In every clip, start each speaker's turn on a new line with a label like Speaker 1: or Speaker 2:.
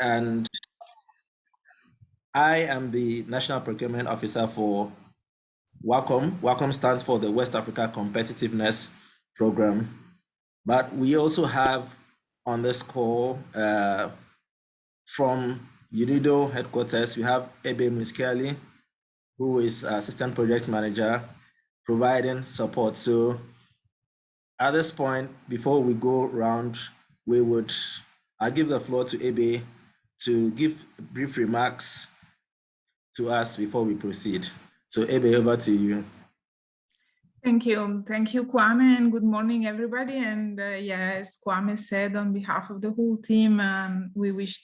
Speaker 1: and I am the National Procurement Officer for Wacomp. Wacomp stands for the West Africa Competitiveness Program. But we also have on this call from UNIDO headquarters, we have Ebe Muskiali, who is Assistant Project Manager, providing support. So at this point, before we go around, I'll give the floor to Ebe to give brief remarks to us before we proceed. So Ebe, over to you.
Speaker 2: Thank you, Kwame, and good morning, everybody. And as Kwame said, on behalf of the whole team, we wish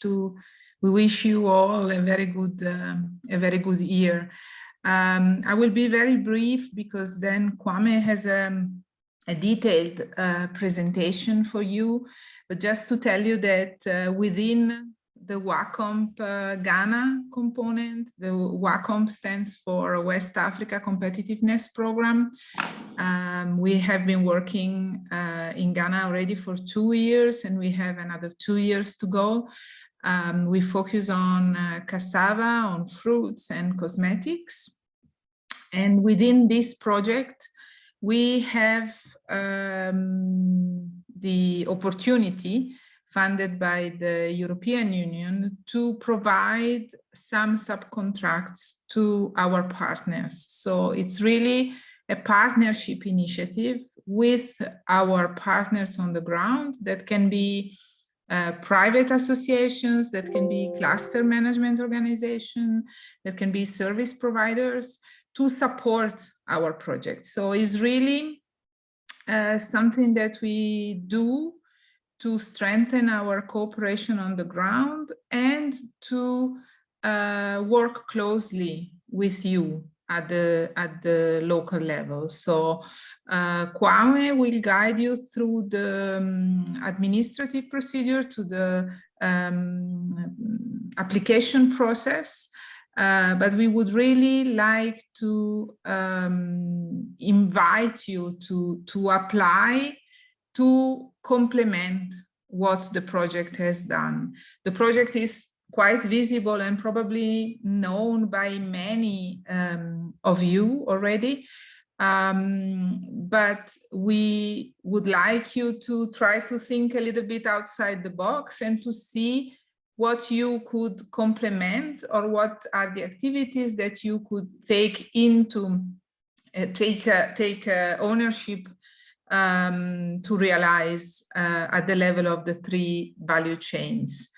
Speaker 2: you all a very good year. I will be very brief because then Kwame has a detailed presentation for you. But just to tell you that within the Wacomp Ghana component, the Wacomp stands for West Africa Competitiveness Program. We have been working in Ghana already for 2 years, and we have another 2 years to go. We focus on cassava, on fruits and cosmetics. And within this project, we have the opportunity funded by the European Union to provide some subcontracts to our partners. So it's really a partnership initiative with our partners on the ground that can be private associations, that can be cluster management organization, that can be service providers to support our project. So it's really something that we do to strengthen our cooperation on the ground and to work closely with you at the local level. So Kwame will guide you through the administrative procedure to the application process. But we would really like to invite you to apply to complement what the project has done. The project is quite visible and probably known by many of you already, but we would like you to try to think a little bit outside the box and to see what you could complement or what are the activities that you could take into take ownership to realize at the level of the 3 value chains.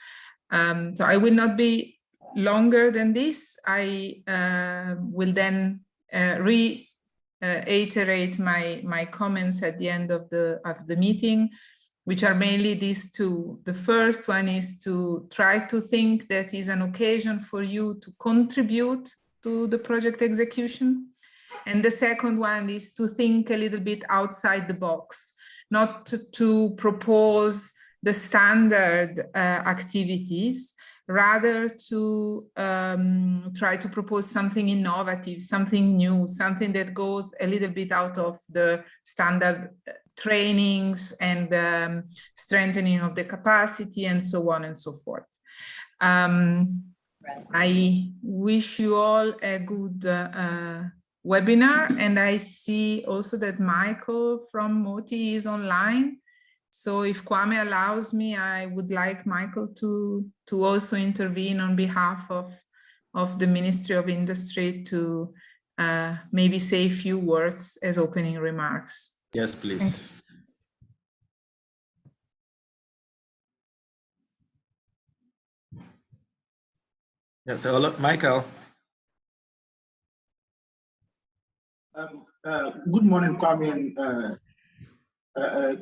Speaker 2: So I will not be longer than this. I will then reiterate my comments at the end of the meeting, which are mainly these 2. The first one is to try to think that is an occasion for you to contribute to the project execution. And the second one is to think a little bit outside the box, not to propose the standard activities, rather to try to propose something innovative, something new, something that goes a little bit out of the standard trainings and strengthening of the capacity and so on and so forth. I wish you all a good webinar, and I see also that Michael from Moti is online. So if Kwame allows me, I would like Michael to also intervene on behalf of the Ministry of Industry to maybe say a few words as opening remarks.
Speaker 1: Yes, please. Yes, so look, Michael.
Speaker 3: Good morning, Kwame, and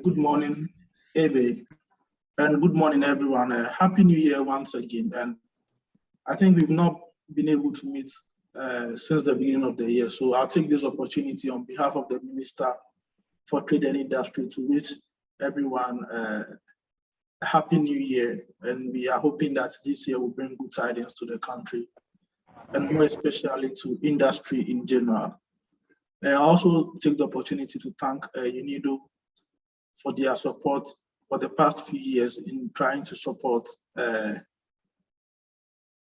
Speaker 3: good morning, Ebe, and good morning, everyone. Happy New Year once again. And I think we've not been able to meet since the beginning of the year. So I'll take this opportunity on behalf of the Minister for Trade and Industry to wish everyone a Happy New Year. And we are hoping that this year will bring good tidings to the country, and more especially to industry in general. I also take the opportunity to thank UNIDO for their support for the past few years in trying to support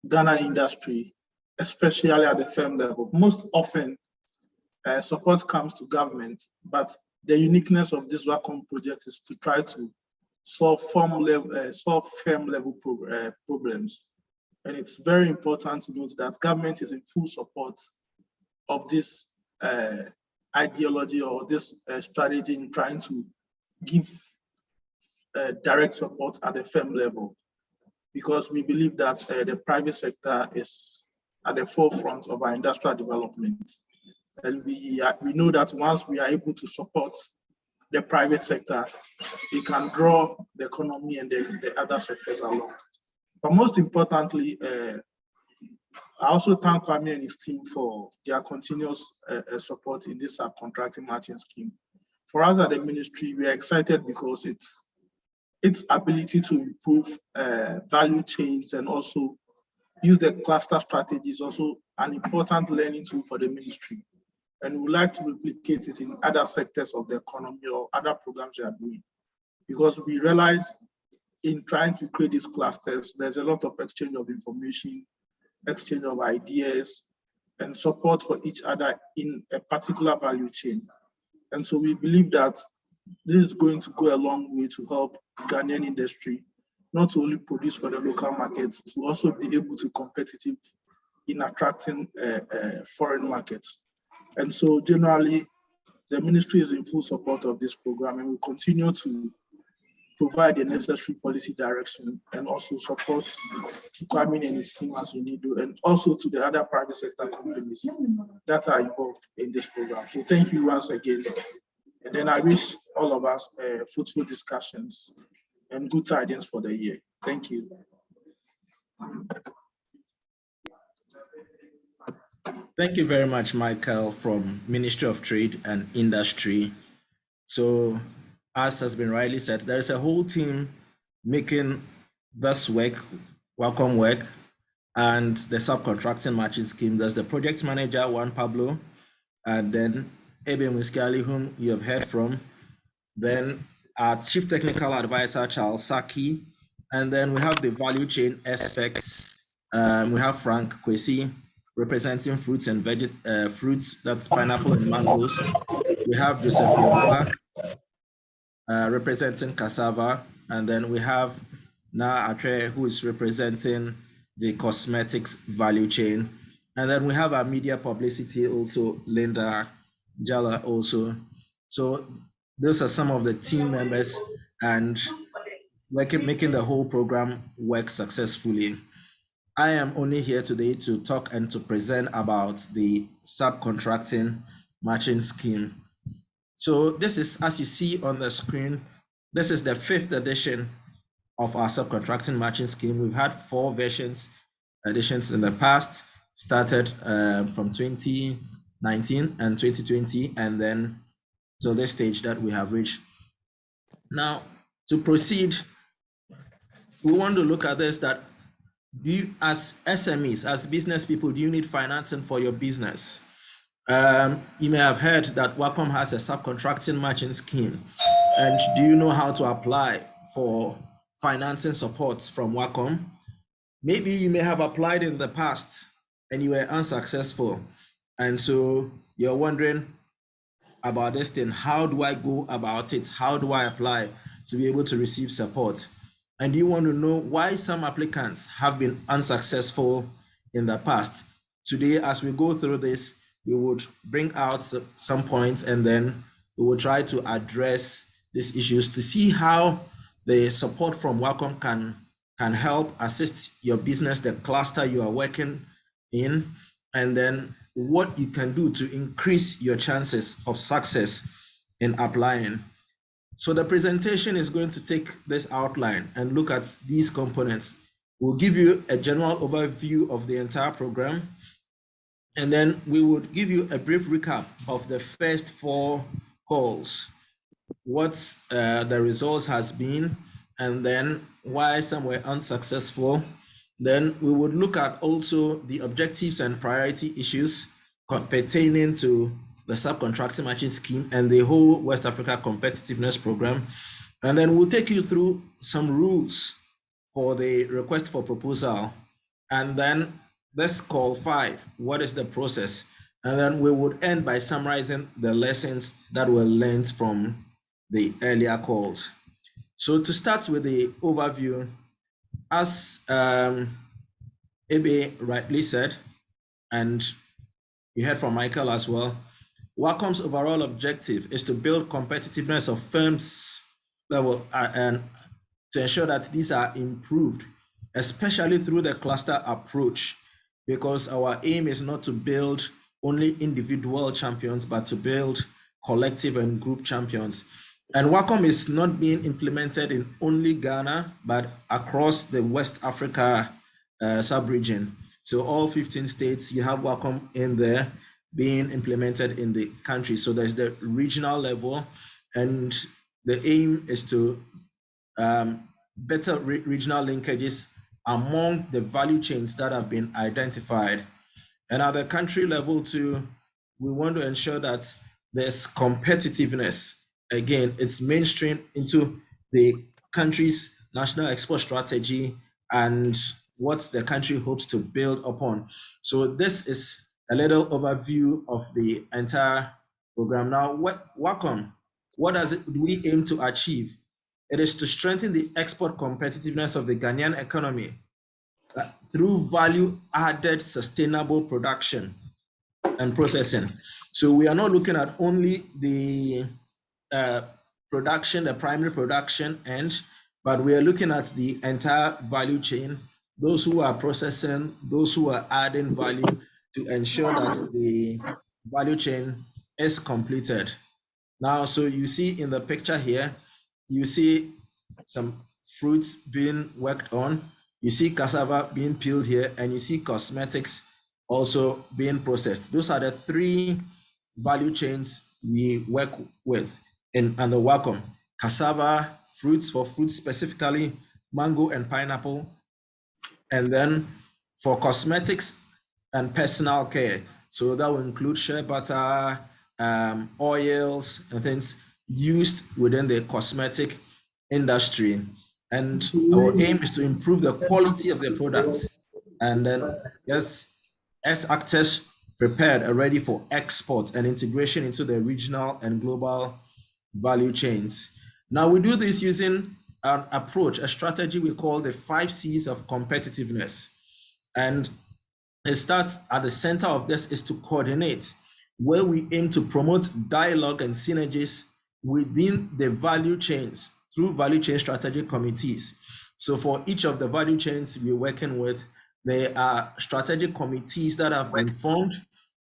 Speaker 3: Ghana industry, especially at the firm level. Most often, support comes to government, but the uniqueness of this Wacomp project is to try to solve firm level problems. And it's very important to note that government is in full support of this ideology or this strategy in trying to give direct support at the firm level, because we believe that the private sector is at the forefront of our industrial development. And we know that once we are able to support the private sector, it can draw the economy and the other sectors along. But most importantly, I also thank Kwame and his team for their continuous support in this subcontracting matching scheme. For us at the ministry, we are excited because its ability to improve value chains and also use the cluster strategy is also an important learning tool for the ministry. And we would like to replicate it in other sectors of the economy or other programs we are doing. Because we realize in trying to create these clusters, there's a lot of exchange of information, exchange of ideas, and support for each other in a particular value chain. And so we believe that this is going to go a long way to help Ghanaian industry not to only produce for the local markets, to also be able to be competitive in attracting foreign markets. And so generally, the ministry is in full support of this program and will continue to provide the necessary policy direction and also support to Kwame and his team as UNIDO and also to the other private sector companies that are involved in this program. So thank you once again. And then I wish all of us fruitful discussions and good tidings for the year. Thank you.
Speaker 1: Thank you very much, Michael, from Ministry of Trade and Industry. So, as has been rightly said, there is a whole team making this work, Wacomp work, and the subcontracting matching scheme. There's the project manager, Juan Pablo, and then Ebe Muskiali, whom you have heard from. Then our chief technical advisor, Charles Saki, and then we have the value chain aspects. We have Frank Kwesi, representing fruits and fruits, that's pineapple and mangoes. We have Joseph Yeboah, representing cassava, and then we have Na Atre, who is representing the cosmetics value chain. And then we have our media publicity also, Linda Jala also. So those are some of the team members and making the whole program work successfully. I am only here today to talk and to present about the subcontracting matching scheme. So this is, as you see on the screen, this is the 5th edition of our subcontracting matching scheme. We've had 4 editions in the past, started from 2019 and 2020, and then to this stage that we have reached. Now, to proceed, we want to look at this, that you, as SMEs, as business people, do you need financing for your business? You may have heard that Wacomp has a subcontracting matching scheme. And do you know how to apply for financing support from Wacomp? Maybe you may have applied in the past and you were unsuccessful. And so you're wondering about this thing. How do I go about it? How do I apply to be able to receive support? And you want to know why some applicants have been unsuccessful in the past. Today, as we go through this, we would bring out some points and then we will try to address these issues to see how the support from Wacomp can help assist your business, the cluster you are working in, and then what you can do to increase your chances of success in applying. So the presentation is going to take this outline and look at these components. We'll give you a general overview of the entire program, and then we would give you a brief recap of the first 4 calls, what the results has been, and then why some were unsuccessful. Then we would look at also the objectives and priority issues pertaining to the subcontracting matching scheme and the whole West Africa competitiveness program. And then we'll take you through some rules for the request for proposal And then this call 5, what is the process? And then we would end by summarizing the lessons that were learned from the earlier calls. So to start with the overview, as Ebe rightly said, and you heard from Michael as well, Wacomp's overall objective is to build competitiveness of firms level and to ensure that these are improved, especially through the cluster approach, because our aim is not to build only individual champions, but to build collective and group champions. And Wacomp is not being implemented in only Ghana, but across the West Africa sub-region. So all 15 states, you have Wacomp in there being implemented in the country. So there's the regional level, and the aim is to better regional linkages among the value chains that have been identified. And at the country level too, we want to ensure that there's competitiveness. Again, it's mainstream into the country's national export strategy and what the country hopes to build upon. So this is a little overview of the entire program. Now, Wacom, what do we aim to achieve? It is to strengthen the export competitiveness of the Ghanaian economy through value-added sustainable production and processing. So we are not looking at only the production, the primary production end, but we are looking at the entire value chain, those who are processing, those who are adding value to ensure that the value chain is completed. Now, so you see in the picture here, you see some fruits being worked on, you see cassava being peeled here, and you see cosmetics also being processed. Those are the 3 value chains we work with under Wacom: cassava, fruits for fruits specifically, mango and pineapple, and then for cosmetics and personal care. So that will include shea butter, oils, and things used within the cosmetic industry. And our aim is to improve the quality of the product. And then, yes, as actors prepared and ready for export and integration into the regional and global value chains. Now, we do this using an approach, a strategy we call the 5 C's of competitiveness. And it starts at the center of this is to coordinate, where we aim to promote dialogue and synergies within the value chains through value chain strategic committees. So for each of the value chains we're working with, there are strategic committees that have been formed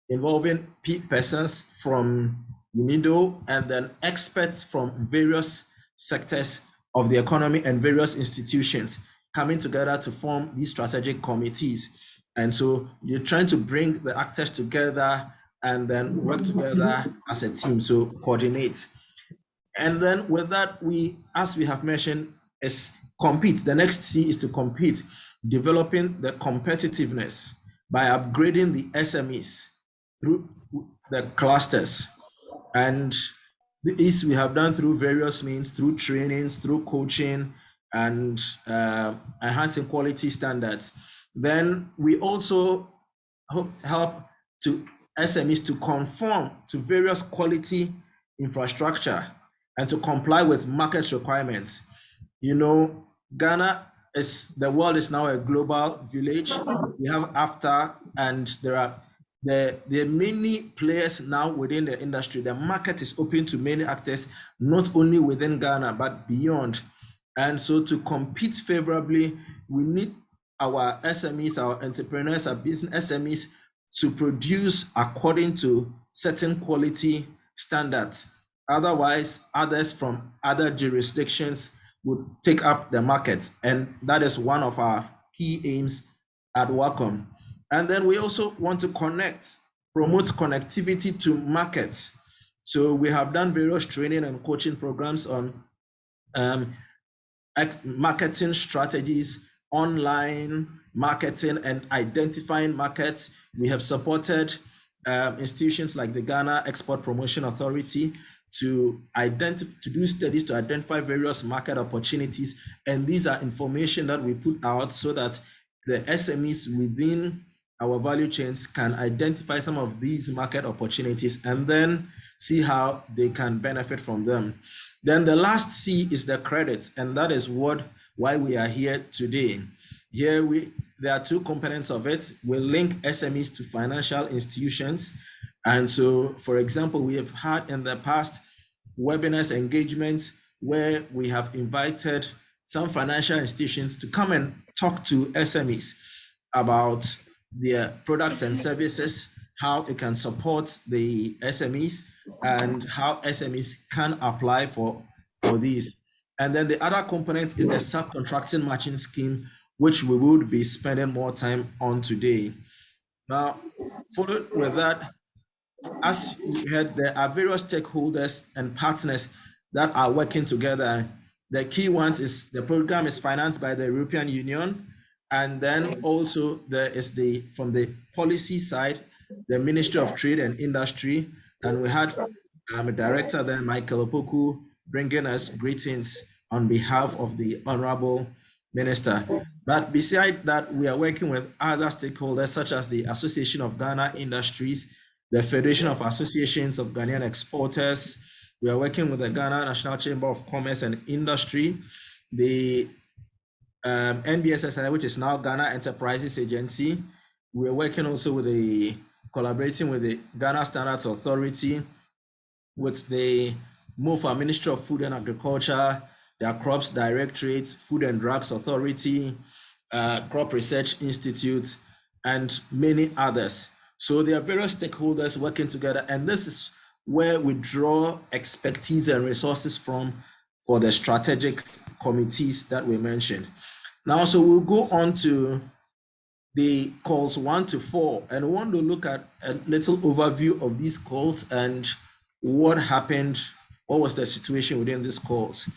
Speaker 1: involving persons from UNIDO and then experts from various sectors of the economy and various institutions coming together to form these strategic committees. And so you're trying to bring the actors together and then work together as a team, so coordinate. And then with that, as we have mentioned, is compete. The next C is to compete, developing the competitiveness by upgrading the SMEs through the clusters. And this we have done through various means, through trainings, through coaching, and enhancing quality standards. Then we also help to SMEs to conform to various quality infrastructure and to comply with market requirements. You know, the world is now a global village. We have AfCFTA, and there are many players now within the industry. The market is open to many actors, not only within Ghana, but beyond. And so to compete favorably, we need our SMEs, our entrepreneurs, our business SMEs to produce according to certain quality standards. Otherwise, others from other jurisdictions would take up the market. And that is one of our key aims at Wacom. And then we also want to promote connectivity to markets. So we have done various training and coaching programs on marketing strategies, online marketing, and identifying markets. We have supported institutions like the Ghana Export Promotion Authority to do studies to identify various market opportunities. And these are information that we put out so that the SMEs within our value chains can identify some of these market opportunities and then see how they can benefit from them. Then the last C is the credit, and that is why we are here today. Here there are two components of it. We link SMEs to financial institutions. And so, for example, we have had in the past webinars engagements where we have invited some financial institutions to come and talk to SMEs about their products and services, how it can support the SMEs, and how SMEs can apply for these. And then the other component is the subcontracting matching scheme, which we would be spending more time on today. Now, followed with that, as you heard, there are various stakeholders and partners that are working together. The key ones is the program is financed by the European Union, and then also there is from the policy side, the Ministry of Trade and Industry, and we had a director there, Michael Opoku, bringing us greetings on behalf of the Honorable Minister. But beside that, we are working with other stakeholders such as the Association of Ghana Industries, the Federation of Associations of Ghanaian Exporters. We are working with the Ghana National Chamber of Commerce and Industry, the NBSSI, which is now Ghana Enterprises Agency. We are working also with collaborating with the Ghana Standards Authority, with the MOFA, Ministry of Food and Agriculture, their Crops Directorate, Food and Drugs Authority, Crop Research Institute, and many others. So there are various stakeholders working together, and this is where we draw expertise and resources from for the strategic committees that we mentioned. Now, so we'll go on to the calls 1 to 4, and we want to look at a little overview of these calls and what happened, what was the situation within these calls.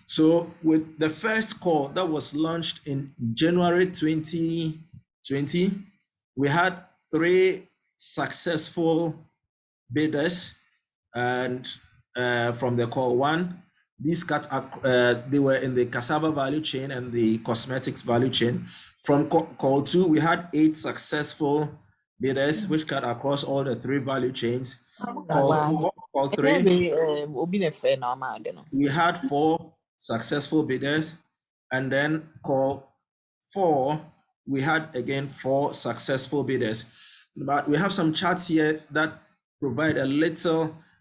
Speaker 1: So with the first call that was launched in January 2020, we had 3 successful bidders, and from the call 1, these they were in the cassava value chain and the cosmetics value chain. From call 2, we had 8 successful bidders, which cut across all the 3 value chains. Call 4, call 3, we had 4 successful bidders, and then call 4, we had again 4 successful bidders. But we have some charts here that provide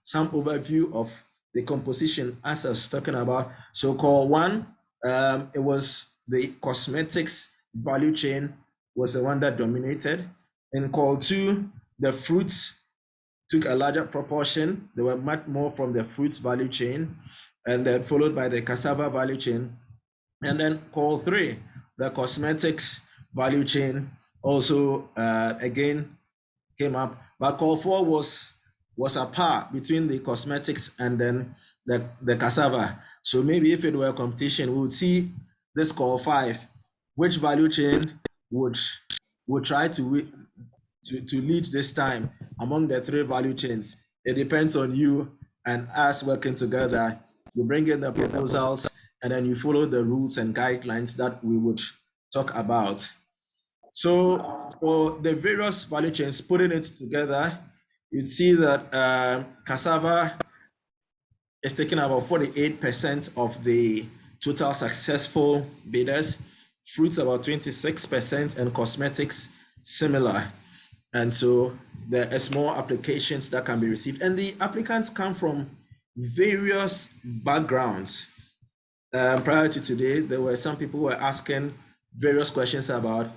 Speaker 1: some overview of the composition as I was talking about. So call 1, it was the cosmetics value chain was the one that dominated. In call 2, the fruits took a larger proportion. They were much more from the fruits value chain, and then followed by the cassava value chain. And then call 3, the cosmetics value chain also again came up, but call 4 was a par between the cosmetics and then the cassava. So maybe if it were a competition, we would see this call 5, which value chain would try to lead this time among the 3 value chains. It depends on you and us working together. You bring in the proposals, and then you follow the rules and guidelines that we would talk about. So for the various value chains, putting it together, you'd see that cassava is taking about 48% of the total successful bidders, fruits about 26%, and cosmetics similar. And so there is more applications that can be received. And the applicants come from various backgrounds. Prior to today, there were some people who were asking various questions about,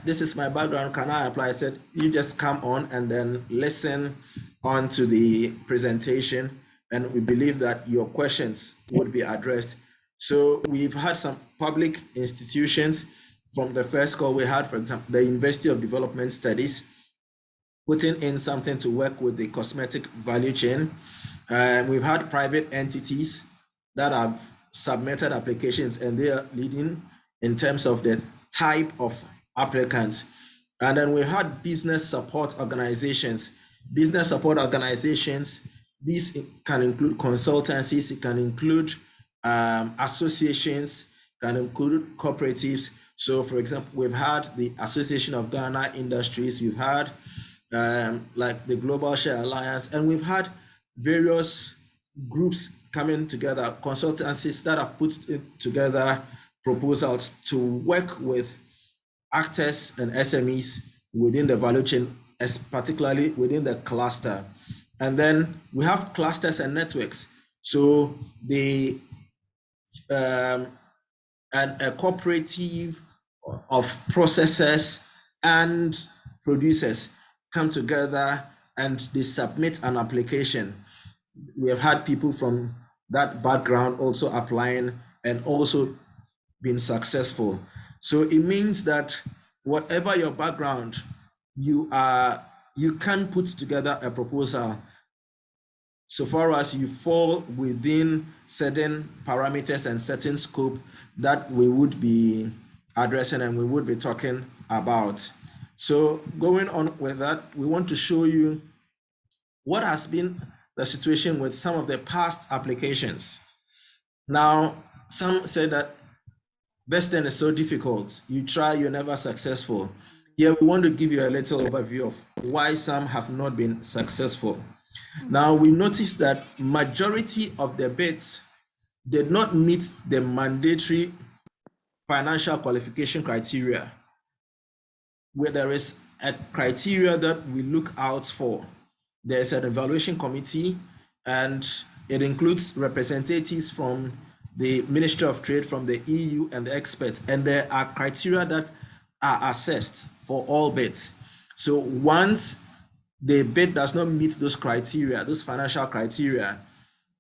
Speaker 1: this is my background, can I apply? I said, you just come on and then listen on to the presentation, and we believe that your questions would be addressed. So we've had some public institutions. From the first call we had, for example, the University of Development Studies, putting in something to work with the cosmetic value chain. We've had private entities that have submitted applications, and they are leading in terms of the type of applicants. And then we had business support organizations. Business support organizations, these can include consultancies, it can include associations, can include cooperatives. So, for example, we've had the Association of Ghana Industries, we've had like the Global Share Alliance, and we've had various groups coming together, consultancies that have put together proposals to work with actors and SMEs within the value chain, as particularly within the cluster. And then we have clusters and networks. So the and a cooperative of processors and producers come together and they submit an application. We have had people from that background also applying and also been successful. So it means that whatever your background, you can put together a proposal so far as you fall within certain parameters and certain scope that we would be addressing and we would be talking about. So going on with that, we want to show you what has been the situation with some of the past applications. Now, some say that this thing is so difficult. You try, you're never successful. Here, we want to give you a little overview of why some have not been successful. Now, we noticed that majority of the bids did not meet the mandatory financial qualification criteria, where there is a criteria that we look out for. There's an evaluation committee, and it includes representatives from the Ministry of Trade, from the EU, and the experts. And there are criteria that are assessed for all bids. So once the bid does not meet those criteria, those financial criteria,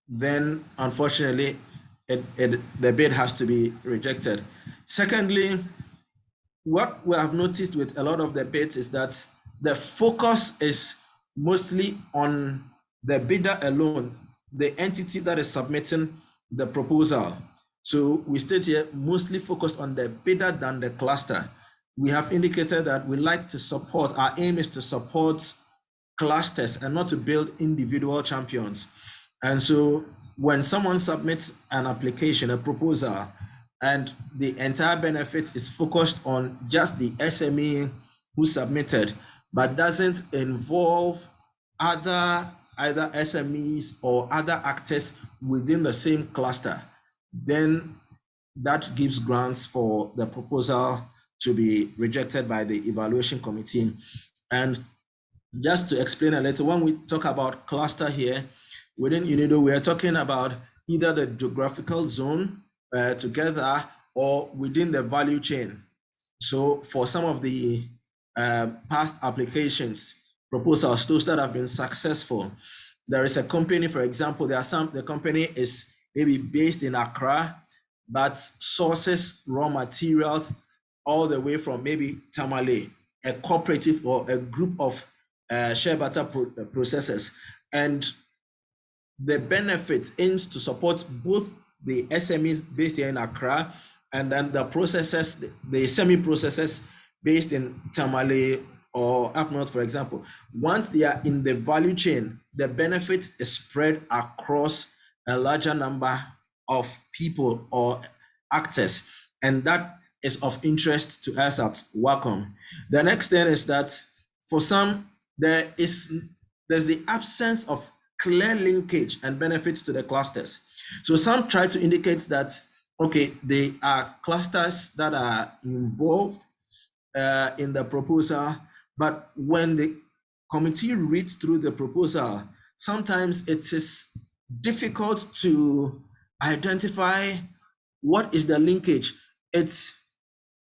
Speaker 1: then unfortunately, the bid has to be rejected. Secondly, what we have noticed with a lot of the bids is that the focus is mostly on the bidder alone, the entity that is submitting the proposal. So we state here mostly focused on the bidder than the cluster. We have indicated that we like to support, our aim is to support clusters and not to build individual champions. And so when someone submits an application, a proposal, and the entire benefit is focused on just the SME who submitted, but doesn't involve either SMEs or other actors within the same cluster, then that gives grounds for the proposal to be rejected by the evaluation committee. And just to explain a little, when we talk about cluster here, within UNIDO, we are talking about either the geographical zone together or within the value chain. So for some of the past applications, proposals, those that have been successful, there is a company, for example, the company is maybe based in Accra, but sources raw materials all the way from maybe Tamale, a cooperative or a group of shea butter processors. And the benefit aims to support both the SMEs based here in Accra and then the processors, the semi-processors based in Tamale or up north, for example. Once they are in the value chain, the benefit is spread across a larger number of people or actors, and that is of interest to us at Wacomp. The next thing is that for some, there's the absence of clear linkage and benefits to the clusters. So some try to indicate that, okay, they are clusters that are involved in the proposal, but when the committee reads through the proposal, sometimes it is difficult to identify what is the linkage. It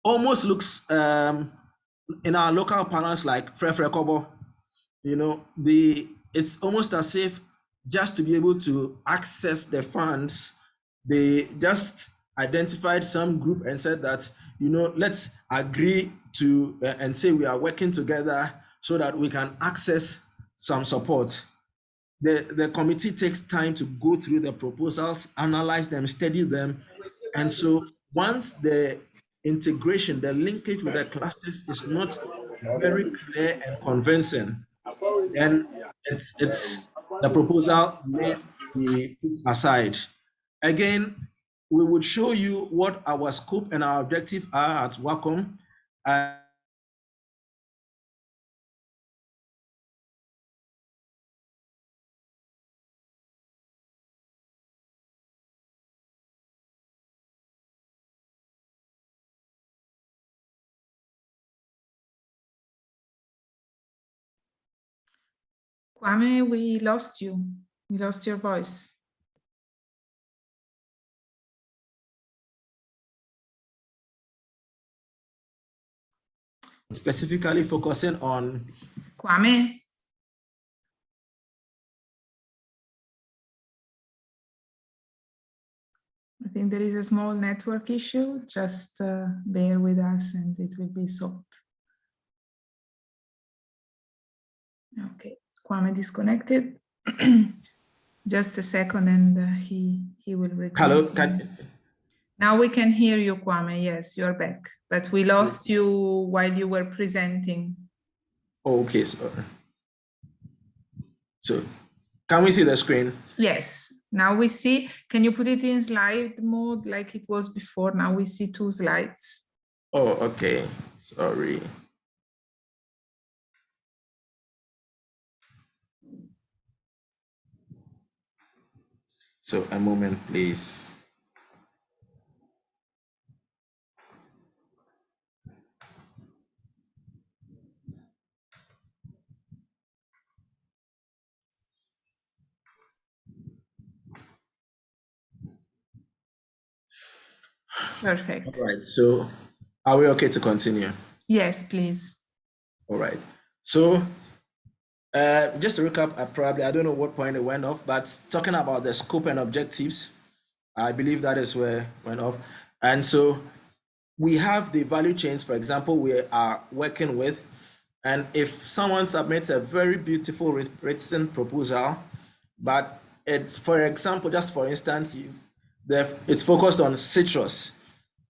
Speaker 1: almost looks in our local parlance like frefre kobo. You know, it's almost as if just to be able to access the funds, they just identified some group and said that, you know, let's agree to and say we are working together so that we can access some support. The committee takes time to go through the proposals, analyze them, study them. And so once the integration, the linkage with the clusters is not very clear and convincing, then it's the proposal may be put aside. Again, we would show you what our scope and our objective are at Wacom.
Speaker 2: Kwame, we lost you. We lost your voice.
Speaker 1: Specifically focusing on
Speaker 2: Kwame. I think there is a small network issue. Just bear with us and it will be solved. Okay, Kwame disconnected. Just a second and he will return.
Speaker 1: Hello,
Speaker 2: now we can hear you, Kwame. Yes, you're back, but we lost you while you were presenting.
Speaker 1: Okay, so can we see the screen?
Speaker 2: Yes, now we see. Can you put it in slide mode like it was before? Now we see 2 slides.
Speaker 1: Oh, okay, sorry. So a moment, please.
Speaker 2: Perfect.
Speaker 1: All right, so are we okay to continue?
Speaker 2: Yes, please.
Speaker 1: All right, so just to recap, I don't know what point it went off, but talking about the scope and objectives, I believe that is where it went off. And so we have the value chains, for example, we are working with, and if someone submits a very beautiful written proposal, but it's, for example, just for instance, it's focused on citrus,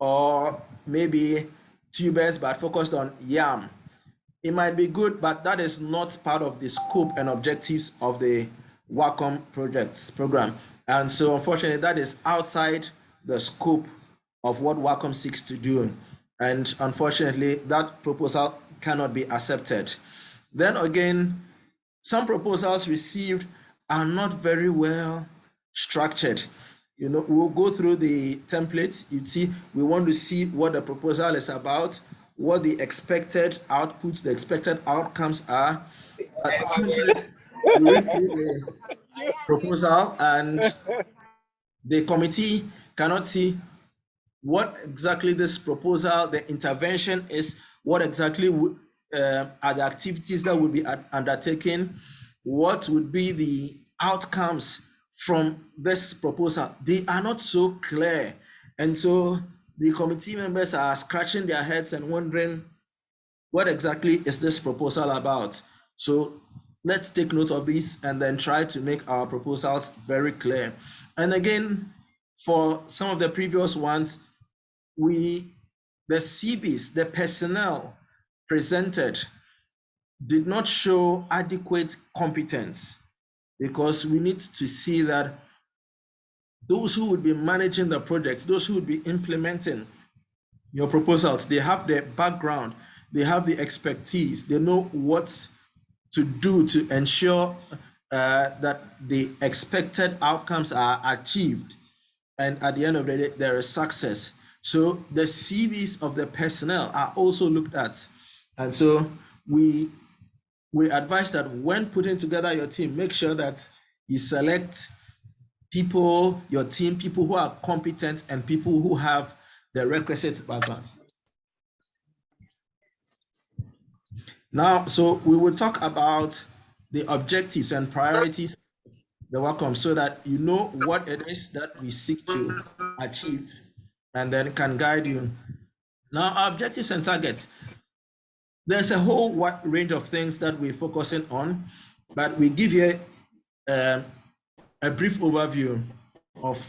Speaker 1: or maybe tubers, but focused on yam. It might be good, but that is not part of the scope and objectives of the Wacom program. And so unfortunately, that is outside the scope of what Wacom seeks to do. And unfortunately, that proposal cannot be accepted. Then again, some proposals received are not very well structured. You know, we'll go through the templates. You'd see, we want to see what the proposal is about, what the expected outputs, the expected outcomes are. But sometimes we read through the proposal and the committee cannot see what exactly this proposal, the intervention is, what exactly are the activities that will be undertaken, what would be the outcomes from this proposal. They are not so clear. And so the committee members are scratching their heads and wondering, what exactly is this proposal about? So let's take note of this and then try to make our proposals very clear. And again, for some of the previous ones, the CVs, the personnel presented did not show adequate competence, because we need to see that those who would be managing the projects, those who would be implementing your proposals, they have the background, they have the expertise, they know what to do to ensure that the expected outcomes are achieved, and at the end of the day, there is success. So the CVs of the personnel are also looked at. And so we advise that when putting together your team, make sure that you select people, your team, people who are competent and people who have the requisite background. Now, so we will talk about the objectives and priorities of the Wacom, so that you know what it is that we seek to achieve, and then can guide you. Now, our objectives and targets, there's a whole range of things that we're focusing on, but we give you a brief overview of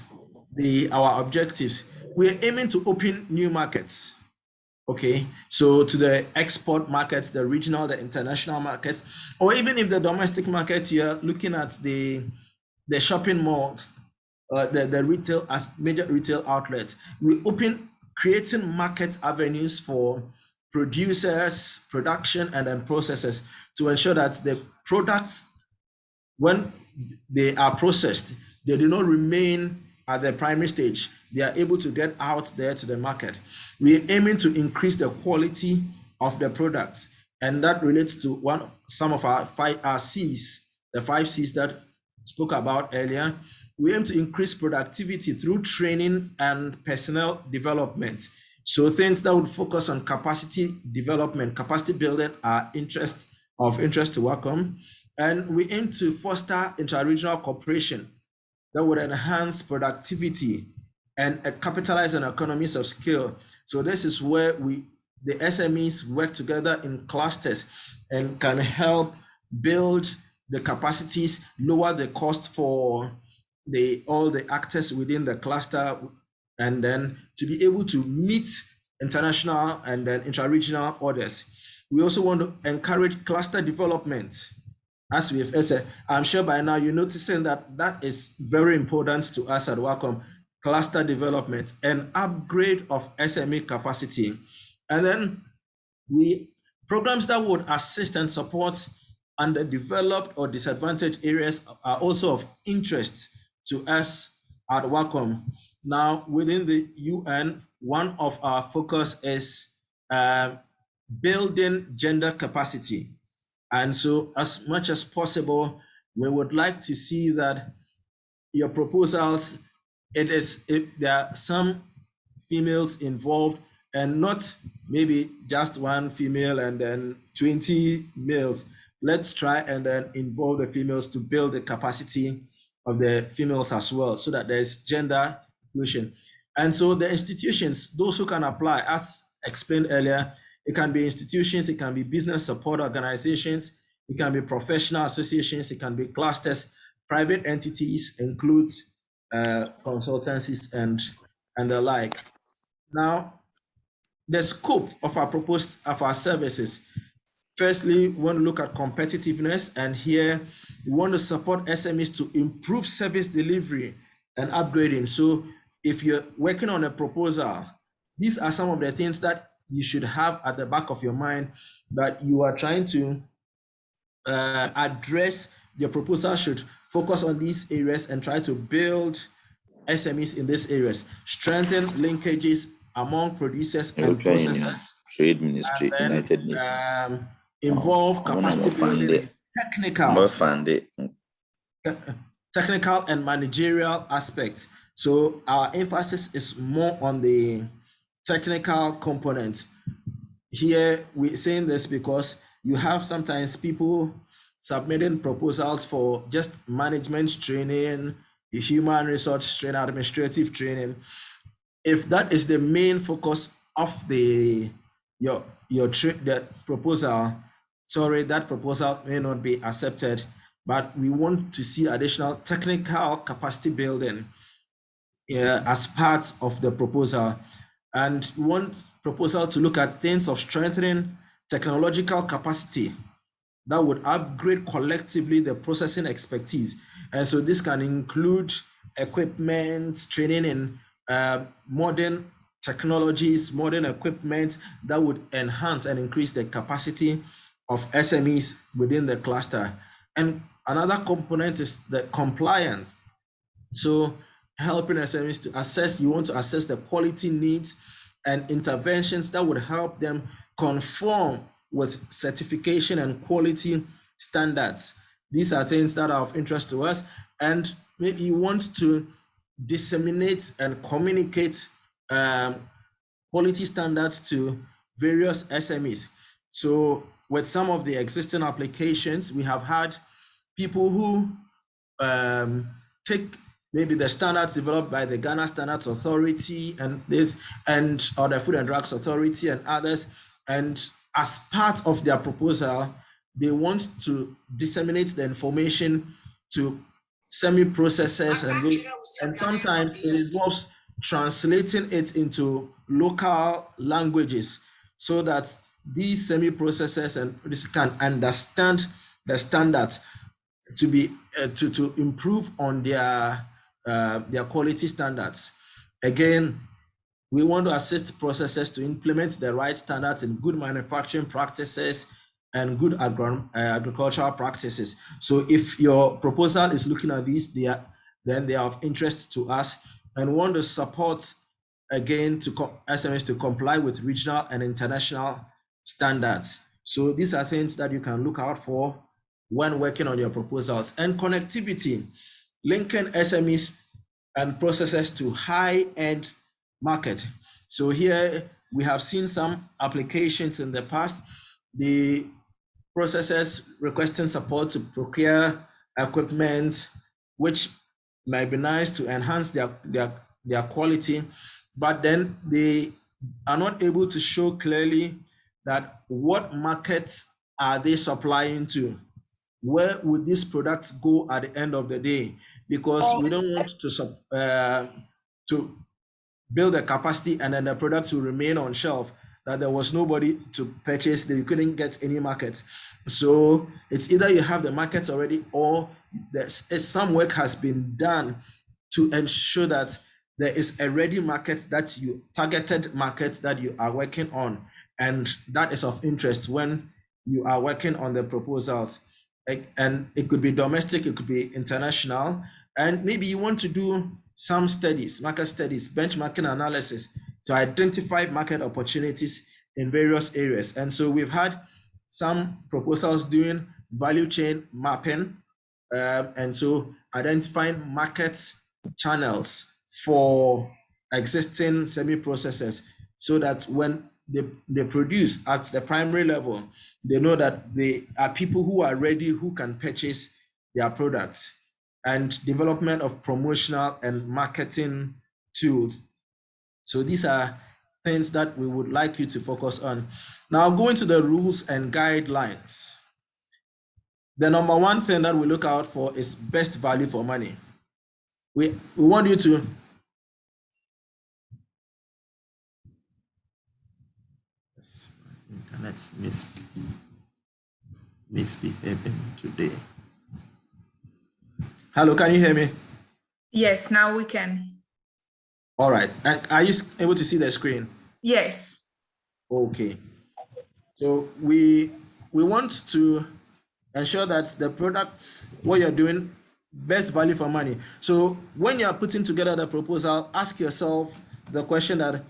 Speaker 1: our objectives. We're aiming to open new markets. Okay, so to the export markets, the regional, the international markets, or even if the domestic market, you're looking at the shopping malls, the retail as major retail outlets. We creating market avenues for producers, production, and then processors to ensure that the products, when they are processed, they do not remain at the primary stage. They are able to get out there to the market. We are aiming to increase the quality of the products, and that relates to some of our C's, the 5 C's that spoke about earlier. We aim to increase productivity through training and personnel development. So things that would focus on capacity development, capacity building are of interest to Wacom. And we aim to foster inter-regional cooperation that would enhance productivity and capitalize on economies of scale. So this is where the SMEs work together in clusters and can help build the capacities, lower the cost for all the actors within the cluster, and then to be able to meet international and then intra-regional orders. We also want to encourage cluster development. As we have said, I'm sure by now you're noticing that is very important to us at Wacom, cluster development and upgrade of SME capacity. And then programs that would assist and support underdeveloped or disadvantaged areas are also of interest to us at Wacom. Now, within the UN, one of our focus is building gender capacity. And so as much as possible, we would like to see that your proposals, there are some females involved and not maybe just one female and then 20 males. Let's try and then involve the females to build the capacity of the females as well, so that there's gender inclusion. And so the institutions, those who can apply, as explained earlier, it can be institutions, it can be business support organizations, it can be professional associations, it can be clusters, private entities, includes consultancies and the like. Now, the scope of our services. Firstly, we want to look at competitiveness, and here we want to support SMEs to improve service delivery and upgrading. So if you're working on a proposal, these are some of the things that you should have at the back of your mind, that you are trying to address. Your proposal should focus on these areas and try to build SMEs in these areas, strengthen linkages among producers and processors,
Speaker 4: Trade Ministry, United Nations.
Speaker 1: Involve capacity building, technical and managerial aspects. So our emphasis is more on the technical component. Here we're saying this because you have sometimes people submitting proposals for just management training, human resource training, administrative training. If that is the main focus of the proposal, sorry, that proposal may not be accepted, but we want to see additional technical capacity building as part of the proposal. And we want proposal to look at things of strengthening technological capacity that would upgrade collectively the processing expertise. And so this can include equipment, training in modern technologies, modern equipment that would enhance and increase the capacity of SMEs within the cluster. And another component is the compliance. So helping SMEs to assess, you want to assess the quality needs and interventions that would help them conform with certification and quality standards. These are things that are of interest to us. And maybe you want to disseminate and communicate quality standards to various SMEs. So with some of the existing applications, we have had people who take maybe the standards developed by the Ghana Standards Authority or the Food and Drugs Authority and others, and as part of their proposal, they want to disseminate the information to semi-processors, and sometimes it involves translating it into local languages so that these semi-processors and this can understand the standards to be to improve on their their quality standards. Again, we want to assist processors to implement the right standards in good manufacturing practices and good agricultural practices. So if your proposal is looking at these, then they are of interest to us, and want to support, again, to SMEs to comply with regional and international standards. So these are things that you can look out for when working on your proposals. And connectivity, linking SMEs and processors to high-end market. So here we have seen some applications in the past, the processors requesting support to procure equipment, which might be nice to enhance their quality, but then they are not able to show clearly that what markets are they supplying to. Where would these products go at the end of the day? Because we don't want to build a capacity and then the products will remain on shelf, that there was nobody to purchase, that you couldn't get any markets. So it's either you have the markets already, or some work has been done to ensure that there is a ready market, targeted market that you are working on, and that is of interest when you are working on the proposals. And it could be domestic, it could be international, and maybe you want to do some studies, market studies, benchmarking analysis to identify market opportunities in various areas. And so we've had some proposals doing value chain mapping, and so identifying market channels for existing semi-processors, so that when they produce at the primary level, they know that they are people who are ready, who can purchase their products. And development of promotional and marketing tools. So these are things that we would like you to focus on. Now, going to the rules and guidelines. The number one thing that we look out for is best value for money. We want you to
Speaker 4: Internet's misbehaving today.
Speaker 1: Hello, can you hear me?
Speaker 2: Yes, now we can.
Speaker 1: All right. And are you able to see the screen?
Speaker 2: Yes.
Speaker 1: Okay. So we want to ensure that the products, what you're doing, best value for money. So when you're putting together the proposal, ask yourself the question that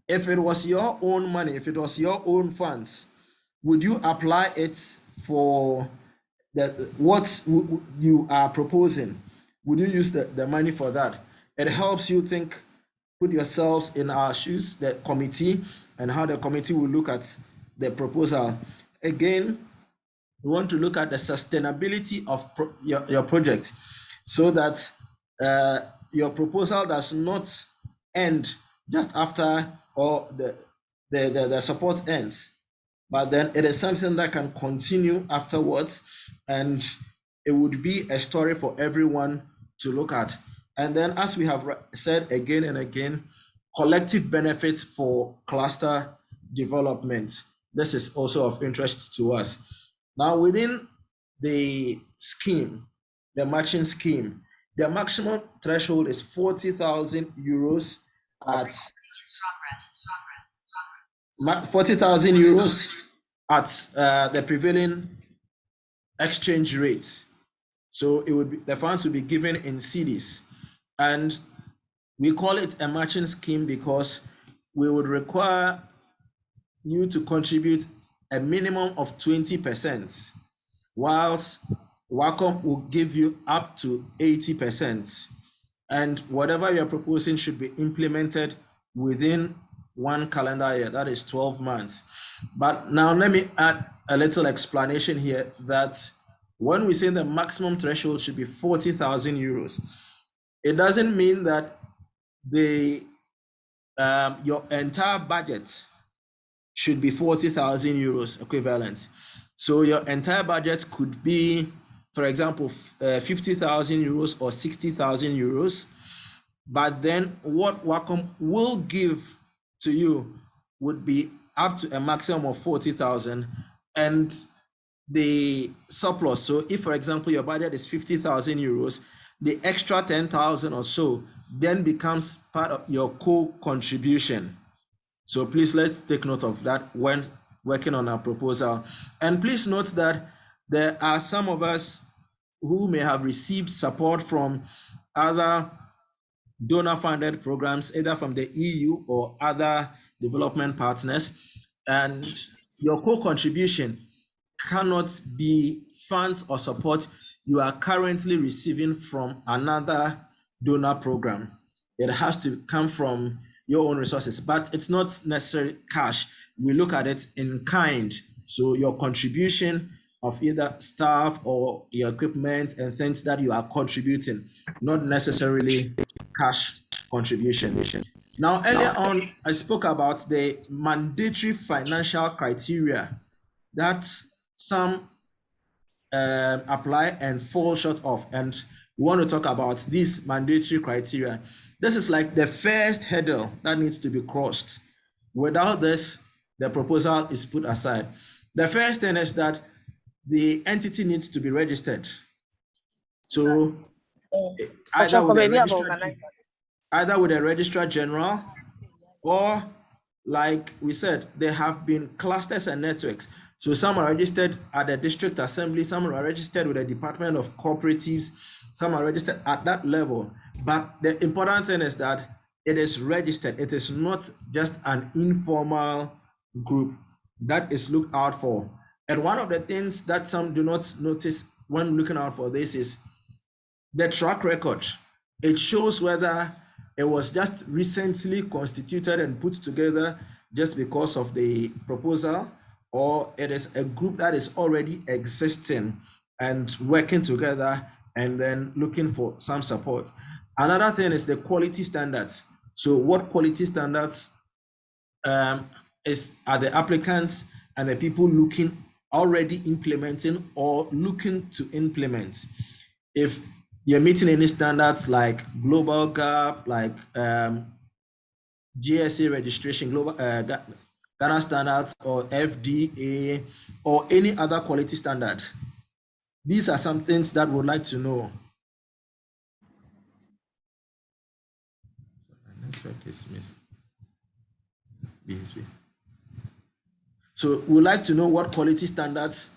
Speaker 1: if it was your own money, if it was your own funds, would you apply it for what you are proposing? Would you use the money for that? It helps you think, put yourselves in our shoes, the committee, and how the committee will look at the proposal. Again, we want to look at the sustainability of your project, so that your proposal does not end just after or the support ends, but then it is something that can continue afterwards, and it would be a story for everyone to look at. And then, as we have said again and again, collective benefits for cluster development. This is also of interest to us. Now, within the scheme, the matching scheme, the maximum threshold is 40,000 euros at 40,000 euros at the prevailing exchange rates. So it would be, the funds will be given in cedis, and we call it a matching scheme because we would require you to contribute a minimum of 20%, whilst Wacomp will give you up to 80%, and whatever you're proposing should be implemented within 1 calendar year, that is 12 months. But now let me add a little explanation here, that when we say the maximum threshold should be 40,000 euros, it doesn't mean that your entire budget should be 40,000 euros equivalent. So your entire budget could be, for example, 50,000 euros or 60,000 euros. But then what Wacom will give to you would be up to a maximum of 40,000, and the surplus. So if, for example, your budget is 50,000 euros, the extra 10,000 or so then becomes part of your co-contribution. So please let's take note of that when working on our proposal. And please note that there are some of us who may have received support from other donor-funded programs, either from the EU or other development partners, and your co-contribution cannot be funds or support you are currently receiving from another donor program. It has to come from your own resources, but it's not necessarily cash. We look at it in kind. So your contribution of either staff or your equipment and things that you are contributing, not necessarily cash contribution. Now, earlier on, I spoke about the mandatory financial criteria that some apply and fall short of. And we want to talk about these mandatory criteria. This is like the first hurdle that needs to be crossed. Without this, the proposal is put aside. The first thing is that the entity needs to be registered. So either with a registrar general, or like we said, there have been clusters and networks. So some are registered at the district assembly, some are registered with the Department of Cooperatives, some are registered at that level. But the important thing is that it is registered. It is not just an informal group that is looked out for. And one of the things that some do not notice when looking out for this is the track record. It shows whether it was just recently constituted and put together just because of the proposal, or it is a group that is already existing and working together and then looking for some support. Another thing is the quality standards. So what quality standards are the applicants and the people looking already implementing or looking to implement? If you're meeting any standards like global GAP, like GSA registration, global Ghana standards, or FDA, or any other quality standard. These are some things that we'd like to know. Network is missing. BSB. So we'd like to know what quality standards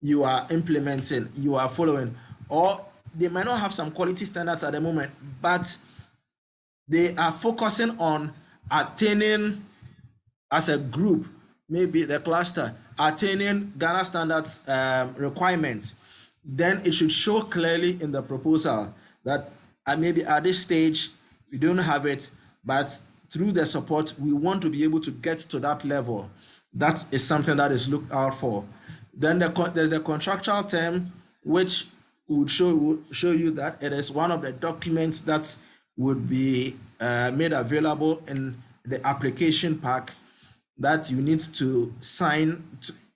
Speaker 1: you are implementing, you are following, or they might not have some quality standards at the moment, but they are focusing on attaining, as a group, maybe the cluster, attaining Ghana standards requirements. Then it should show clearly in the proposal that maybe at this stage we don't have it, but through the support we want to be able to get to that level. That is something that is looked out for. Then there's the contractual term, which would show you that it is one of the documents that would be made available in the application pack that you need to sign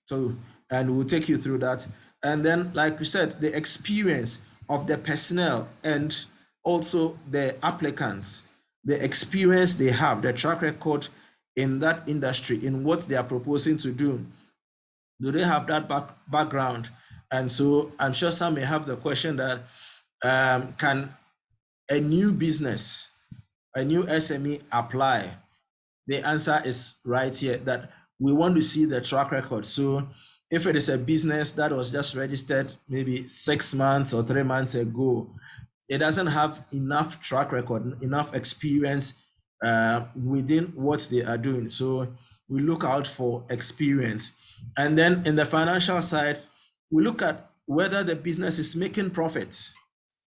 Speaker 1: to, and we'll take you through that. And then, like we said, the experience of the personnel and also the applicants, the experience they have, the track record in that industry, in what they are proposing to do. Do they have that background? And so I'm sure some may have the question that can a new business, a new SME apply? The answer is right here, that we want to see the track record. So if it is a business that was just registered maybe 6 months or 3 months ago, it doesn't have enough track record, enough experience within what they are doing. So we look out for experience. And then in the financial side, we look at whether the business is making profits,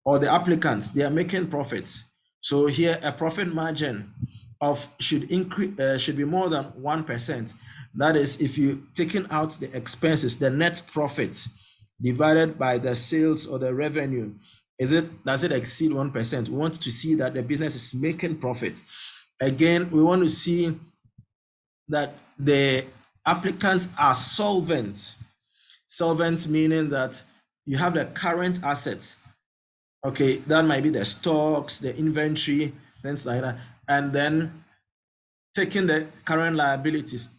Speaker 1: or the applicants, they are making profits. So here a profit margin of should be more than 1%. That is, if you taking out the expenses, the net profit divided by the sales or the revenue, does it exceed 1%? We want to see that the business is making profit. Again, we want to see that the applicants are solvent. Solvent meaning that you have the current assets. Okay, that might be the stocks, the inventory, things like that. And then taking the current liabilities.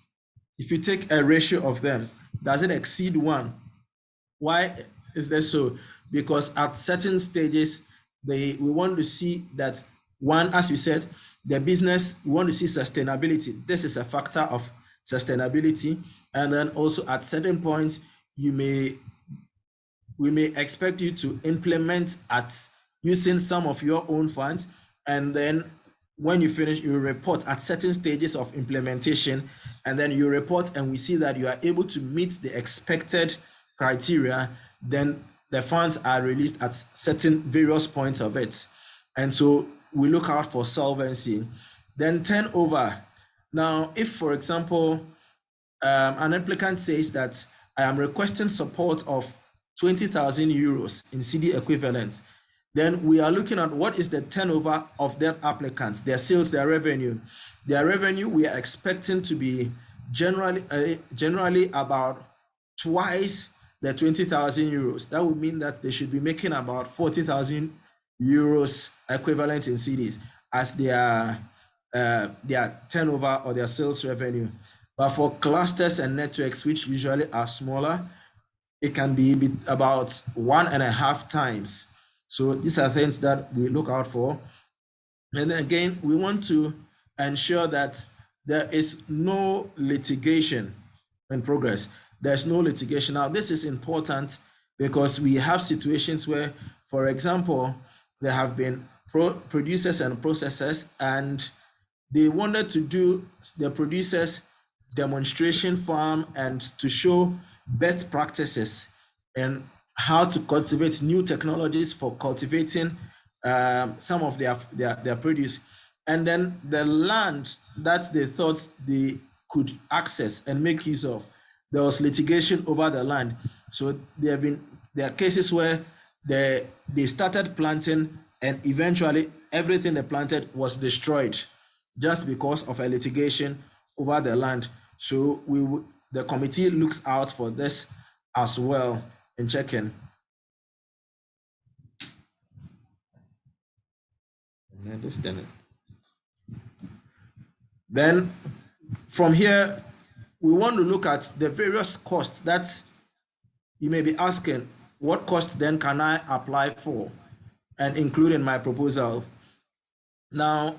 Speaker 1: If you take a ratio of them, does it exceed 1? Why Is that so? Because at certain stages, we want to see that one, as you said, the business, we want to see sustainability. This is a factor of sustainability. And then also at certain points, we may expect you to implement at using some of your own funds, and then when you finish, you report at certain stages of implementation, and then you report and we see that you are able to meet the expected criteria, then the funds are released at certain various points of it. And so we look out for solvency. Then turnover. Now, if, for example, an applicant says that I am requesting support of 20,000 euros in CD equivalent, then we are looking at what is the turnover of that applicant, their sales, their revenue. Their revenue, we are expecting to be generally about twice the 20,000 euros. That would mean that they should be making about 40,000 euros equivalent in CDs as their turnover or their sales revenue. But for clusters and networks, which usually are smaller, it can be about 1.5 times. So these are things that we look out for. And then again, we want to ensure that there is no litigation in progress. There's no litigation. Now, this is important because we have situations where, for example, there have been producers and processors, and they wanted to do the producers demonstration farm and to show best practices and how to cultivate new technologies for cultivating some of their produce. And then the land that they thought they could access and make use of, there was litigation over the land. So there are cases where they started planting and eventually everything they planted was destroyed just because of a litigation over the land. So the committee looks out for this as well in checking.
Speaker 4: I understand it.
Speaker 1: Then from here, we want to look at the various costs that you may be asking, what cost then can I apply for and include in my proposal? Now,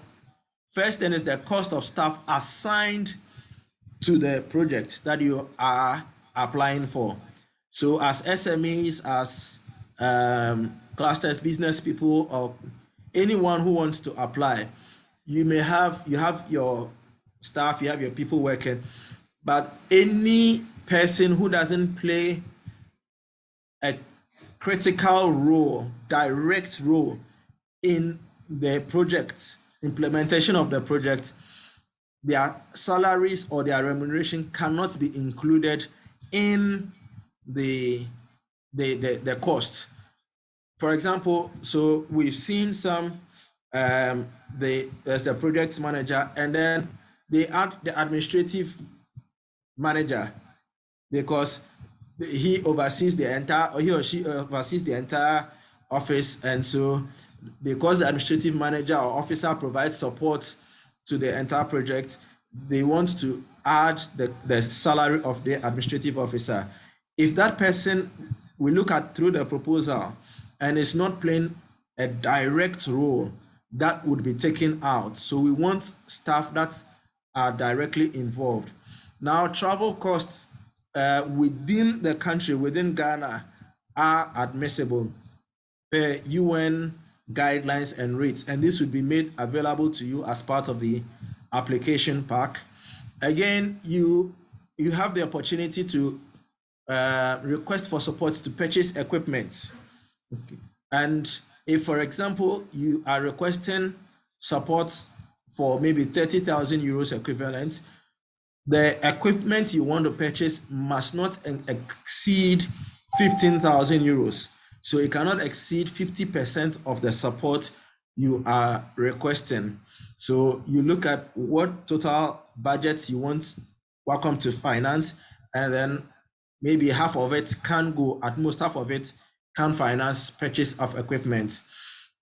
Speaker 1: first thing is the cost of staff assigned to the project that you are applying for. So as SMEs, as clusters, business people, or anyone who wants to apply, you have your staff, you have your people working, but any person who doesn't play a critical role, direct role in the project, implementation of the project, their salaries or their remuneration cannot be included in the cost. For example, so we've seen some, there's the project manager, and then they add the administrative manager because he oversees the entire, or he or she oversees the entire office. And so because the administrative manager or officer provides support to the entire project, they want to add the salary of the administrative officer. If that person, we look at through the proposal and is not playing a direct role, that would be taken out. So we want staff that are directly involved. Now, travel costs within the country, within Ghana, are admissible per UN guidelines and rates, and this would be made available to you as part of the application pack. Again, you have the opportunity to request for support to purchase equipment. Okay. And if, for example, you are requesting support for maybe 30,000 euros equivalent, the equipment you want to purchase must not exceed 15,000 euros. So it cannot exceed 50% of the support you are requesting. So you look at what total budgets you want Wacomp to finance, and then maybe half of it can go, at most half of it can finance purchase of equipment.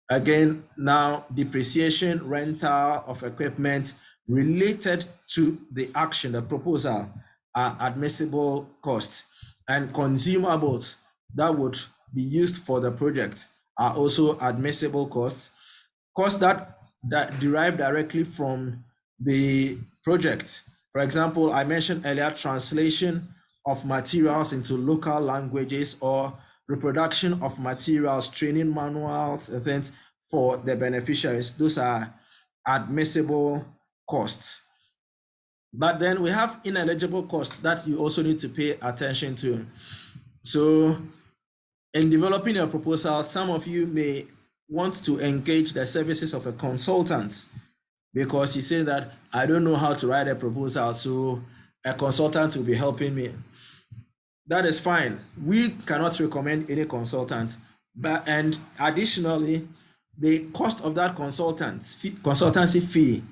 Speaker 1: Again, now depreciation, rental of equipment related to the action, the proposal, are admissible costs, and consumables that would be used for the project are also admissible costs. Costs that derive directly from the project. For example, I mentioned earlier translation of materials into local languages or reproduction of materials, training manuals, and things for the beneficiaries. Those are admissible costs. But then we have ineligible costs that you also need to pay attention to. So in developing your proposal, some of you may want to engage the services of a consultant because you say that I don't know how to write a proposal, so a consultant will be helping me. That is fine. We cannot recommend any consultant, and additionally, the cost of that consultancy fee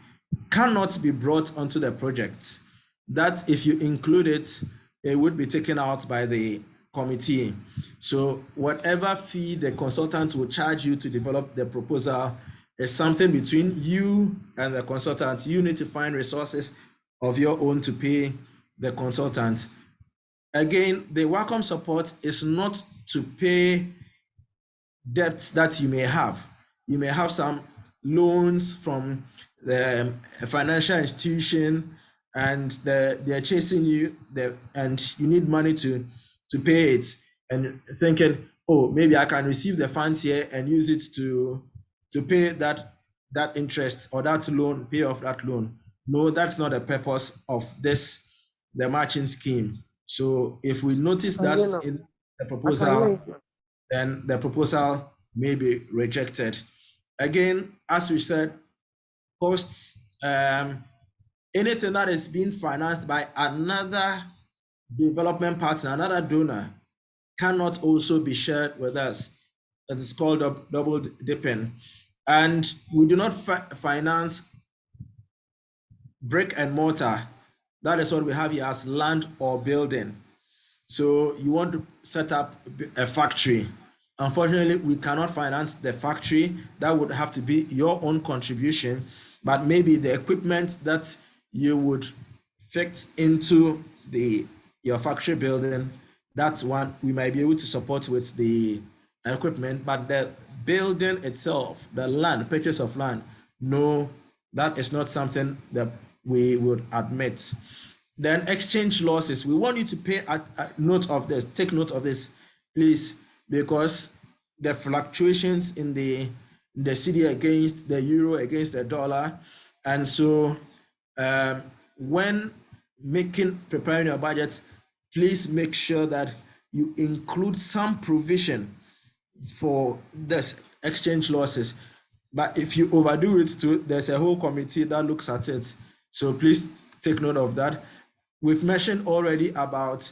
Speaker 1: cannot be brought onto the project. That if you include it, it would be taken out by the committee. So whatever fee the consultant will charge you to develop the proposal is something between you and the consultant. You need to find resources of your own to pay the consultant. Again, the Wacomp support is not to pay debts that you may have. You may have some loans from the financial institution, and they're chasing you, and you need money to pay it, and thinking, oh, maybe I can receive the funds here and use it to pay that interest or that loan, pay off that loan. No, that's not the purpose of the matching scheme. So if we notice that in the proposal, then the proposal may be rejected. Again, as we said, costs, anything that is being financed by another development partner, another donor, cannot also be shared with us. That is called double dipping. And we do not finance brick and mortar. That is what we have here as land or building. So you want to set up a factory. Unfortunately, we cannot finance the factory. That would have to be your own contribution, but maybe the equipment that you would fit into your factory building, that's one we might be able to support with the equipment, but the building itself, the land, purchase of land, no, that is not something that we would admit. Then exchange losses. We want you to pay note of this. Take note of this, please, because the fluctuations in the cedi against the euro against the dollar, and so when preparing your budget, please make sure that you include some provision for this exchange losses. But if you overdo it too, there's a whole committee that looks at it. So please take note of that. We've mentioned already about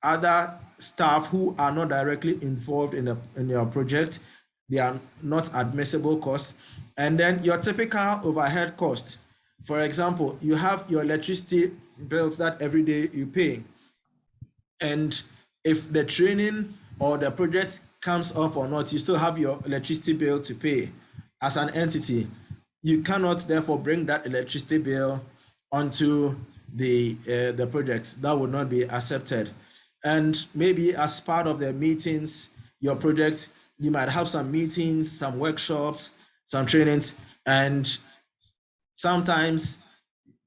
Speaker 1: other staff who are not directly involved in your project. They are not admissible costs. And then your typical overhead cost. For example, you have your electricity bills that every day you pay. And if the training or the project comes off or not, you still have your electricity bill to pay as an entity. You cannot therefore bring that electricity bill onto the project. That would not be accepted. And maybe as part of the meetings, your project, you might have some meetings, some workshops, some trainings, and sometimes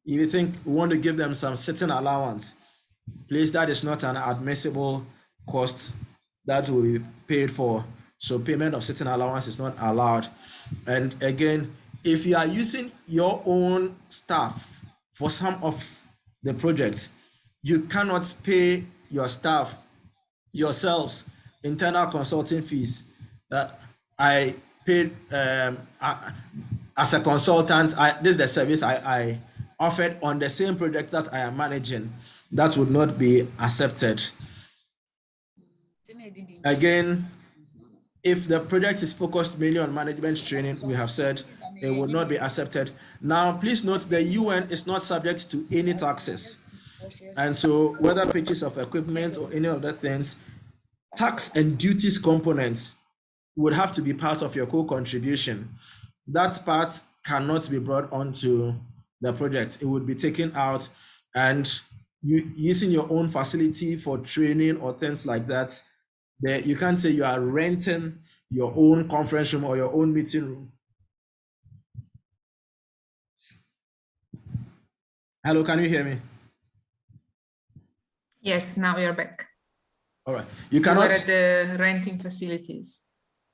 Speaker 1: you think we want to give them some sitting allowance. Please, that is not an admissible cost that will be paid for. So payment of sitting allowance is not allowed. And again, if you are using your own staff for some of the project, you cannot pay your staff yourselves internal consulting fees that I paid as a consultant. This is the service I offered on the same project that I am managing. That would not be accepted. Again, if the project is focused mainly on management training, we have said it would not be accepted. Now, please note the UN is not subject to any taxes. And so whether purchase of equipment or any other things, tax and duties components would have to be part of your co-contribution. That part cannot be brought onto the project. It would be taken out, and you using your own facility for training or things like that, You can't say you are renting your own conference room or your own meeting room. Hello, can you hear me?
Speaker 2: Yes, now we are back.
Speaker 1: All right. You
Speaker 2: We
Speaker 1: cannot.
Speaker 2: were at the renting facilities.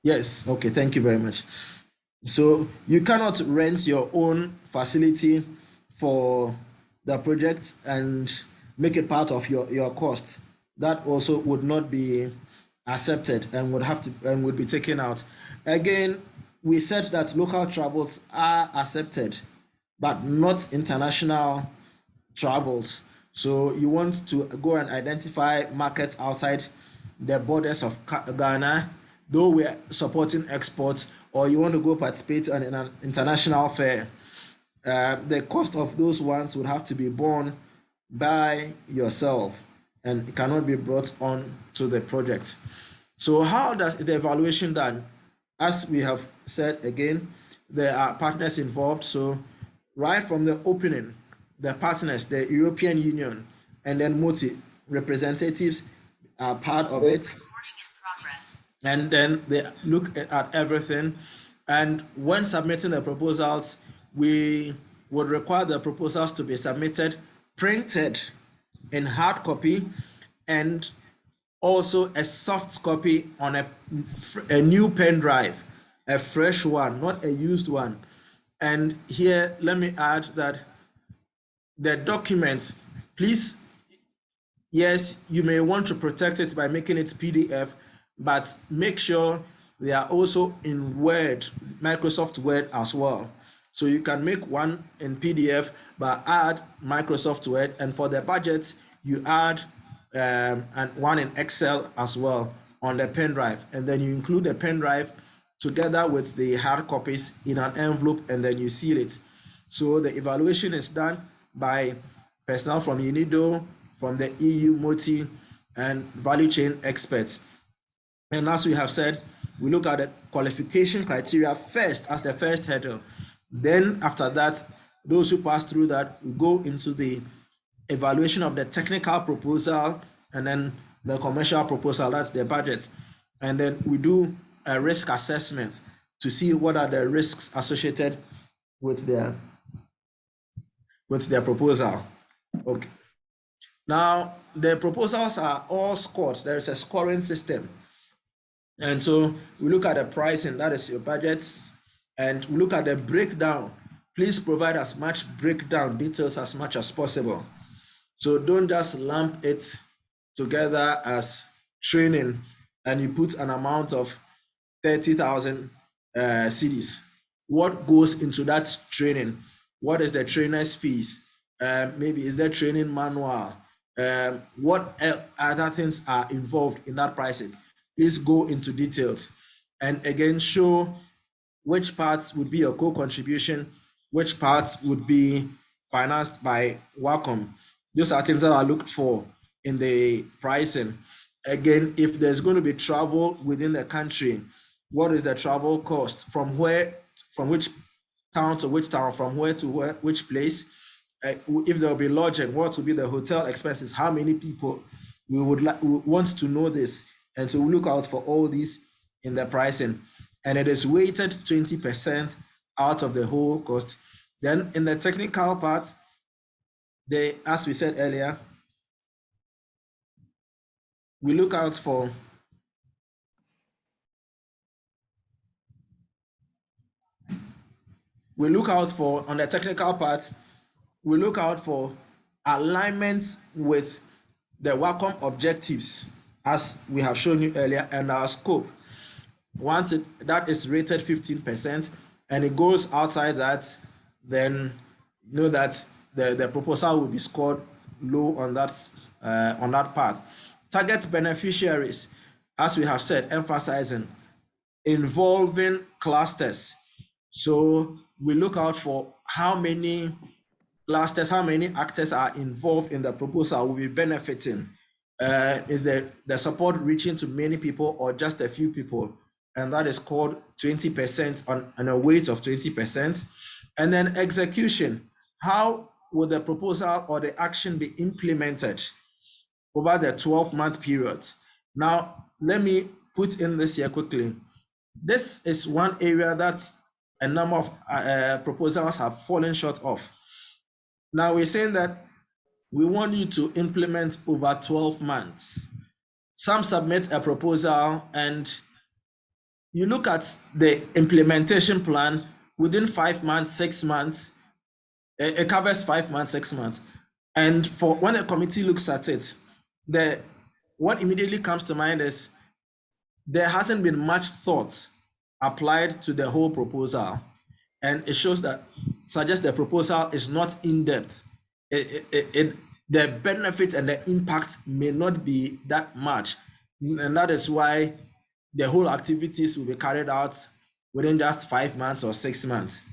Speaker 1: Yes. Okay. Thank you very much. So you cannot rent your own facility for the project and make it part of your cost. That also would not be accepted and would have to and would be taken out. Again, we said that local travels are accepted, but not international travels. So you want to go and identify markets outside the borders of Ghana, though we're supporting exports, or you want to go participate in an international fair. The cost of those ones would have to be borne by yourself and it cannot be brought on to the project. So how does the evaluation done? As we have said again, there are partners involved. So right from the opening, the partners, the European Union, and then MOTI representatives are part of it. And then they look at everything. And when submitting the proposals, we would require the proposals to be submitted, printed in hard copy, and also a soft copy on a new pen drive, a fresh one, not a used one. And here, let me add that the documents, please, yes, you may want to protect it by making it PDF, but make sure they are also in Word, Microsoft Word as well. So you can make one in PDF, but add Microsoft Word, and for the budget, you add and one in Excel as well on the pen drive, and then you include the pen drive together with the hard copies in an envelope, and then you seal it. So the evaluation is done by personnel from UNIDO, from the EU MOTI, and value chain experts. And as we have said, we look at the qualification criteria first as the first hurdle. Then after that, those who pass through that, we go into the evaluation of the technical proposal and then the commercial proposal, that's the budget. And then we do a risk assessment to see what are the risks associated with their proposal. Okay. Now, the proposals are all scored. There is a scoring system. And so we look at the pricing, that is your budgets, and we look at the breakdown. Please provide as much breakdown details as much as possible. So don't just lump it together as training and you put an amount of 30,000 cedis. What goes into that training? What is the trainer's fees? Maybe is there training manual? What other things are involved in that pricing? Please go into details. And again, show which parts would be a co-contribution, which parts would be financed by Wacomp. Those are things that are looked for in the pricing. Again, if there's going to be travel within the country, what is the travel cost? From which town to which town, from where to which place? If there will be lodging, what will be the hotel expenses? How many people? We want to know this. And so we look out for all these in the pricing. And it is weighted 20% out of the whole cost. Then in the technical part, as we said earlier, we look out for on the technical part, we look out for alignments with the Wacom objectives, as we have shown you earlier, and our scope. Once that is rated 15% and it goes outside that, then you know that the proposal will be scored low on that part. Target beneficiaries, as we have said, emphasizing involving clusters. So we look out for how many clusters, how many actors are involved in the proposal will be benefiting. Is the support reaching to many people or just a few people? And that is called 20% on a weight of 20%. And then execution, how will the proposal or the action be implemented over the 12-month period? Now, let me put in this here quickly. This is one area that a number of proposals have fallen short of. Now we're saying that we want you to implement over 12 months. Some submit a proposal and you look at the implementation plan within 5 months, 6 months, it covers 5 months, 6 months. And for when a committee looks at it, what immediately comes to mind is there hasn't been much thought applied to the whole proposal. And it suggests the proposal is not in depth. The benefit and the impact may not be that much. And that is why the whole activities will be carried out within just 5 months or 6 months.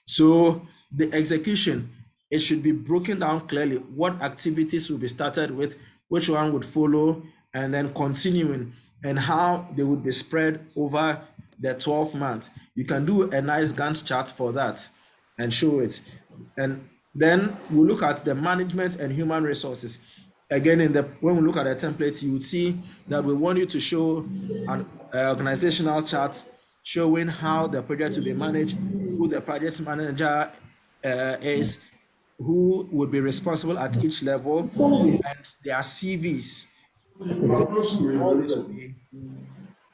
Speaker 1: So the execution, it should be broken down clearly what activities will be started with, which one would follow, and then continuing, and how they would be spread over the 12 months. You can do a nice Gantt chart for that and show it. And then we'll look at the management and human resources. Again, when we look at the template, you would see that we want you to show an organizational chart showing how the project will be managed, who the project manager is, who would be responsible at each level, and their CVs. So all this will be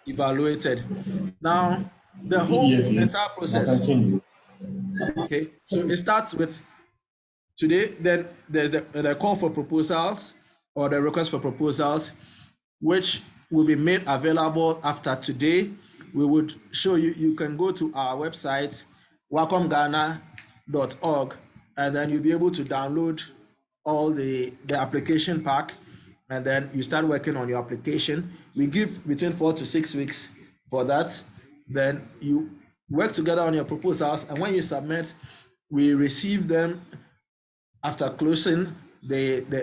Speaker 1: evaluated. Now, the whole entire process. Okay, so it starts with today, then there's the call for proposals or the request for proposals, which will be made available after today. We would show you, you can go to our website, wacompghana.org, and then you'll be able to download all the application pack, and then you start working on your application. We give between 4 to 6 weeks for that. Then you work together on your proposals, and when you submit, we receive them after closing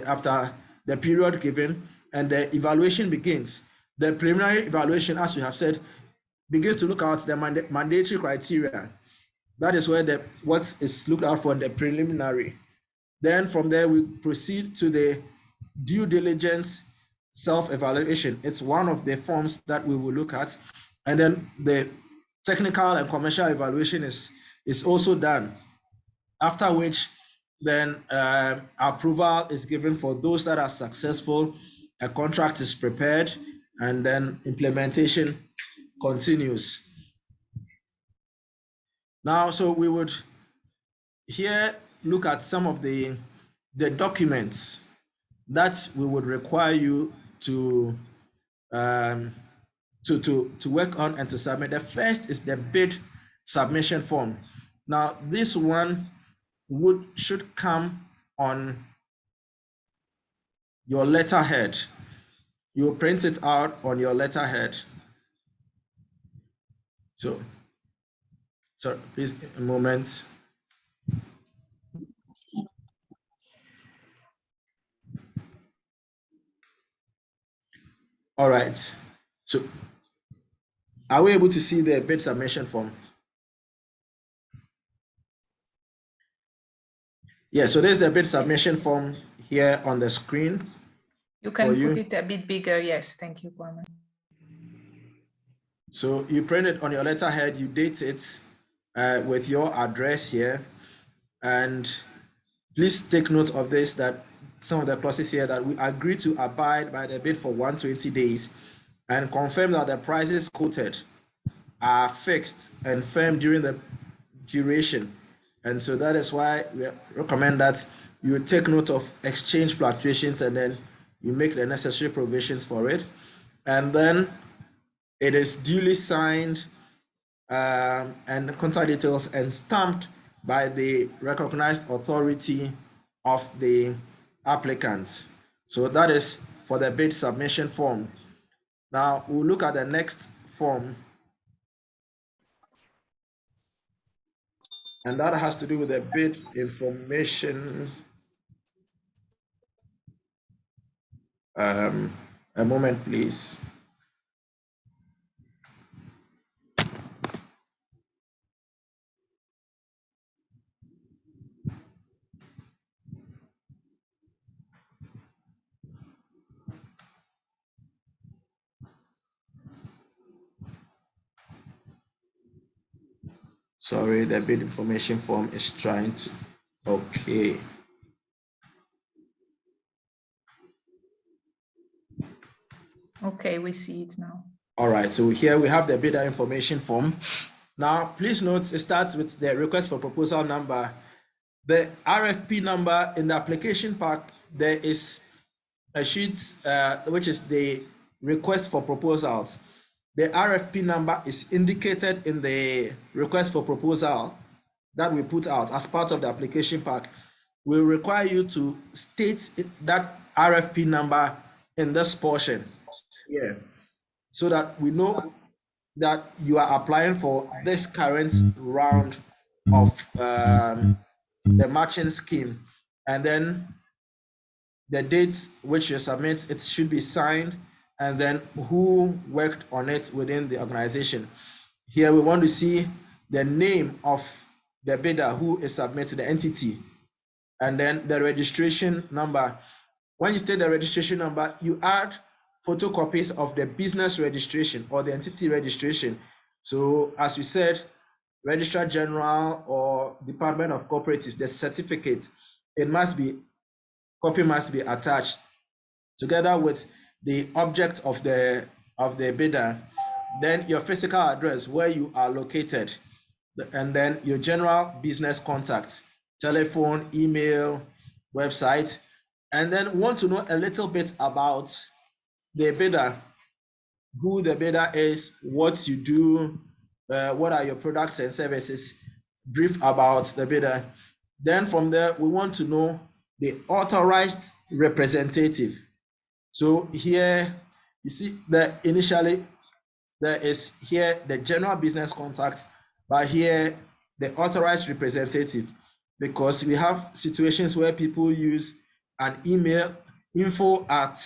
Speaker 1: after the period given, and the evaluation begins. The preliminary evaluation, as we have said, begins to look at the mandatory criteria. That is where what is looked out for in the preliminary. Then from there, we proceed to the due diligence self-evaluation. It's one of the forms that we will look at. And then the technical and commercial evaluation is also done. After which, then approval is given for those that are successful, a contract is prepared, and then implementation continues. Now, so we would here look at some of the documents that we would require you to work on and to submit. The first is the bid submission form. Now, this one should come on your letterhead. You print it out on your letterhead. So please, a moment. All right. So are we able to see the bid submission form? Yeah, so there's the bid submission form here on the screen.
Speaker 2: You can put it a bit bigger. Yes, thank you, Kwame.
Speaker 1: So you print it on your letterhead, you date it with your address here. And please take note of this, that some of the clauses here, that we agree to abide by the bid for 120 days and confirm that the prices quoted are fixed and firm during the duration. And so that is why we recommend that you take note of exchange fluctuations and then you make the necessary provisions for it. And then it is duly signed and contact details and stamped by the recognized authority of the applicant. So that is for the bid submission form. Now we'll look at the next form, and that has to do with the bid information. A moment, please. Sorry, the bid information form is trying to, okay.
Speaker 2: Okay, we see it now.
Speaker 1: All right, so here we have the bidder information form. Now, please note, it starts with the request for proposal number. The RFP number in the application pack, there is a sheet which is the request for proposals. The RFP number is indicated in the request for proposal that we put out as part of the application pack. We require you to state that RFP number in this portion here, so that we know that you are applying for this current round of the matching scheme, and then the date which you submit, it should be signed, and then who worked on it within the organization. Here we want to see the name of the bidder who is submitting, the entity, and then the registration number. When you state the registration number, you add photocopies of the business registration or the entity registration. So as we said, Registrar General or Department of Cooperatives, the certificate, copy must be attached together with the object of the bidder, then your physical address where you are located, and then your general business contact, telephone, email, website, and then want to know a little bit about the bidder, who the bidder is, what you do, what are your products and services, brief about the bidder. Then from there, we want to know the authorized representative. So here you see that initially there is here the general business contact, but here the authorized representative, because we have situations where people use an email, info at,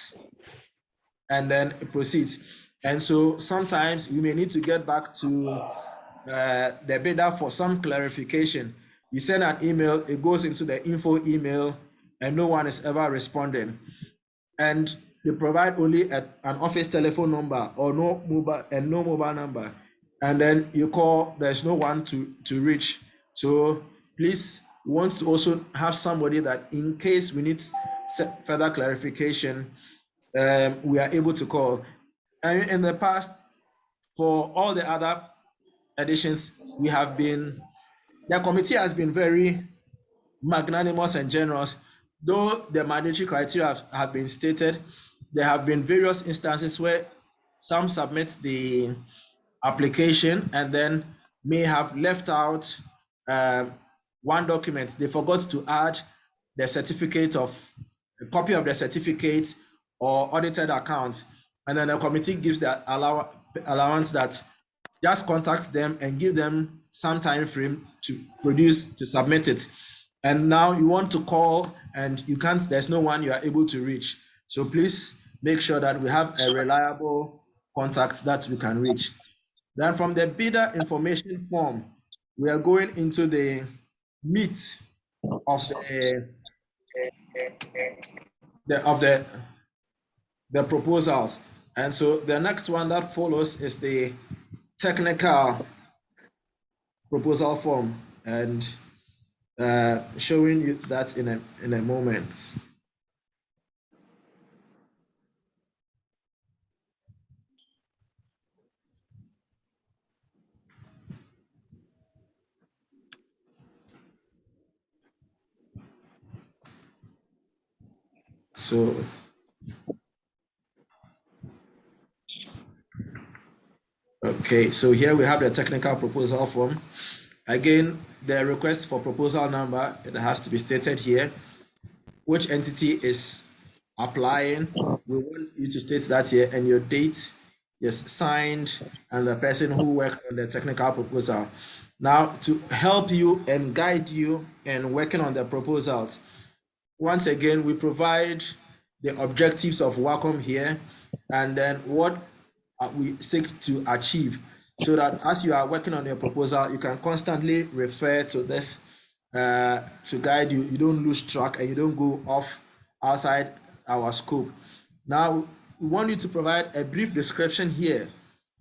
Speaker 1: and then it proceeds. And so sometimes you may need to get back to the bidder for some clarification. You send an email, it goes into the info email, and no one is ever responding. And they provide only an office telephone number or no mobile number. And then you call, there's no one to reach. So please, we want to also have somebody that in case we need further clarification, we are able to call. And in the past, for all the other editions, the committee has been very magnanimous and generous. Though the mandatory criteria have been stated, there have been various instances where some submit the application and then may have left out one document. They forgot to add the certificate of a copy of the certificate or audited account, and then the committee gives the allowance that just contact them and give them some time frame to submit it. And now you want to call and you can't, there's no one you are able to reach. So please make sure that we have a reliable contact that we can reach. Then from the bidder information form, we are going into the meat of the proposals. And so the next one that follows is the technical proposal form, and showing you that in a moment. So okay, so here we have the technical proposal form. Again, the request for proposal number, it has to be stated here. Which entity is applying? We want you to state that here, and your date, yes, signed, and the person who worked on the technical proposal. Now, to help you and guide you in working on the proposals, once again, we provide the objectives of Wacomp here, and then what we seek to achieve, so that as you are working on your proposal, you can constantly refer to this to guide you. You don't lose track and you don't go off outside our scope. Now, we want you to provide a brief description here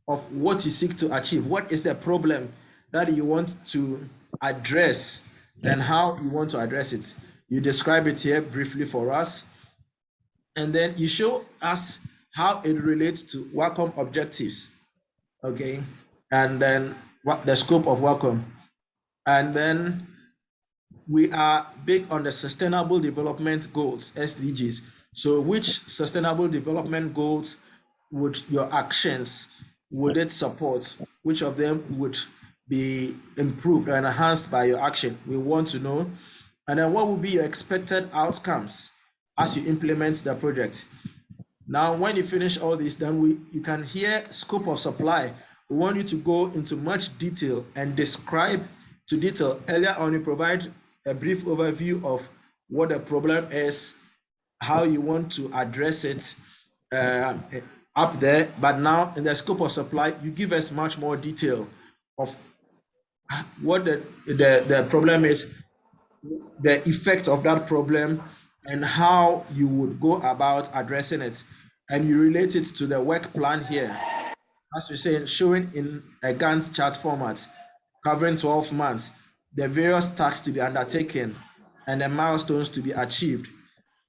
Speaker 1: of what you seek to achieve. What is the problem that you want to address and how you want to address it. You describe it here briefly for us, and then you show us how it relates to Wacomp objectives, okay, and then what the scope of Wacomp. And then we are big on the Sustainable Development Goals, SDGs. So which Sustainable Development Goals would your actions, would it support? Which of them would be improved or enhanced by your action? We want to know. And then what will be your expected outcomes as you implement the project? Now, when you finish all this, then you can hear scope of supply. We want you to go into much detail and describe to detail. Earlier on, you provide a brief overview of what the problem is, how you want to address it up there. But now in the scope of supply, you give us much more detail of what the problem is, the effect of that problem, and how you would go about addressing it. And you relate it to the work plan here, as we say, showing in a Gantt chart format, covering 12 months, the various tasks to be undertaken and the milestones to be achieved.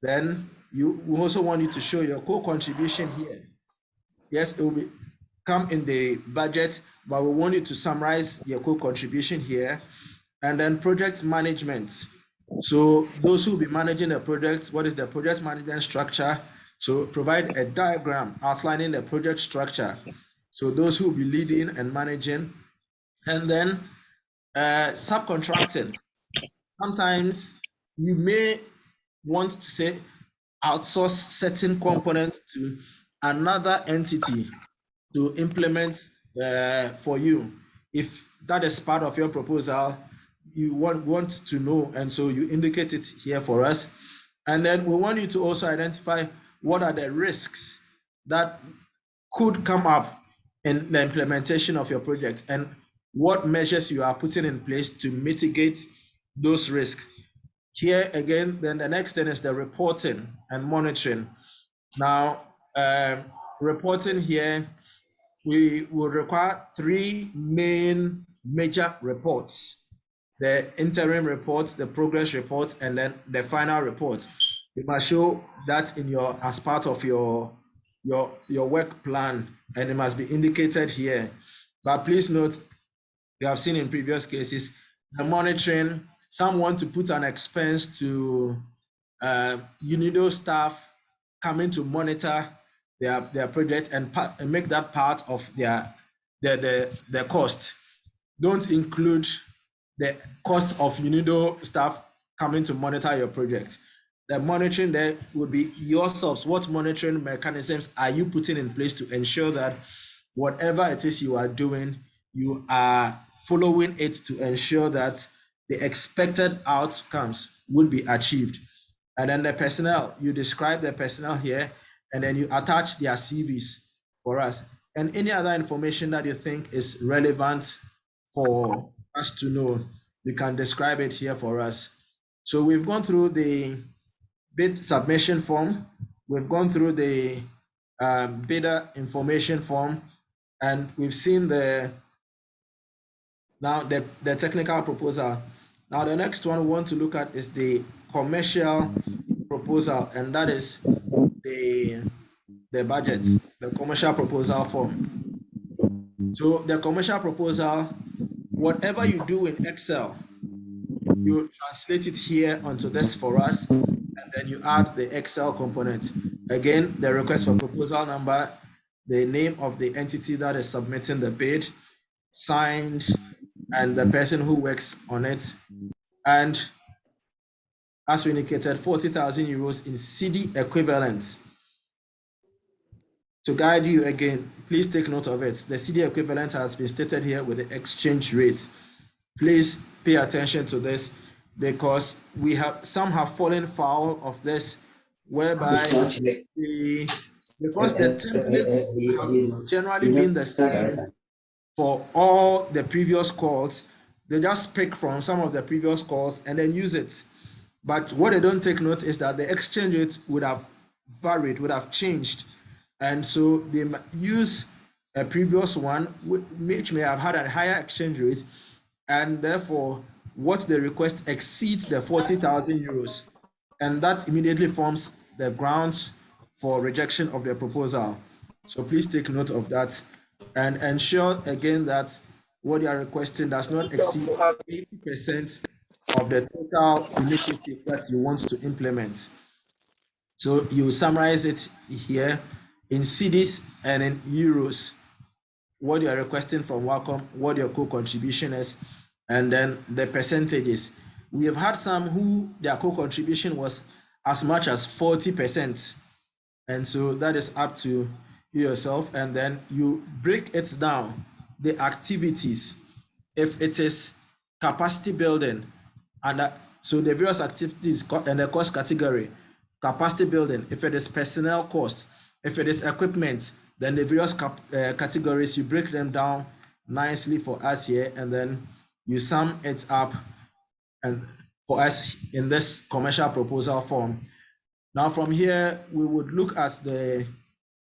Speaker 1: Then we also want you to show your co-contribution here. Yes, it will come in the budget, but we want you to summarize your co-contribution here. And then project management. So those who will be managing the project, what is the project management structure? So provide a diagram outlining the project structure. So those who will be leading and managing. And then subcontracting. Sometimes you may want to say outsource certain component to another entity to implement for you. If that is part of your proposal, you want to know, and so you indicate it here for us. And then we want you to also identify what are the risks that could come up in the implementation of your project and what measures you are putting in place to mitigate those risks. Here again, then the next thing is the reporting and monitoring. Now, reporting here, we will require 3 main major reports: the interim report, the progress report, and then the final report. You must show that in your as part of your work plan, and it must be indicated here. But please note, you have seen in previous cases, the monitoring, some want to put an expense to UNIDO staff coming to monitor their project and make that part of their cost. Don't include the cost of UNIDO staff coming to monitor your project. The monitoring there would be yourselves. What monitoring mechanisms are you putting in place to ensure that whatever it is you are doing, you are following it to ensure that the expected outcomes would be achieved? And then the personnel, you describe the personnel here, and then you attach their CVs for us. And any other information that you think is relevant for us to know, you can describe it here for us. So we've gone through the bid submission form, we've gone through the bidder information form, and we've seen the technical proposal. Now the next one we want to look at is the commercial proposal, and that is the budget, the commercial proposal form. So the commercial proposal, whatever you do in Excel, you translate it here onto this for us, and then you add the Excel component. Again, the request for proposal number, the name of the entity that is submitting the bid, signed, and the person who works on it. And as we indicated, 40,000 euros in CD equivalent. To guide you again, please take note of it. The CD equivalent has been stated here with the exchange rate. Please pay attention to this, because some have fallen foul of this, whereby because the templates have generally been the same for all the previous calls, they just pick from some of the previous calls and then use it. But what they don't take note is that the exchange rate would have varied, would have changed. And so they use a previous one, which may have had a higher exchange rate, and therefore what they request exceeds the 40,000 euros, and that immediately forms the grounds for rejection of their proposal. So please take note of that and ensure again that what you are requesting does not exceed 80% of the total initiative that you want to implement. So you summarize it here in cedis and in euros, what you are requesting from Wacomp, what your co-contribution is, and then the percentages. We have had some who their co-contribution was as much as 40%. And so that is up to you yourself. And then you break it down, the activities. If it is capacity building, and so the various activities and the cost category, capacity building, if it is personnel cost, if it is equipment, then the various categories, you break them down nicely for us here, and then you sum it up and for us in this commercial proposal form. Now from here, we would look at the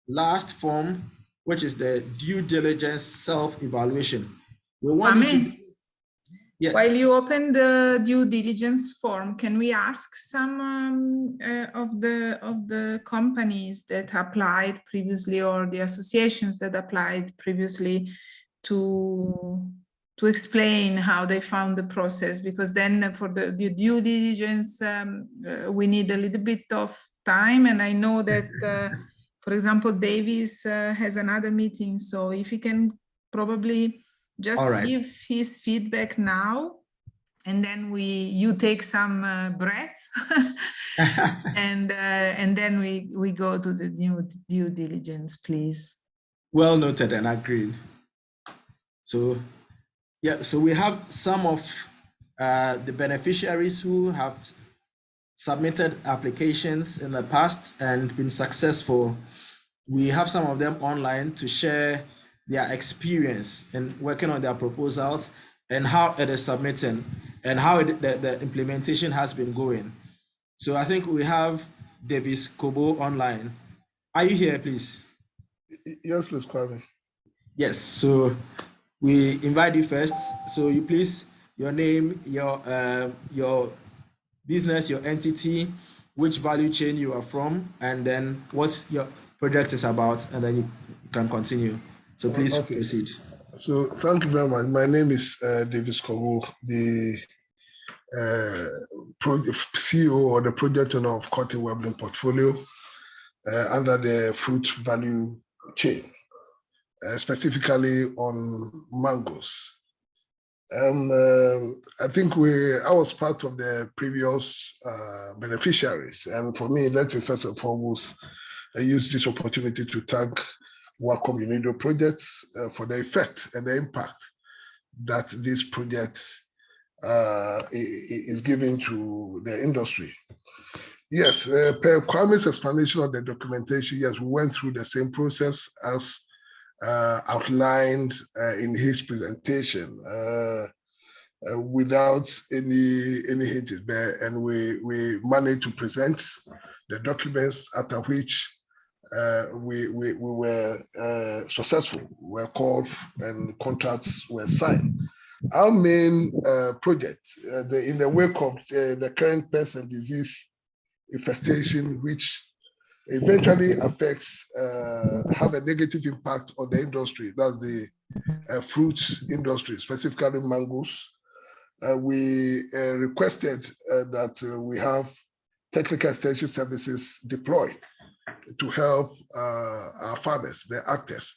Speaker 1: last form, which is the due diligence self-evaluation. We want you to, yes.
Speaker 2: While you open the due diligence form, can we ask some of the companies that applied previously, or the associations that applied previously, to explain how they found the process? Because then for the due diligence, we need a little bit of time, and I know that, for example, Davis has another meeting, so if he can probably just give his feedback now, and then you take some breath, and then we go to the due diligence, please.
Speaker 1: Well noted and agreed. So yeah, so we have some of the beneficiaries who have submitted applications in the past and been successful. We have some of them online to share their experience in working on their proposals and how it is submitting and how the implementation has been going. So I think we have Davis Kobo online. Are you here, please?
Speaker 5: Yes, please, Kwame.
Speaker 1: Yes, so we invite you first. So you please, your name, your business, your entity, which value chain you are from, and then what your project is about, and then you can continue. So please proceed.
Speaker 5: So thank you very much. My name is Davis Kowu, the CEO or the project owner of Cotton Webbling Portfolio under the fruit value chain, specifically on mangoes. I think I was part of the previous beneficiaries, and for me, let me first and foremost use this opportunity to thank Wacomp UNIDO projects for the effect and the impact that this project is giving to the industry. Yes, per Kwame's explanation of the documentation, yes, we went through the same process as outlined in his presentation without any hints there, and we managed to present the documents, after which we were successful. We were called and contracts were signed. Our main project, in the wake of the current pest and disease infestation, which eventually affects, have a negative impact on the industry, that's the fruits industry, specifically mangoes. We requested that we have technical extension services deployed to help our farmers, the actors.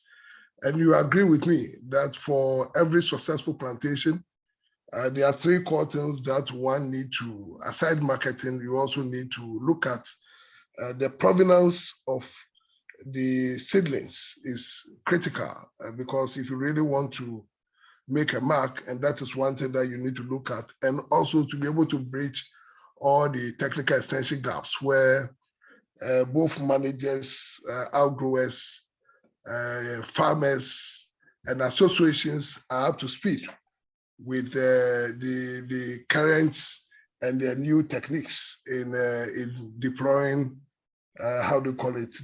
Speaker 5: And you agree with me that for every successful plantation, there are three core things that one need to, aside marketing, you also need to look at. The provenance of the seedlings is critical because if you really want to make a mark, and that is one thing that you need to look at, and also to be able to bridge all the technical extension gaps where both managers, outgrowers, farmers, and associations are up to speed with the current and the new techniques in deploying, how do you call it,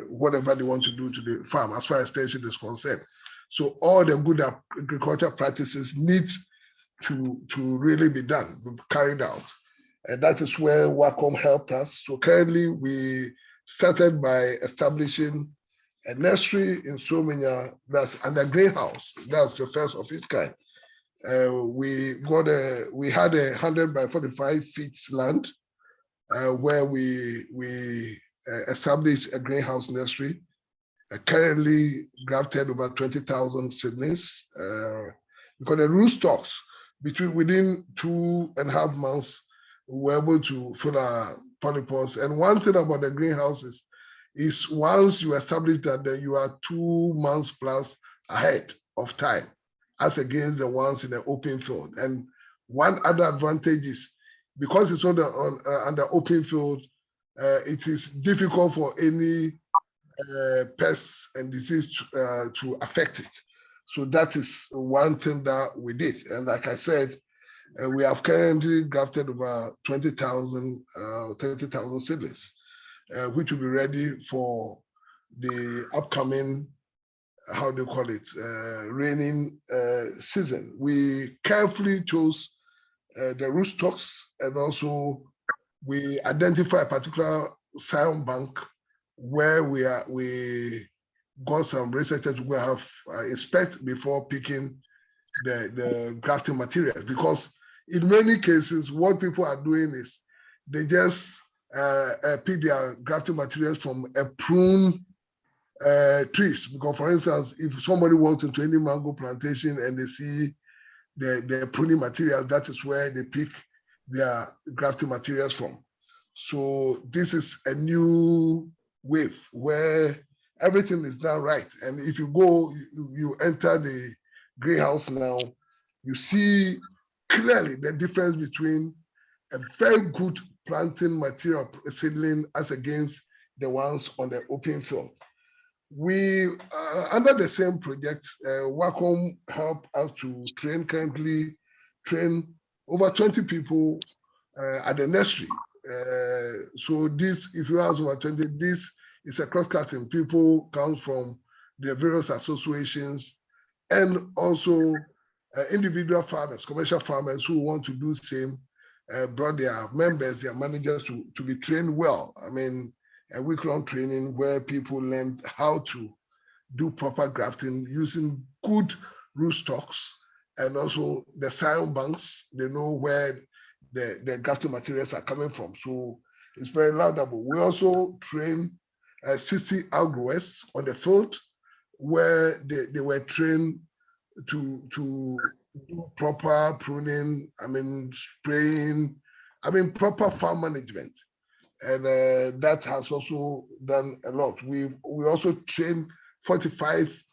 Speaker 5: whatever they want to do to the farm as far as extension is concerned. So all the good agricultural practices need to really be done, carried out. And that is where Wacomp helped us. So currently we started by establishing a nursery in Somenya that's under greenhouse. That's the first of its kind. We had 100 by 45 feet land where we established a greenhouse nursery. Currently grafted over 20,000 seedlings because the root stocks within 2.5 months we were able to fill our polypus. And one thing about the greenhouses is once you establish that, then you are 2 months plus ahead of time as against the ones in the open field. And one other advantage is because it's on the open field, it is difficult for any pests and disease to affect it. So that is one thing that we did. And like I said, we have currently grafted over 30,000 seedlings, which will be ready for the upcoming, how do you call it, raining season. We carefully chose the rootstocks, and also we identify a particular scion bank where we got some researchers who have inspect before picking the grafting materials, because in many cases what people are doing is they just pick their grafting materials from a prune trees. Because for instance, if somebody walks into any mango plantation and they see the pruning materials, that is where they pick their grafting materials from. So this is a new wave where everything is done right. And if you go, you enter the greenhouse now, you see clearly the difference between a very good planting material seedling as against the ones on the open field. We, under the same project, Wacom helped us to currently train over 20 people at the nursery. So this, if you ask over 20, this is a cross-cutting. People come from the various associations and also individual farmers, commercial farmers who want to do the same, brought their members, their managers to be trained well. I mean, a week-long training where people learned how to do proper grafting using good rootstocks, and also the scion banks. They know where the grafting materials are coming from. So it's very laudable. We also train 60 outgrowers on the field where they were trained to do proper pruning, I mean, spraying, I mean, proper farm management. And that has also done a lot. We also train 45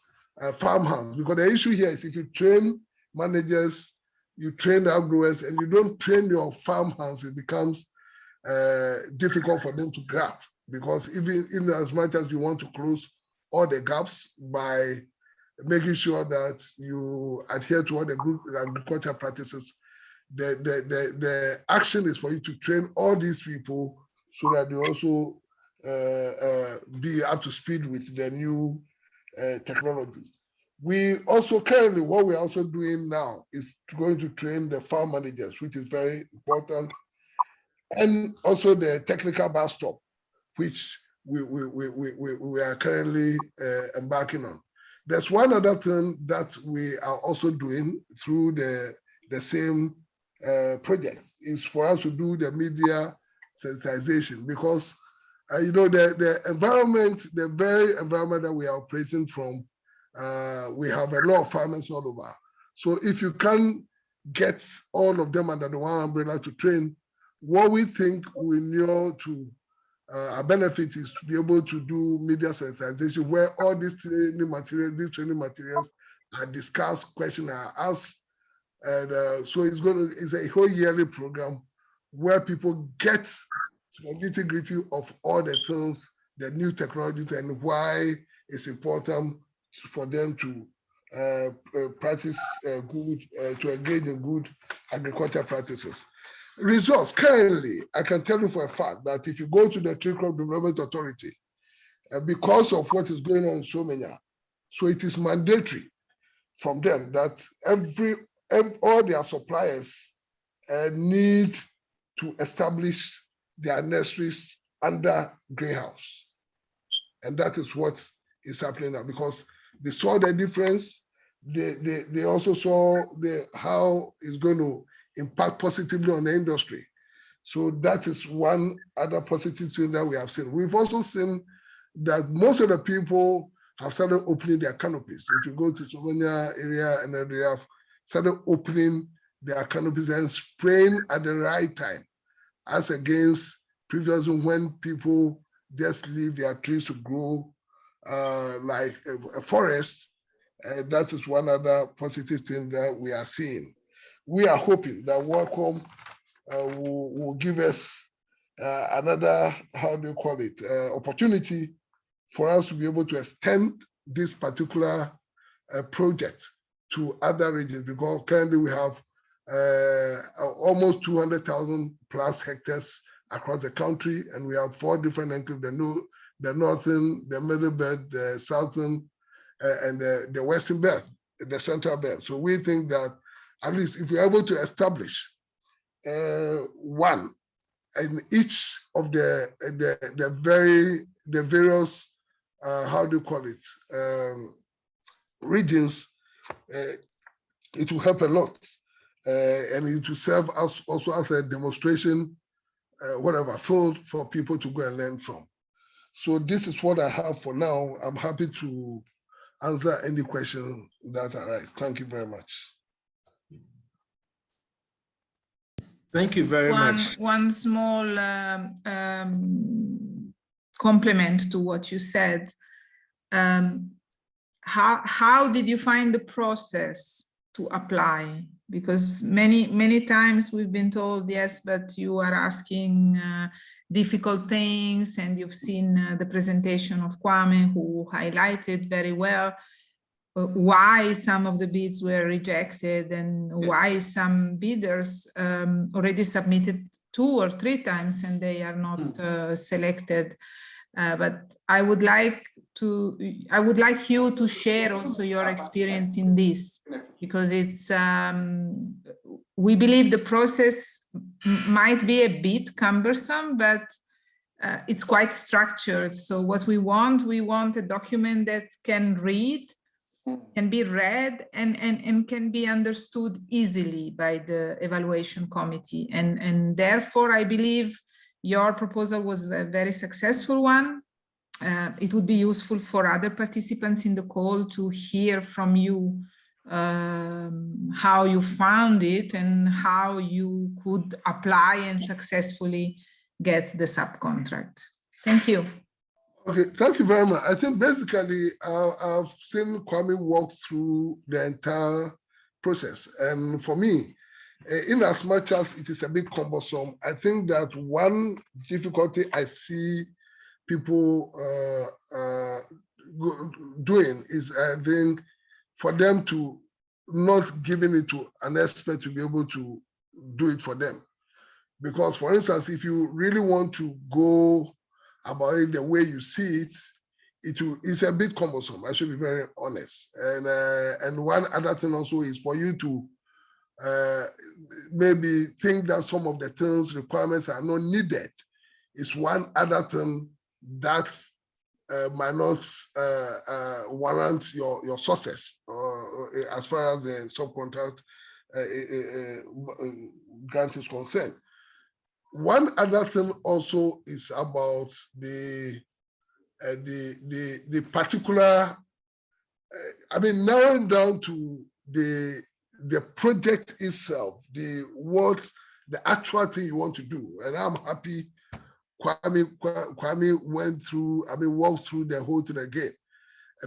Speaker 5: farmhands, because the issue here is if you train managers, you train the outgrowers, and you don't train your farmhands, it becomes difficult for them to grab, because even in as much as you want to close all the gaps by making sure that you adhere to all the good agriculture practices, the action is for you to train all these people so that they also be up to speed with the new technologies. We also currently, what we're also doing now is going to train the farm managers, which is very important, and also the technical bus stop, which we are currently embarking on. There's one other thing that we are also doing through the same project, is for us to do the media sensitization, because you know, the environment, the very environment that we are operating from, we have a lot of farmers all over. So if you can get all of them under the one umbrella to train, what we think we know to our benefit is to be able to do media sensitization, where all these training materials are discussed, questions are asked. And so it's a whole yearly program where people get to the nitty-gritty of all the things, the new technologies, and why it's important for them to practice to engage in good agriculture practices. Results, currently, I can tell you for a fact that if you go to the Tree Crop Development Authority, because of what is going on in Somenya, so it is mandatory from them that every all their suppliers need to establish their nurseries under greenhouse. And that is what is happening now, because they saw the difference. They also saw how it's going to impact positively on the industry. So that is one other positive thing that we have seen. We've also seen that most of the people have started opening their canopies. If you go to Slovenia area, and then they have started opening their canopies and spraying at the right time, as against previously when people just leave their trees to grow like a forest. That is one other positive thing that we are seeing. We are hoping that Wacomp will give us another, how do you call it, opportunity for us to be able to extend this particular project to other regions, because currently we have almost 200,000 plus hectares across the country, and we have 4 different enclaves: the northern, the middle belt, the southern, and the western belt, the central belt. So we think that at least if we're able to establish one in each of the various how do you call it, regions, it will help a lot, and it will serve us also as a demonstration, whatever field for people to go and learn from. So this is what I have for now. I'm happy to answer any question that arise. Thank you very much.
Speaker 1: Thank you very much.
Speaker 2: One small complement to what you said. How did you find the process to apply? Because many times we've been told, yes, but you are asking difficult things, and you've seen the presentation of Kwame, who highlighted very well why some of the bids were rejected and why some bidders already submitted 2 or 3 times and they are not selected. But I would like you to share also your experience in this, because it's we believe the process might be a bit cumbersome, but it's quite structured. So what we want a document that can be read and can be understood easily by the evaluation committee. And therefore, I believe your proposal was a very successful one. It would be useful for other participants in the call to hear from you how you found it and how you could apply and successfully get the subcontract. Thank you.
Speaker 5: Okay, thank you very much. I think basically I've seen Kwame walk through the entire process. And for me, in as much as it is a bit cumbersome, I think that one difficulty I see people doing is, I think, for them to not giving it to an expert to be able to do it for them. Because, for instance, if you really want to go about it the way you see it, it's a bit cumbersome. I should be very honest. And one other thing also is for you to maybe think that some of the things, requirements are not needed. It's one other thing that might not warrant your success as far as the subcontract grant is concerned. One other thing also is about the particular, I mean, narrowing down to the project itself, the actual thing you want to do. And I'm happy Kwame went through, walked through the whole thing again,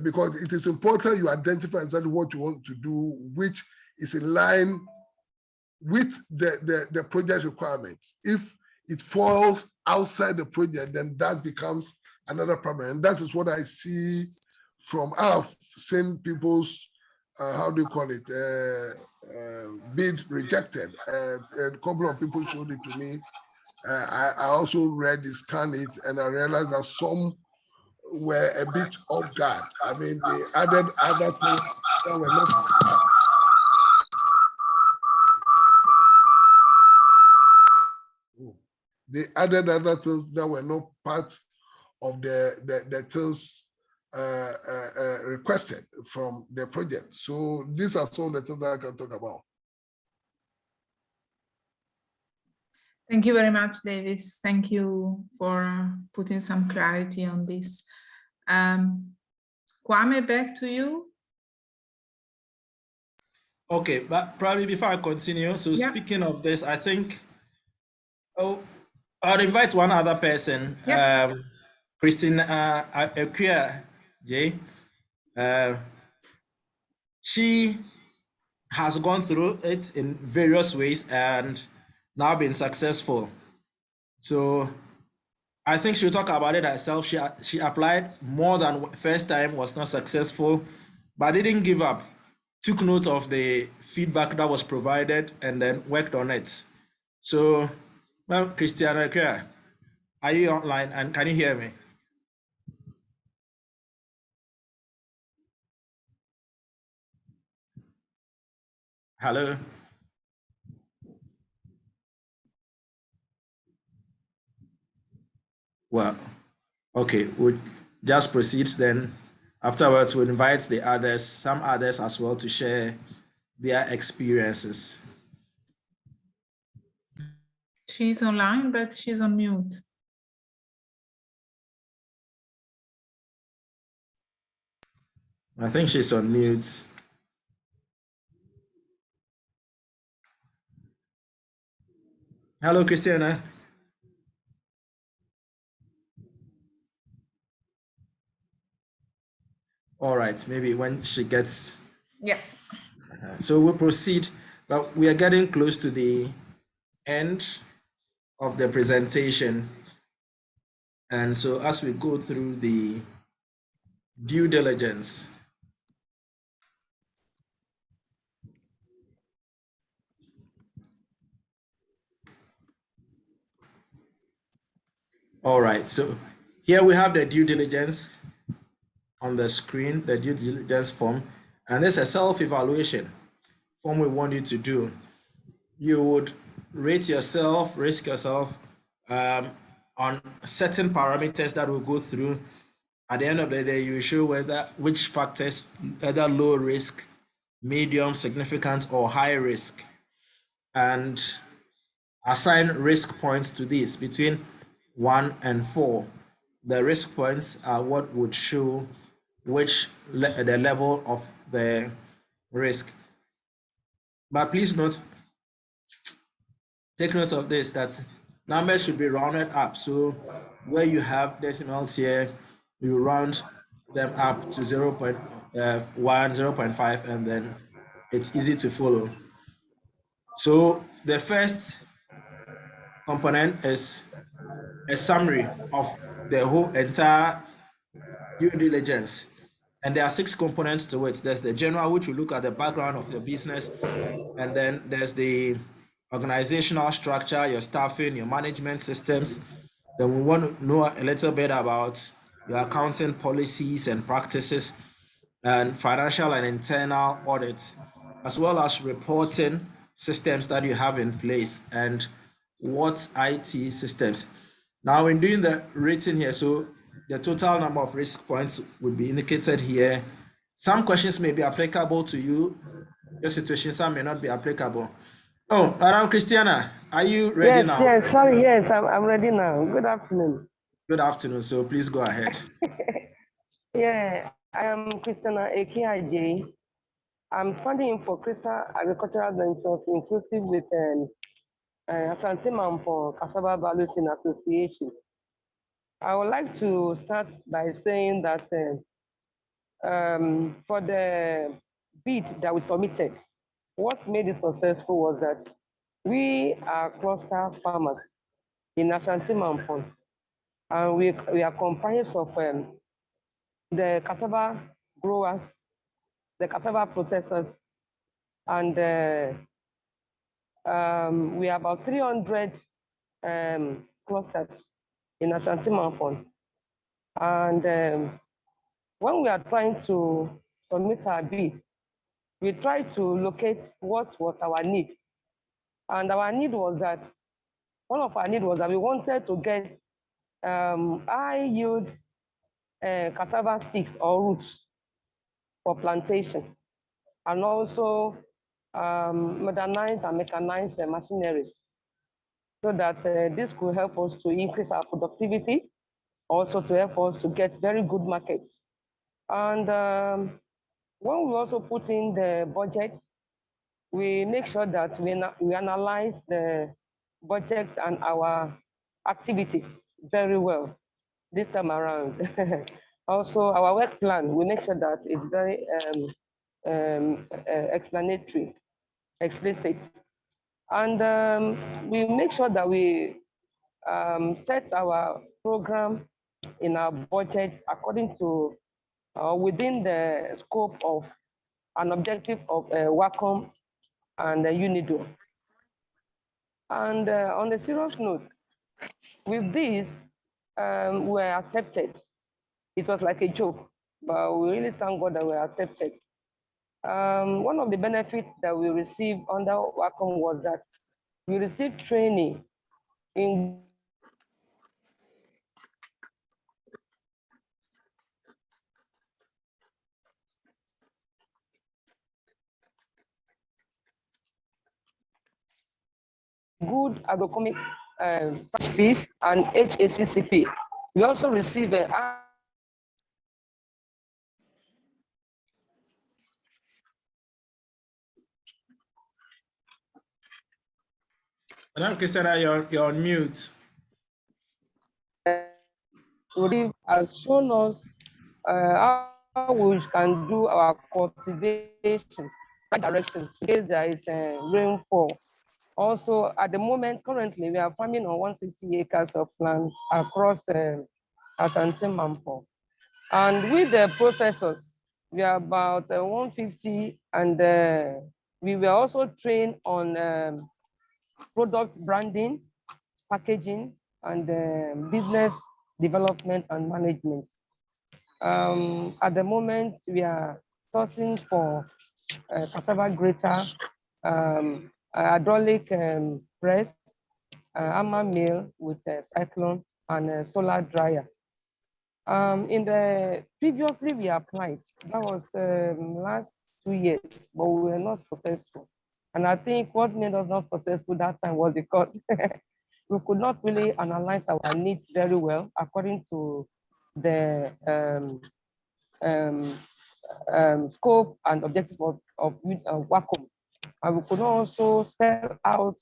Speaker 5: because it is important you identify exactly what you want to do, which is in line with the project requirements. If it falls outside the project, then that becomes another problem. And that is what I see from I've seen people's, how do you call it, bid rejected. A couple of people showed it to me. I also read it, scanned it, and I realized that some were a bit off guard. I mean, they added other things that were not. they added other things that were not part of the things requested from the project. So these are some of the things that I can talk about.
Speaker 2: Thank you very much, Davis. Thank you for putting some clarity on this. Kwame, back to you.
Speaker 1: Okay, but probably before I continue, so
Speaker 2: Yeah.
Speaker 1: speaking of this, I think, I'll invite one other person,
Speaker 2: Yeah.
Speaker 1: Christine Akua J. She has gone through it in various ways and now been successful. So I think she'll talk about it herself. She applied more than first time, was not successful, but didn't give up. Took note of the feedback that was provided and then worked on it. So, well, Christiana, are you online and can you hear me? Hello? Well, okay, we'll just proceed then. Afterwards, we'll invite the others, some others as well, to share their experiences.
Speaker 2: She's online, but she's on mute.
Speaker 1: I think she's on mute. Hello, Christiana. All right, maybe when she gets.
Speaker 2: Yeah.
Speaker 1: So we'll proceed, but we are getting close to the end of the presentation. And so as we go through the due diligence, all right, so here we have the due diligence on the screen, the due diligence form, and there's a self-evaluation form we want you to do. You would rate yourself, risk yourself on certain parameters that we'll go through. At the end of the day, you show which factors, either low risk, medium, significant, or high risk, and assign risk points to this between 1 and 4. The risk points are what would show the level of the risk. But please take note of this, that numbers should be rounded up. So where you have decimals here, you round them up to 0.1, 0.5, and then it's easy to follow. So the first component is a summary of the whole entire due diligence. And there are 6 components to it. There's the general, which will look at the background of your business. And then there's the organizational structure, your staffing, your management systems. Then we want to know a little bit about your accounting policies and practices, and financial and internal audits, as well as reporting systems that you have in place and what IT systems. Now, in doing the rating here, so the total number of risk points would be indicated here. Some questions may be applicable to you, your situation, some may not be applicable. Oh, Madam Christiana, are you ready now?
Speaker 6: Yes, sorry, yes, I'm ready now. Good afternoon.
Speaker 1: Good afternoon, so please go ahead.
Speaker 6: Yeah, I am Christina AKIJ. I'm funding in for Crystal Agricultural Ventures, inclusive with Asante for Cassava Valuation Association. I would like to start by saying that for the bid that we submitted, what made it successful was that we are cluster farmers in Asante Manfon, and we are comprised of the cassava growers, the cassava processors, and we are about 300 clusters in Asante Manfon. And when we are trying to submit our bid, we try to locate what was our need. And our need was that one of our needs was that we wanted to get high yield cassava sticks or roots for plantation, and also modernize and mechanize the machinery, so that this could help us to increase our productivity, also to help us to get very good markets. And when we also put in the budget, we make sure that we analyze the budget and our activities very well this time around. Also, our work plan, we make sure that it's very explanatory, explicit. And we make sure that we set our program in our budget according to, within the scope of an objective of Wacomp and UNIDO. And on a serious note, with this, we were accepted. It was like a joke, but we really thank God that we were accepted. One of the benefits that we received under Wacom was that we received training in good agronomic practice and HACCP. We also received a
Speaker 1: Madam Christiana, you're on mute.
Speaker 6: has shown us how we can do our cultivation direction in case there is rainfall. Also, at the moment, currently, we are farming on 160 acres of land across Ashanti Mampo. And with the processors, we are about 150, and we were also trained on product branding, packaging, and business development and management. At the moment, we are sourcing for cassava grater, hydraulic press, hammer mill with cyclone, and solar dryer. Previously we applied, that was last 2 years, but we were not successful. And I think what made us not successful that time was because we could not really analyze our needs very well according to the scope and objective of Wacom. And we could also spell out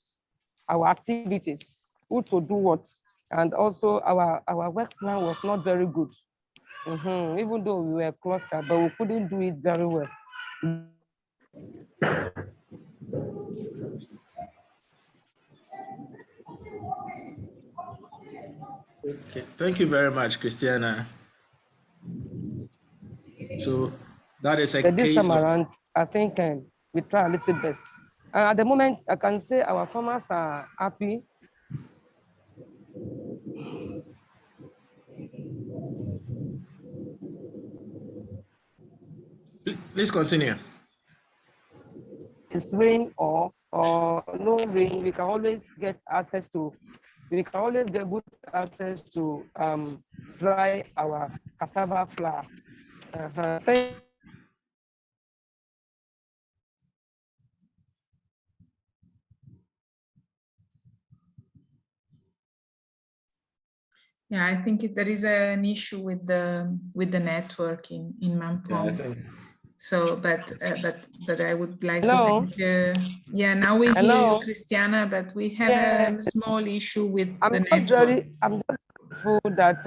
Speaker 6: our activities, who to do what. And also our work plan was not very good. Even though we were clustered, but we couldn't do it very well.
Speaker 1: Okay, thank you very much, Christiana. So that is a
Speaker 6: But this
Speaker 1: case
Speaker 6: time
Speaker 1: of...
Speaker 6: around, I think we try a little best. At the moment, I can say our farmers are happy.
Speaker 1: Please continue.
Speaker 6: It's rain or no rain, we can always get access to, we can always get good access to dry our cassava flour.
Speaker 2: Yeah, I think there is an issue with the network in Mampong.
Speaker 1: Yeah,
Speaker 2: so, but I would like
Speaker 6: Hello?
Speaker 2: to thank. Yeah, now we hear you, Christiana, but we have a small issue with the network.
Speaker 6: I'm just grateful that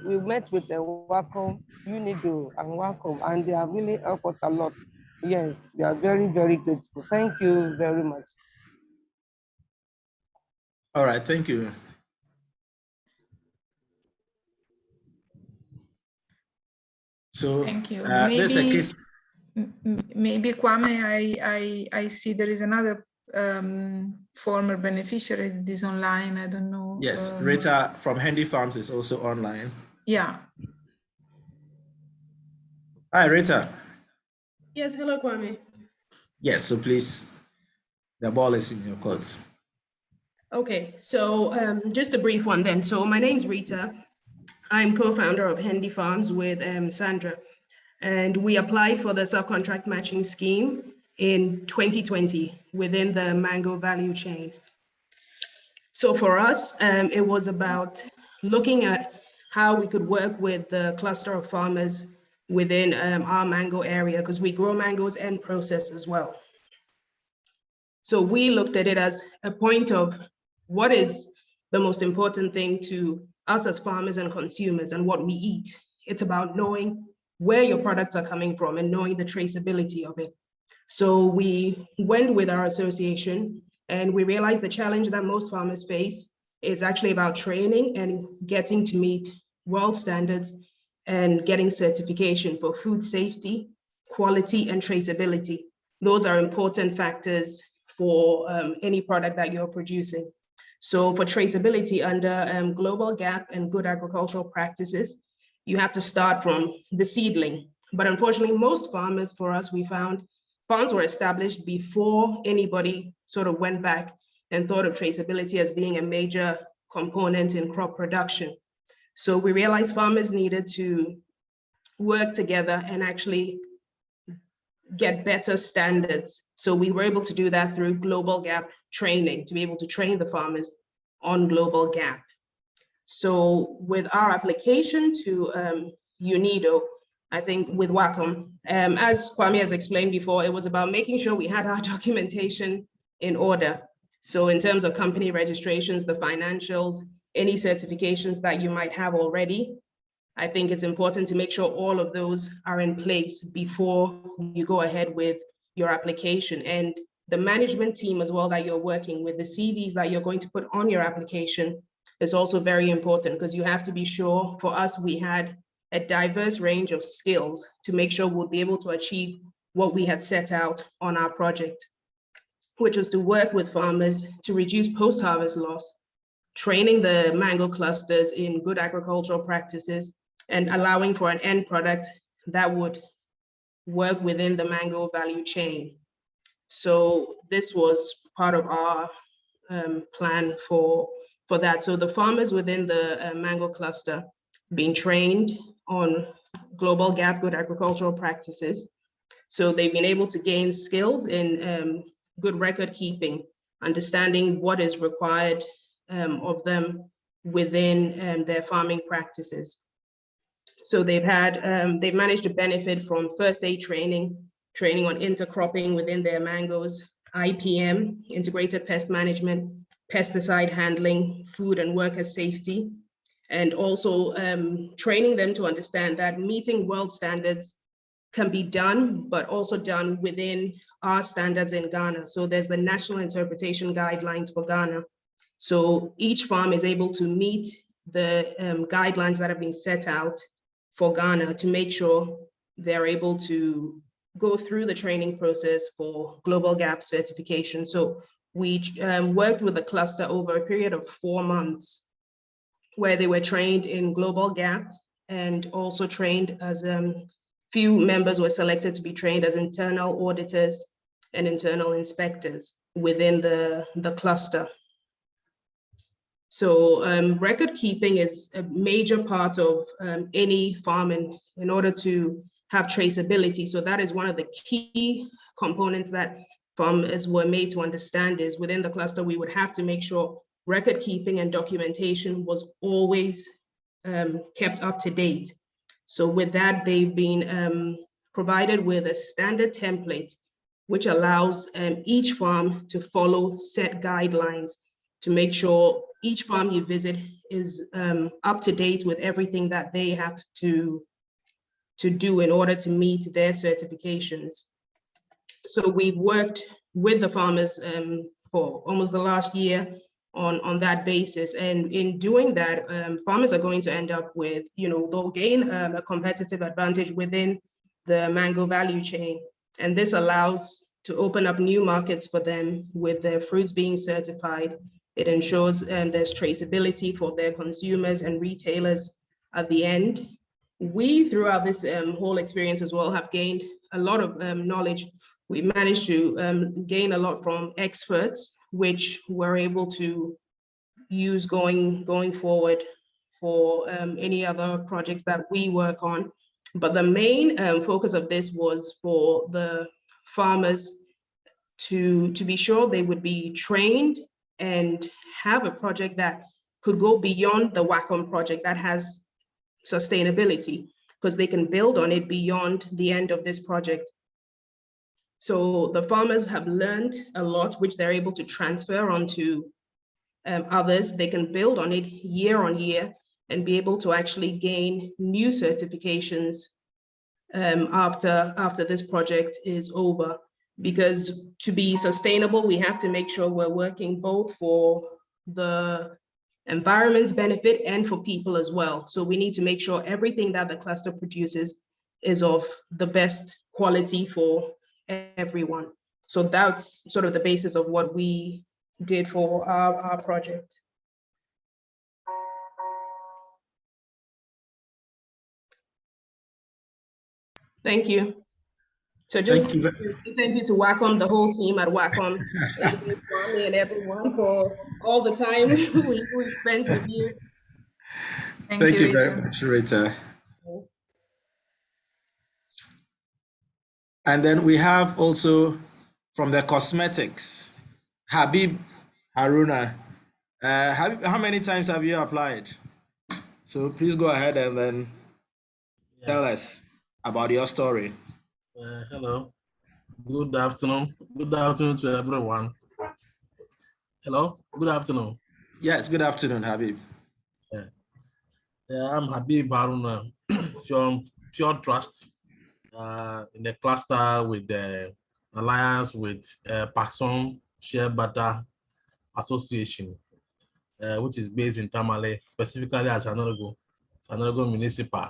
Speaker 6: we met with Wacom, UNIDO, and Wacom, and they have really helped us a lot. Yes, we are very, very grateful. Thank you very much.
Speaker 1: All right, thank you. So
Speaker 2: thank you.
Speaker 1: there's a case.
Speaker 2: Maybe Kwame, I see there is another former beneficiary that is online. I don't know.
Speaker 1: Yes, Rita from Handy Farms is also online.
Speaker 2: Yeah.
Speaker 1: Hi, Rita.
Speaker 7: Yes, hello, Kwame.
Speaker 1: Yes, so please, the ball is in your court.
Speaker 7: Okay, so just a brief one then. So my name's Rita. I'm co-founder of Handy Farms with Sandra, and we applied for the subcontract matching scheme in 2020 within the mango value chain. So for us, it was about looking at how we could work with the cluster of farmers within our mango area, because we grow mangoes and process as well. So we looked at it as a point of what is the most important thing to us as farmers and consumers and what we eat. It's about knowing where your products are coming from and knowing the traceability of it. So we went with our association and we realized the challenge that most farmers face is actually about training and getting to meet world standards and getting certification for food safety, quality, and traceability. Those are important factors for any product that you're producing. So for traceability under Global GAP and good agricultural practices, you have to start from the seedling. But unfortunately, most farmers, for us, we found farms were established before anybody sort of went back and thought of traceability as being a major component in crop production. So we realized farmers needed to work together and actually get better standards. So we were able to do that through Global GAP training, to be able to train the farmers on Global GAP. So with our application to UNIDO, I think with Wacomp, as Kwame has explained before, it was about making sure we had our documentation in order. So in terms of company registrations, the financials, any certifications that you might have already, I think it's important to make sure all of those are in place before you go ahead with your application. And the management team as well that you're working with, the CVs that you're going to put on your application is also very important, because you have to be sure. For us, we had a diverse range of skills to make sure we'll be able to achieve what we had set out on our project, which was to work with farmers to reduce post-harvest loss, training the mango clusters in good agricultural practices, and allowing for an end product that would work within the mango value chain. So this was part of our plan for that. So the farmers within the mango cluster being trained on Global GAP, good agricultural practices. So they've been able to gain skills in good record keeping, understanding what is required of them within their farming practices. So they've managed to benefit from first aid training on intercropping within their mangoes, IPM, integrated pest management, pesticide handling, food and worker safety, and also training them to understand that meeting world standards can be done, but also done within our standards in Ghana. So there's the National Interpretation Guidelines for Ghana. So each farm is able to meet the guidelines that have been set out for Ghana to make sure they're able to go through the training process for Global GAP certification. So we worked with the cluster over a period of 4 months, where they were trained in Global GAP and also trained as few members were selected to be trained as internal auditors and internal inspectors within the cluster. So record keeping is a major part of any farm in order to have traceability. So that is one of the key components that farmers were made to understand, is within the cluster, we would have to make sure record keeping and documentation was always kept up to date. So with that, they've been provided with a standard template, which allows each farm to follow set guidelines to make sure each farm you visit is up to date with everything that they have to do in order to meet their certifications. So we've worked with the farmers for almost the last year on that basis. And in doing that, farmers are going to end up with, they'll gain a competitive advantage within the mango value chain. And this allows to open up new markets for them with their fruits being certified. It ensures there's traceability for their consumers and retailers at the end. We, throughout this whole experience as well, have gained a lot of knowledge. We managed to gain a lot from experts, which were able to use going forward for any other projects that we work on. But the main focus of this was for the farmers to be sure they would be trained and have a project that could go beyond the Wacomp project that has sustainability, because they can build on it beyond the end of this project. So the farmers have learned a lot, which they're able to transfer onto others. They can build on it year on year and be able to actually gain new certifications after this project is over. Because to be sustainable, we have to make sure we're working both for the environment's benefit and for people as well. So we need to make sure everything that the cluster produces is of the best quality for everyone. So that's sort of the basis of what we did for our project. Thank you. So just thank you to Wacom, the whole team at Wacom, Kwame and everyone for all the time we spent with you.
Speaker 1: Thank you very much, Rita. And then we have also from the cosmetics, Habib Haruna. How many times have you applied? So please go ahead and then tell us about your story.
Speaker 8: Hello. Good afternoon. Good afternoon to everyone. Hello. Good afternoon.
Speaker 1: Yes, good afternoon, Habib.
Speaker 8: I'm Habib Haruna from Pure Trust in the cluster with the alliance with Paxson Share Butter Association, which is based in Tamale, specifically at Sanogo Municipal.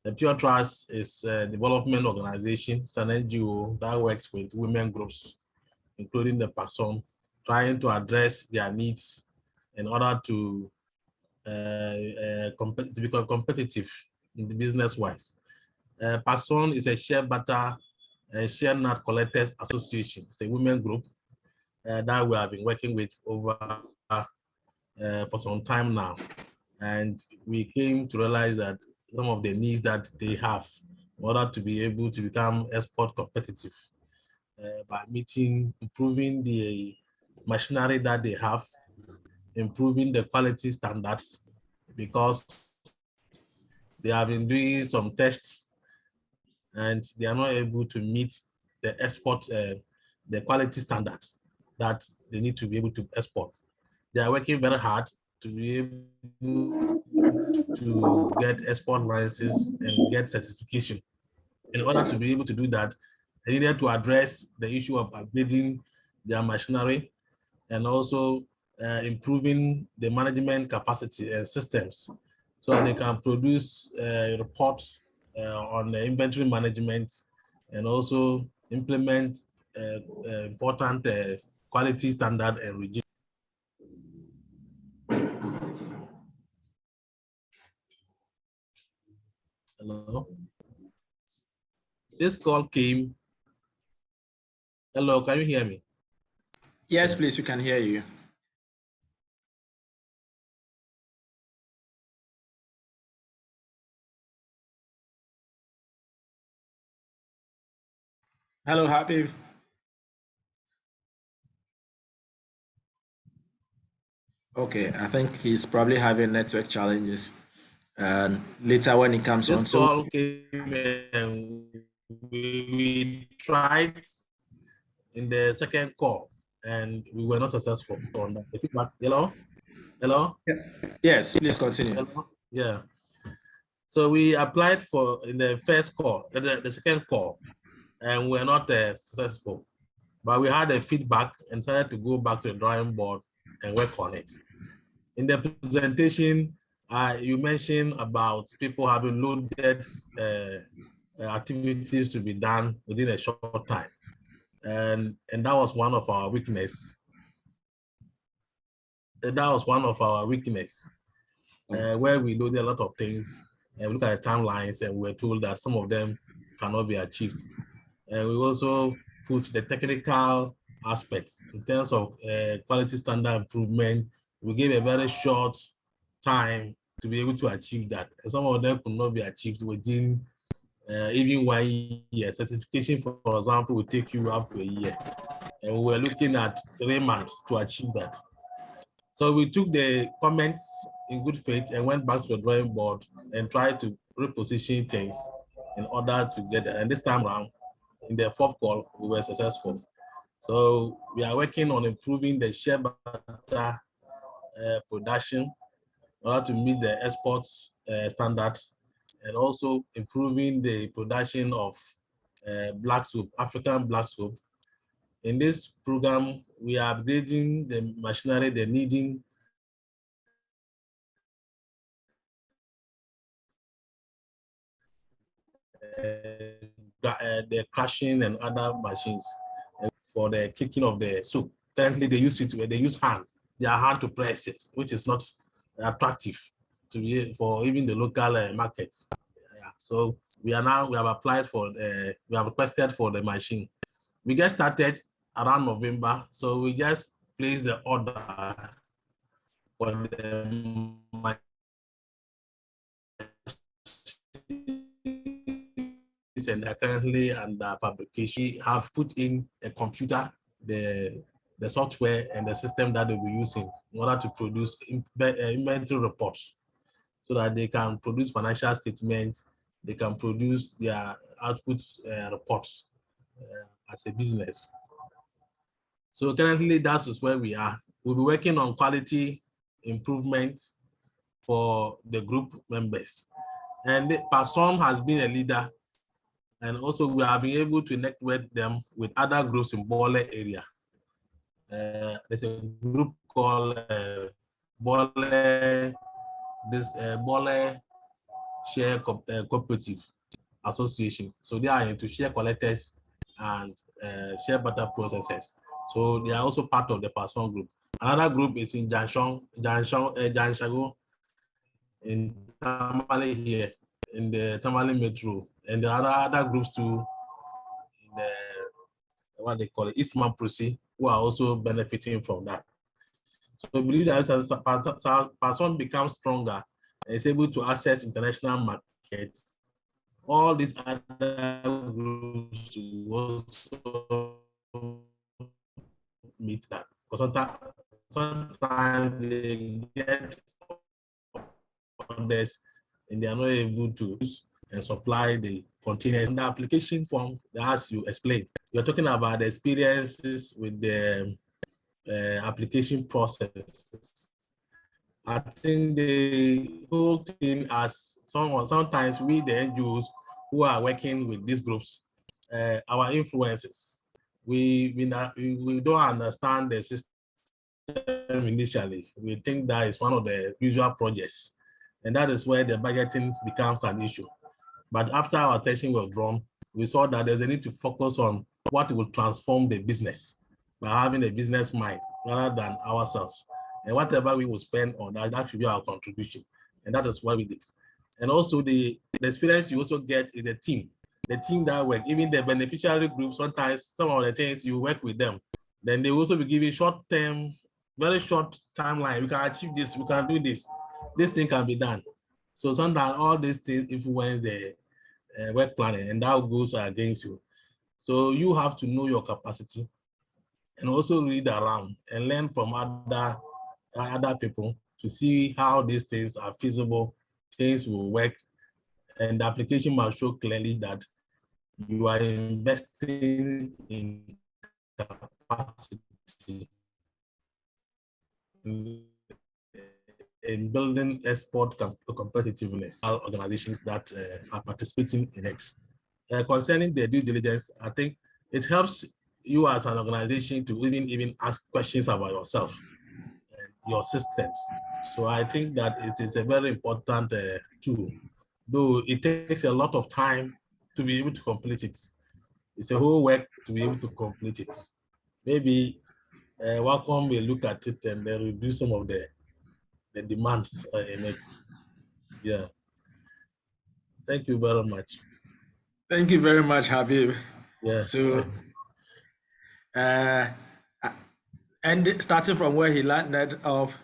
Speaker 8: The Pure Trust is a development organization, it's an NGO that works with women groups, including the Paxson, trying to address their needs in order to become competitive in the business-wise. Paxson is a share butter, share nut collectors association. It's a women group that we have been working with over for some time now. And we came to realize that some of the needs that they have in order to be able to become export competitive by improving the machinery that they have, improving the quality standards, because they have been doing some tests and they are not able to meet the export, the quality standards that they need to be able to export. They are working very hard to be able to get export licenses and get certification. In order to be able to do that, they needed to address the issue of upgrading their machinery and also improving the management capacity and systems so that they can produce reports on the inventory management and also implement important quality standard and regime. Hello. This call came. Hello, can you hear me?
Speaker 1: Yes, please, we can hear you. Hello, Habib. Okay, I think he's probably having network challenges. And later when it comes on.
Speaker 8: This call came and we tried in the second call and we were not successful on that. The feedback. Hello? Hello?
Speaker 1: Yes, please continue.
Speaker 8: Hello? Yeah. So we applied for in the first call, the second call, and we're not successful. But we had a feedback and decided to go back to the drawing board and work on it. In the presentation, you mentioned about people having loaded activities to be done within a short time. And that was one of our weakness. Where we loaded a lot of things and we look at the timelines and we were told that some of them cannot be achieved. And we also put the technical aspect in terms of quality standard improvement we gave a very short time to be able to achieve that. And some of them could not be achieved within even 1 year. Certification, for example, will take you up to a year. And we were looking at 3 months to achieve that. So we took the comments in good faith and went back to the drawing board and tried to reposition things in order to get it. And this time around, in the 4th call, we were successful. So we are working on improving the shea butter production in order to meet the export standards, and also improving the production of black soap, African black soap. In this program, we are upgrading the machinery, the kneading, the crushing and other machines for the kicking of the soap. Currently, they use it where they use hand. They are hard to press it, which is not attractive to be for even the local market. So we have applied for, we have requested for the machine. We just started around November, so we just placed the order for the machine. And they're currently under fabrication. We have put in a computer, the software and the system that they'll be using in order to produce inventory reports, so that they can produce financial statements, they can produce their output reports as a business. So currently, that is where we are. We'll be working on quality improvement for the group members. And Person has been a leader, and also we have been able to network them with other groups in Bole area. There's a group called Bole Share Cooperative Association. So they are into share collectors and share butter processors. So they are also part of the Person group. Another group is in Janshago in Tamale here, in the Tamale Metro, and there are other groups too in the, what they call it, Eastman Prosi, who are also benefiting from that. So we believe that as Person becomes stronger and is able to access international markets, all these other groups will also meet that. Because sometimes they get orders and they are not able to use and supply the containers. In the application form, as you explained, you're talking about the experiences with the application processes. I think the whole thing, as sometimes we, the NGOs who are working with these groups, our influences, we don't understand the system initially. We think that is one of the usual projects, and that is where the budgeting becomes an issue. But after our attention was drawn, we saw that there's a need to focus on what will transform the business by having a business mind rather than ourselves. And whatever we will spend on that, that should be our contribution. And that is what we did. And also the experience you also get is a team. The team that work, even the beneficiary group, sometimes some of the things you work with them, then they will also be giving short-term, very short timeline. We can achieve this, we can do this. This thing can be done. So sometimes all these things influence the work planning, and that goes against you. So you have to know your capacity and also read around and learn from other people to see how these things are feasible, things will work, and the application must show clearly that you are investing in capacity, in building export competitiveness, organizations that are participating in it. Concerning the due diligence, I think it helps you as an organization to even ask questions about yourself and your systems. So I think that it is a very important tool, though it takes a lot of time to be able to complete it. It's a whole work to be able to complete it. Maybe Wacomp will look at it and then reduce some of the demands in it. Yeah. Thank you very much.
Speaker 1: Thank you very much, Habib.
Speaker 8: Yeah.
Speaker 1: So, and starting from where he landed off,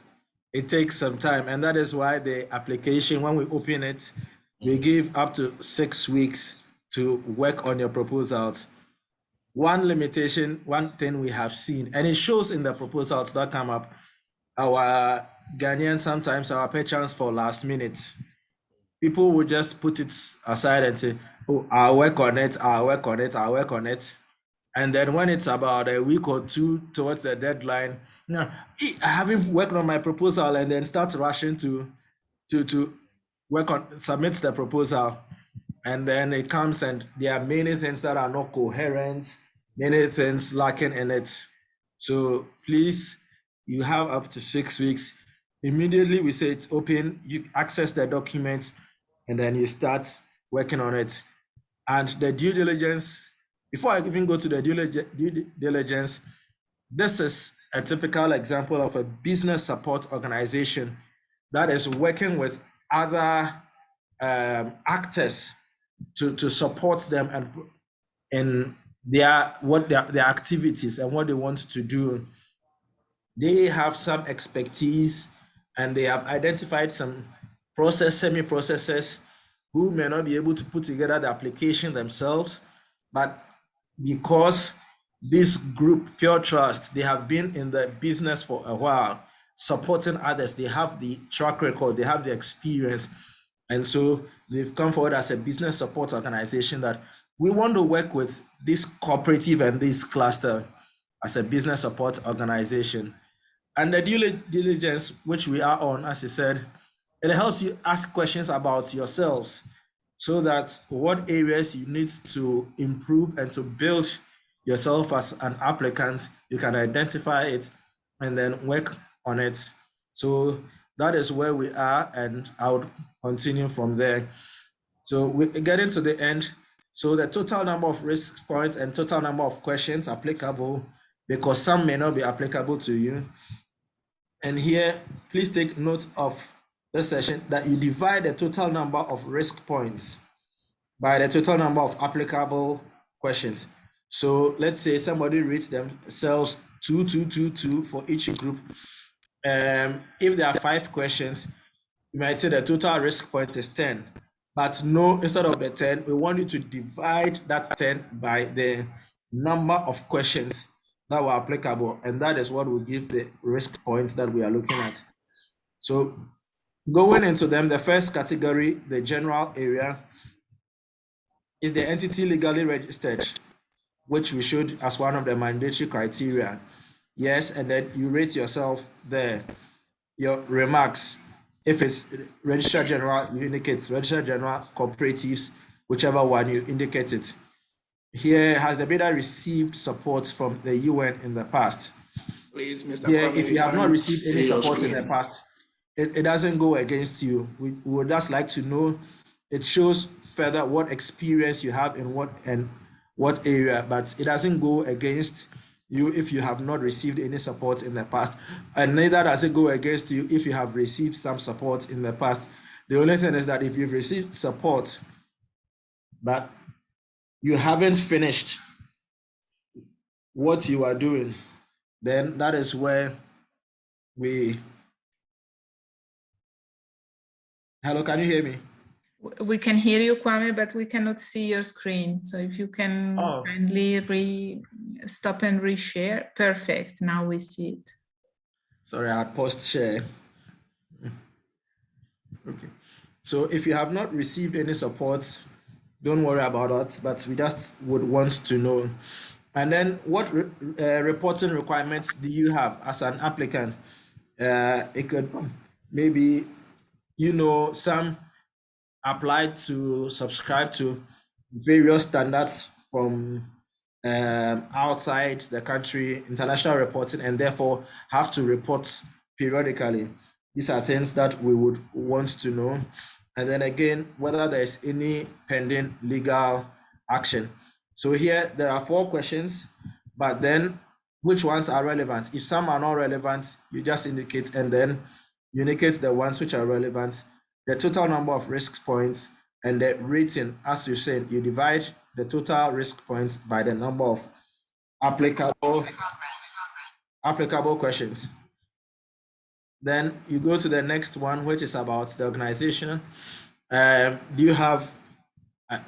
Speaker 1: it takes some time, and that is why the application, when we open it, we give up to 6 weeks to work on your proposals. One limitation, one thing we have seen, and it shows in the proposals that come up, our Ghanaians sometimes our perchance for last minute. People will just put it aside and say, oh, I'll work on it, I'll work on it, I'll work on it. And then when it's about a week or two towards the deadline, I haven't worked on my proposal, and then start rushing to work on, submit the proposal. And then it comes and there are many things that are not coherent, many things lacking in it. So please, you have up to 6 weeks. Immediately we say it's open, you access the documents, and then you start working on it. And the due diligence, before I even go to the due diligence, this is a typical example of a business support organization that is working with other actors to support them and in their activities and what they want to do. They have some expertise, and they have identified some semi-processors who may not be able to put together the application themselves, but because this group, Pure Trust, they have been in the business for a while, supporting others. They have the track record, they have the experience. And so they've come forward as a business support organization that we want to work with this cooperative and this cluster as a business support organization. And the due diligence, which we are on, as I said, it helps you ask questions about yourselves so that what areas you need to improve and to build yourself as an applicant, you can identify it and then work on it. So that is where we are, and I would continue from there. So we're getting to the end. So the total number of risk points and total number of questions applicable, because some may not be applicable to you. And here, please take note of this session that you divide the total number of risk points by the total number of applicable questions. So let's say somebody rates themselves 2, 2, 2, 2 for each group. If there are 5 questions, you might say the total risk point is 10. But no, instead of the 10, we want you to divide that 10 by the number of questions that were applicable, and that is what will give the risk points that we are looking at. So going into them, the first category, the general area, is the entity legally registered, which we showed as one of the mandatory criteria. Yes, and then you rate yourself there. Your remarks, if it's registered general, you indicate registered general, cooperatives, whichever one you indicate it. Here, has the bidder received support from the UN in the past?
Speaker 3: Please, Mr.
Speaker 1: Here,
Speaker 3: Kwame,
Speaker 1: if you have not received any support in
Speaker 3: screen.
Speaker 1: the past, it doesn't go against you. We would just like to know, it shows further what experience you have in what area, but it doesn't go against you if you have not received any support in the past, and neither does it go against you if you have received some support in the past. The only thing is that if you've received support, but you haven't finished what you are doing, then that is where we... Hello, can you hear me?
Speaker 2: We can hear you, Kwame, but we cannot see your screen. So if you can kindly stop and reshare. Perfect. Now we see it.
Speaker 1: Sorry, I had paused share. Okay. So if you have not received any support, don't worry about that, but we just would want to know. And then what reporting requirements do you have as an applicant? It could maybe, some applied to subscribe to various standards from outside the country, international reporting, and therefore have to report periodically. These are things that we would want to know. And then again, whether there's any pending legal action. So here there are 4 questions, but then which ones are relevant? If some are not relevant, you just indicate, and then you indicate the ones which are relevant, the total number of risk points, and the rating. As you said, you divide the total risk points by the number of applicable questions. Then you go to the next one, which is about the organization. Do you have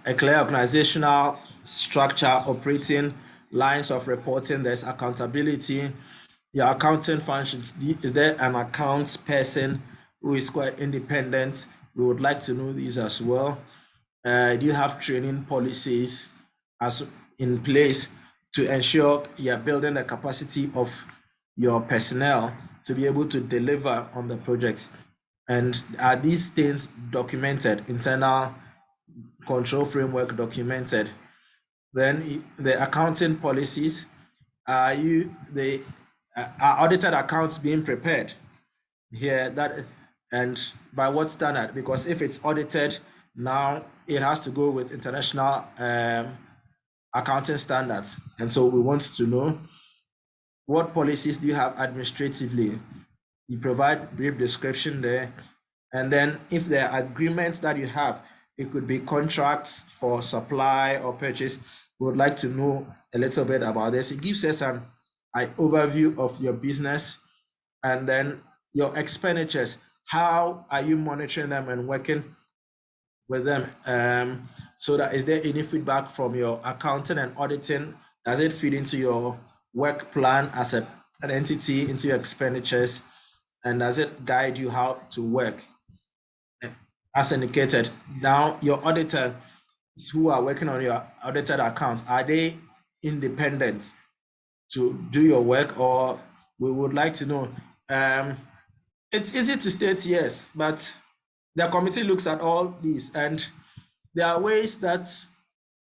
Speaker 1: a clear organizational structure, operating lines of reporting? There's accountability. Your accounting functions. Is there an account person who is quite independent? We would like to know these as well. Do you have training policies as in place to ensure you're building the capacity of your personnel to be able to deliver on the project? And are these things documented, internal control framework documented? Then the accounting policies, are audited accounts being prepared here? That, and by what standard? Because if it's audited, now it has to go with international accounting standards. And so we want to know, what policies do you have administratively? You provide brief description there. And then if there are agreements that you have, it could be contracts for supply or purchase. We would like to know a little bit about this. It gives us an overview of your business, and then your expenditures. How are you monitoring them and working with them? So that, is there any feedback from your accounting and auditing? Does it feed into your work plan as an entity, into your expenditures? And does it guide you how to work? As indicated, now your auditors who are working on your audited accounts, are they independent to do your work? Or we would like to know, it's easy to state yes, but the committee looks at all these, and there are ways that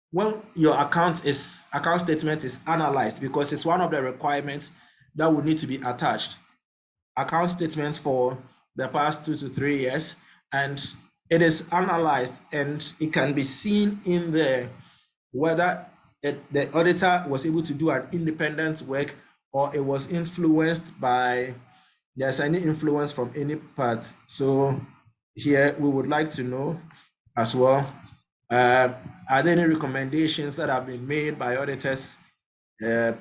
Speaker 1: when your account statement is analyzed, because it's one of the requirements that would need to be attached, account statements for the past 2 to 3 years, and it is analyzed, and it can be seen in there whether the auditor was able to do an independent work, or it was influenced by, there's any influence from any part. So here we would like to know as well, are there any recommendations that have been made by auditors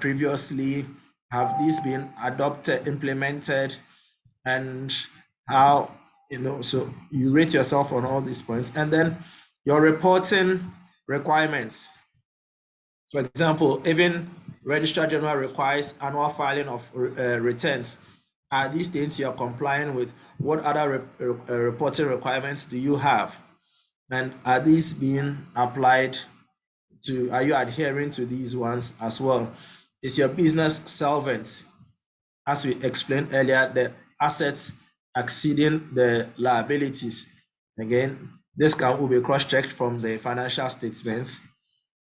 Speaker 1: previously? Have these been adopted, implemented, and how, so you rate yourself on all these points. And then your reporting requirements. For example, even Registrar General requires annual filing of returns. Are these things you're complying with? What other reporting requirements do you have? And are these being applied to, are you adhering to these ones as well? Is your business solvent? As we explained earlier, the assets exceeding the liabilities. Again, this will be cross-checked from the financial statements.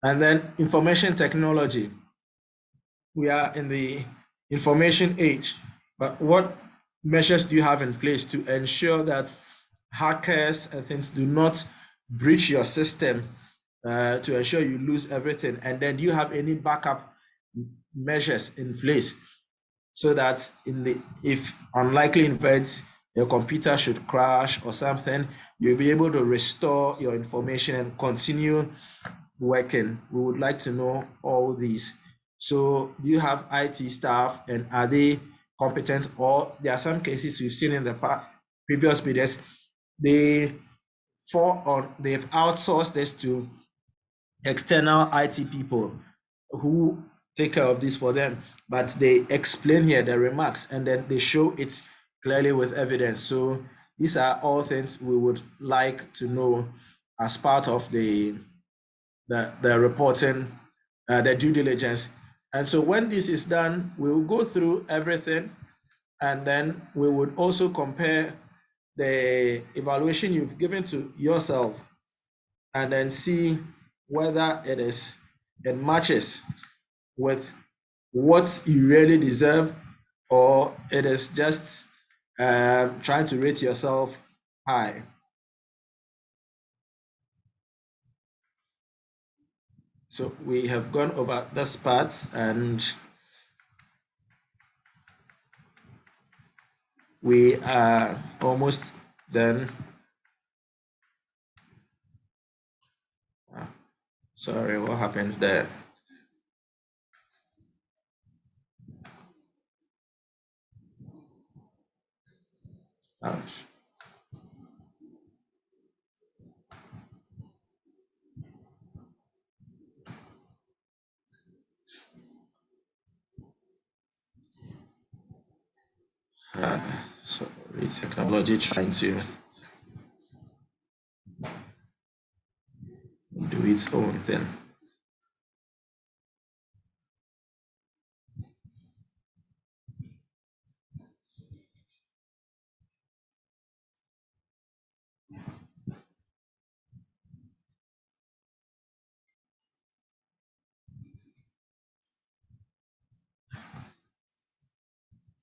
Speaker 1: And then information technology. We are in the information age, but what measures do you have in place to ensure that hackers and things do not breach your system, to ensure you lose everything? And then do you have any backup measures in place so that if unlikely events, your computer should crash or something, you'll be able to restore your information and continue working? We would like to know all these. So do you have IT staff, and are they competent? Or there are some cases we've seen in the previous periods, they've outsourced this to external IT people who take care of this for them, but they explain here the remarks, and then they show it clearly with evidence. So these are all things we would like to know as part of the reporting, the due diligence. And so when this is done, we will go through everything, and then we would also compare the evaluation you've given to yourself, and then see whether it matches with what you really deserve, or it is just trying to rate yourself high. So we have gone over this part, and we are almost done. Sorry, what happened there? Ouch. Sorry, technology trying to do its own thing.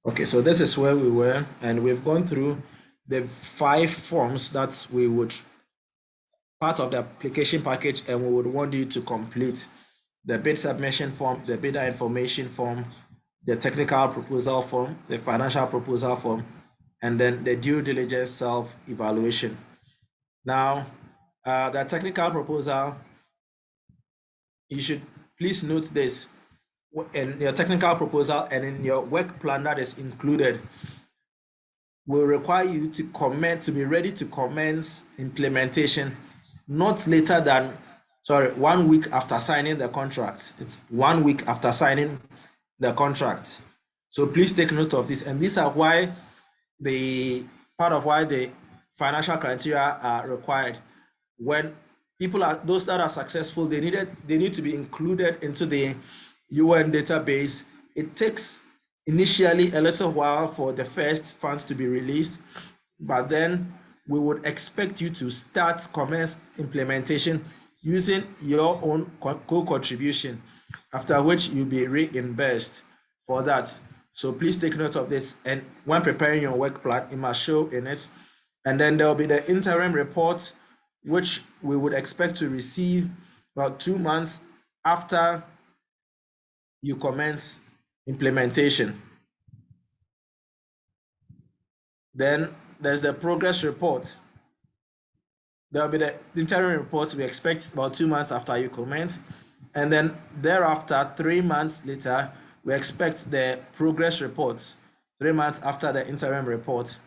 Speaker 1: Okay, so this is where we were, and we've gone through the 5 forms that we would part of the application package, and we would want you to complete: the bid submission form, the bidder information form, the technical proposal form, the financial proposal form, and then the due diligence self-evaluation. Now, the technical proposal, you should please note this: in your technical proposal and in your work plan that is included, will require you to be ready to commence implementation not later than 1 week after signing the contract. It's 1 week after signing the contract. So please take note of this. And these are why the financial criteria are required. When those that are successful, they need to be included into the UN database. It takes initially a little while for the first funds to be released, but then we would expect you to commence implementation using your own co-contribution, after which you'll be reimbursed for that. So please take note of this, and when preparing your work plan, it must show in it. And then there will be the interim report, which we would expect to receive about 2 months after you commence implementation. Then there's the progress report. There will be the interim report we expect about 2 months after you commence. And then thereafter, 3 months later, we expect the progress report, 3 months after the interim report.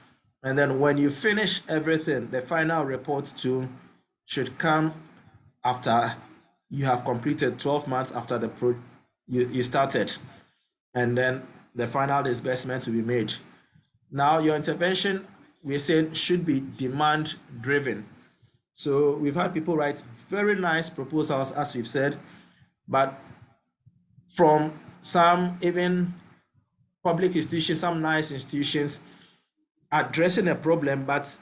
Speaker 1: And then when you finish everything, the final report too should come after you have completed 12 months after you started. And then the final disbursement to be made. Now, your intervention, we're saying, should be demand driven. So we've had people write very nice proposals, as we've said, but from some even public institutions, some nice institutions, addressing a problem, but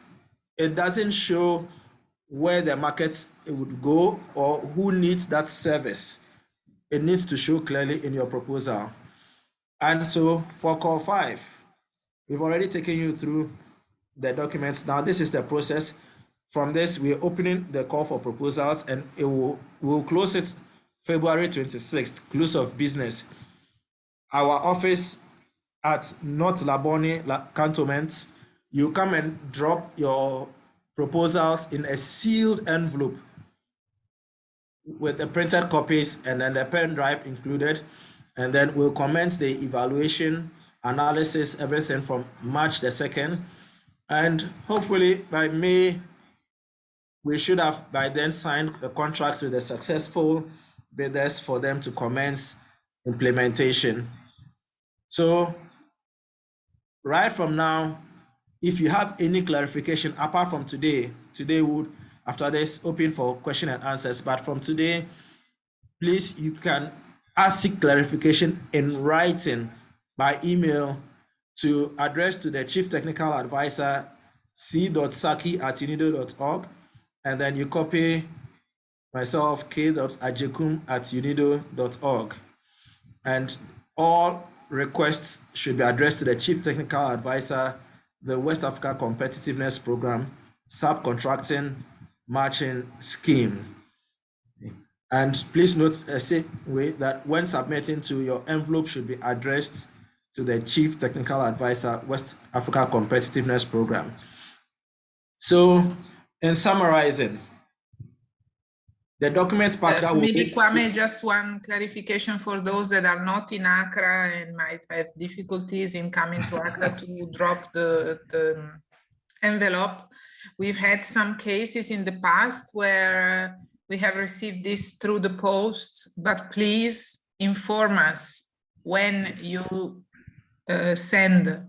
Speaker 1: it doesn't show where the market would go or who needs that service. It needs to show clearly in your proposal. And so for call 5, we've already taken you through the documents. Now this is the process. From this, we're opening the call for proposals, and we'll close it February 26th, close of business. Our office at North Labone Cantonment, you come and drop your proposals in a sealed envelope with the printed copies and then the pen drive included. And then we'll commence the evaluation, analysis, everything from March the 2nd. And hopefully by May, we should have by then signed the contracts with the successful bidders for them to commence implementation. So right from now, if you have any clarification apart from today would, after this, open for question and answers. But from today, please, you can seek clarification in writing by email to address to the Chief Technical Advisor, c.saki@unido.org, and then you copy myself, k.ajekum@unido.org. And all requests should be addressed to the Chief Technical Advisor, the West Africa Competitiveness Program, Subcontracting Matching Scheme. And please note that when submitting to your envelope should be addressed to the Chief Technical Advisor, West Africa Competitiveness Program. So in summarizing, the document pack that
Speaker 2: maybe Kwame, just one clarification for those that are not in Accra and might have difficulties in coming to Accra to drop the envelope. We've had some cases in the past where we have received this through the post, but please inform us when you send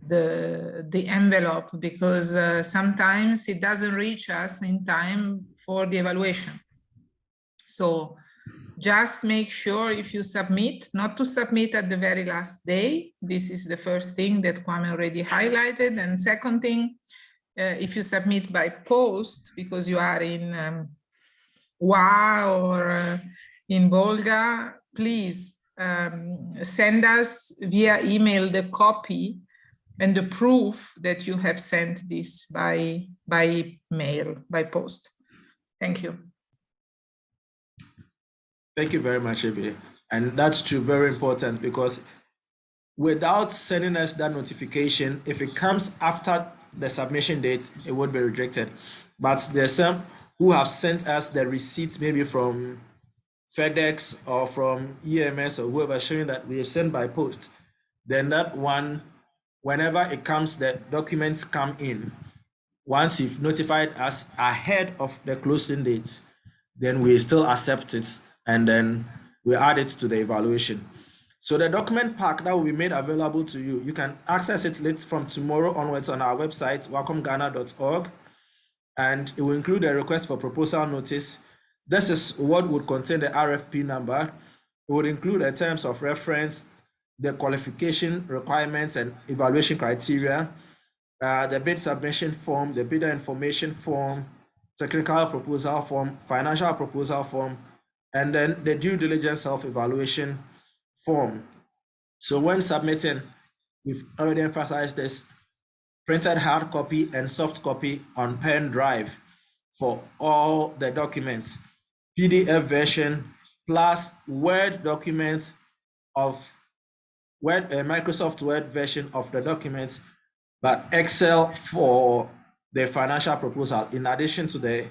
Speaker 2: the envelope, because sometimes it doesn't reach us in time for the evaluation. So just make sure if you submit, not to submit at the very last day. This is the first thing that Kwame already highlighted. And second thing, if you submit by post, because you are in WA or in Volga, please send us via email the copy and the proof that you have sent this by mail, by post. Thank you.
Speaker 1: Thank you very much, Ebe. And that's true, very important, because without sending us that notification, if it comes after the submission date, it would be rejected. But there's some who have sent us the receipts, maybe from FedEx or from EMS or whoever, showing that we have sent by post. Then that one, whenever it comes, the documents come in. Once you've notified us ahead of the closing date, then we still accept it, and then we add it to the evaluation. So the document pack that will be made available to you, you can access it late from tomorrow onwards on our website, wacompghana.org, and it will include a request for proposal notice. This is what would contain the RFP number. It would include the terms of reference, the qualification requirements and evaluation criteria, the bid submission form, the bidder information form, technical proposal form, financial proposal form, and then the due diligence self-evaluation form. So when submitting, we've already emphasized this, printed hard copy and soft copy on pen drive for all the documents, PDF version plus Word documents of Word, Microsoft Word version of the documents, but Excel for the financial proposal, in addition to the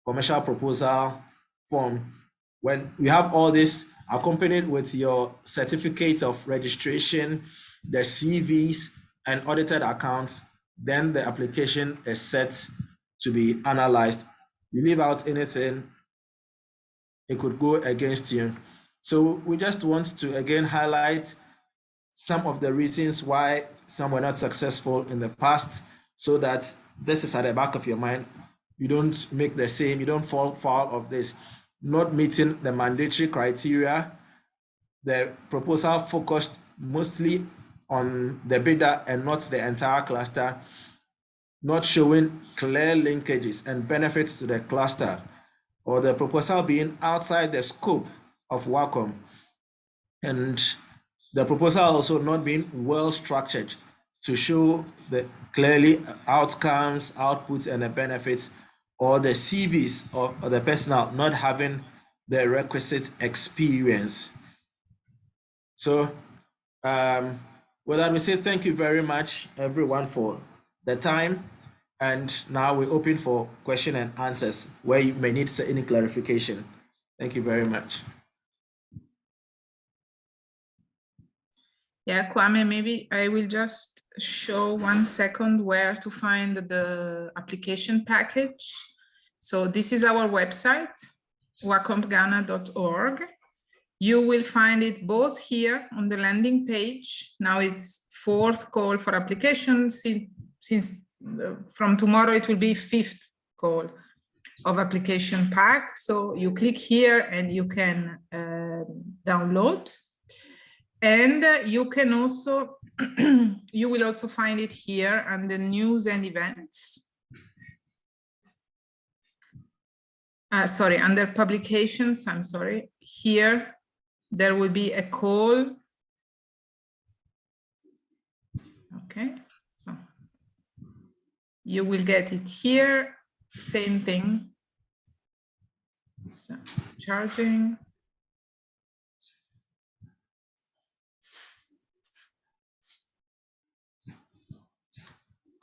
Speaker 1: commercial proposal form. When you have all this accompanied with your certificate of registration, the CVs and audited accounts, then the application is set to be analyzed. You leave out anything, it could go against you. So we just want to again highlight some of the reasons why some were not successful in the past, so that this is at the back of your mind. You don't make the same, you don't fall foul of this. Not meeting the mandatory criteria, the proposal focused mostly on the bidder and not the entire cluster, not showing clear linkages and benefits to the cluster, or the proposal being outside the scope of Wacomp, and the proposal also not being well structured to show the clearly outcomes, outputs, and the benefits, or the CVs or the personnel not having the requisite experience. So with that, we say thank you very much, everyone, for the time. And now we're open for question and answers where you may need any clarification. Thank you very much.
Speaker 2: Yeah, Kwame, maybe I will just show 1 second where to find the application package. So this is our website, wacompghana.org. You will find it both here on the landing page. Now it's 4th call for application. Since from tomorrow, it will be 5th call of application pack. So you click here and you can download. And you can also, you will also find it here under news and events. Sorry, under publications, I'm sorry. Here, there will be a call. Okay, so you will get it here, same thing. So, charging.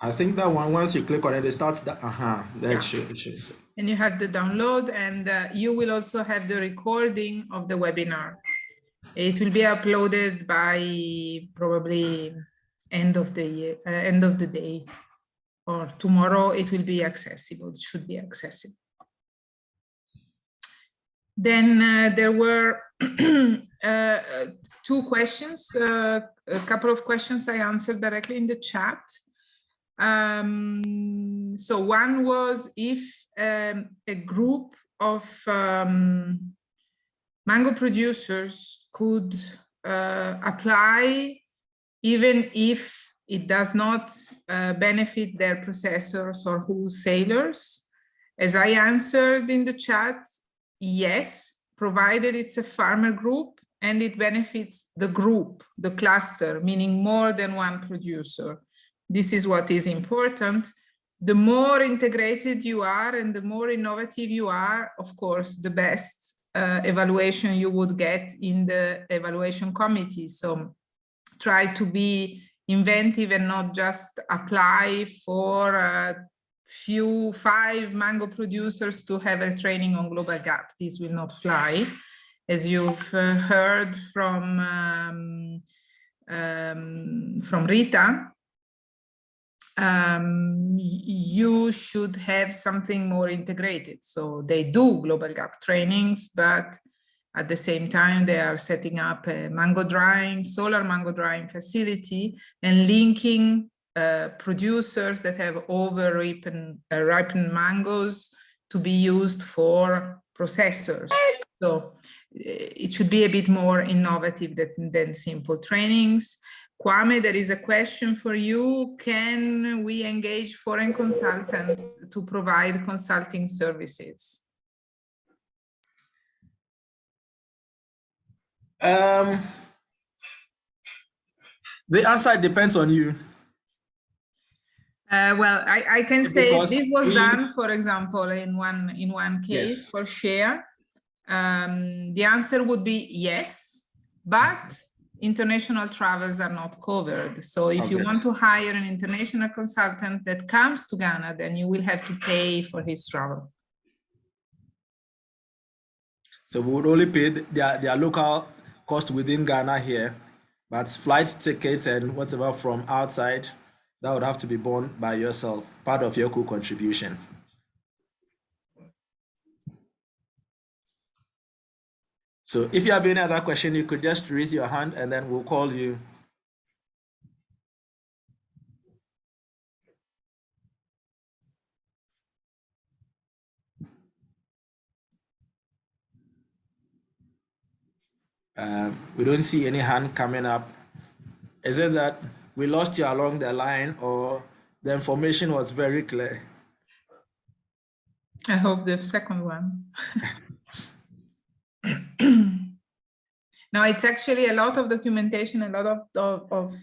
Speaker 1: I think that one, once you click on it, it starts that, that should.
Speaker 2: And you have the download, and you will also have the recording of the webinar. It will be uploaded by probably end of the year, end of the day. or tomorrow it will be accessible, it should be accessible. Then there were two questions, a couple of questions I answered directly in the chat. So one was if a group of mango producers could apply even if it does not benefit their processors or wholesalers. As I answered in the chat, yes, provided it's a farmer group and it benefits the group, the cluster, meaning more than one producer. This is what is important. The more integrated you are and the more innovative you are, of course, the best evaluation you would get in the evaluation committee. So try to be inventive and not just apply for five mango producers to have a training on global gap. This will not fly. As you've heard from Rita, you should have something more integrated. So they do global gap trainings, but at the same time, they are setting up a mango drying, solar mango drying facility and linking producers that have ripened mangoes to be used for processors. So it should be a bit more innovative than simple trainings. Kwame, there is a question for you. Can we engage foreign consultants to provide consulting services?
Speaker 1: The answer depends on you.
Speaker 2: Well, I can say this was done, for example, in one case, yes, for share. The answer would be yes, but international travels are not covered. So if you want to hire an international consultant that comes to Ghana, then you will have to pay for his travel.
Speaker 1: So we would only pay their local cost within Ghana here, but flight tickets and whatever from outside, that would have to be borne by yourself, part of your co-contribution. So if you have any other question, you could just raise your hand and then we'll call you. We don't see any hand coming up. Is it that we lost you along the line or the information was very clear?
Speaker 2: I hope the second one. Now, it's actually a lot of documentation, a lot of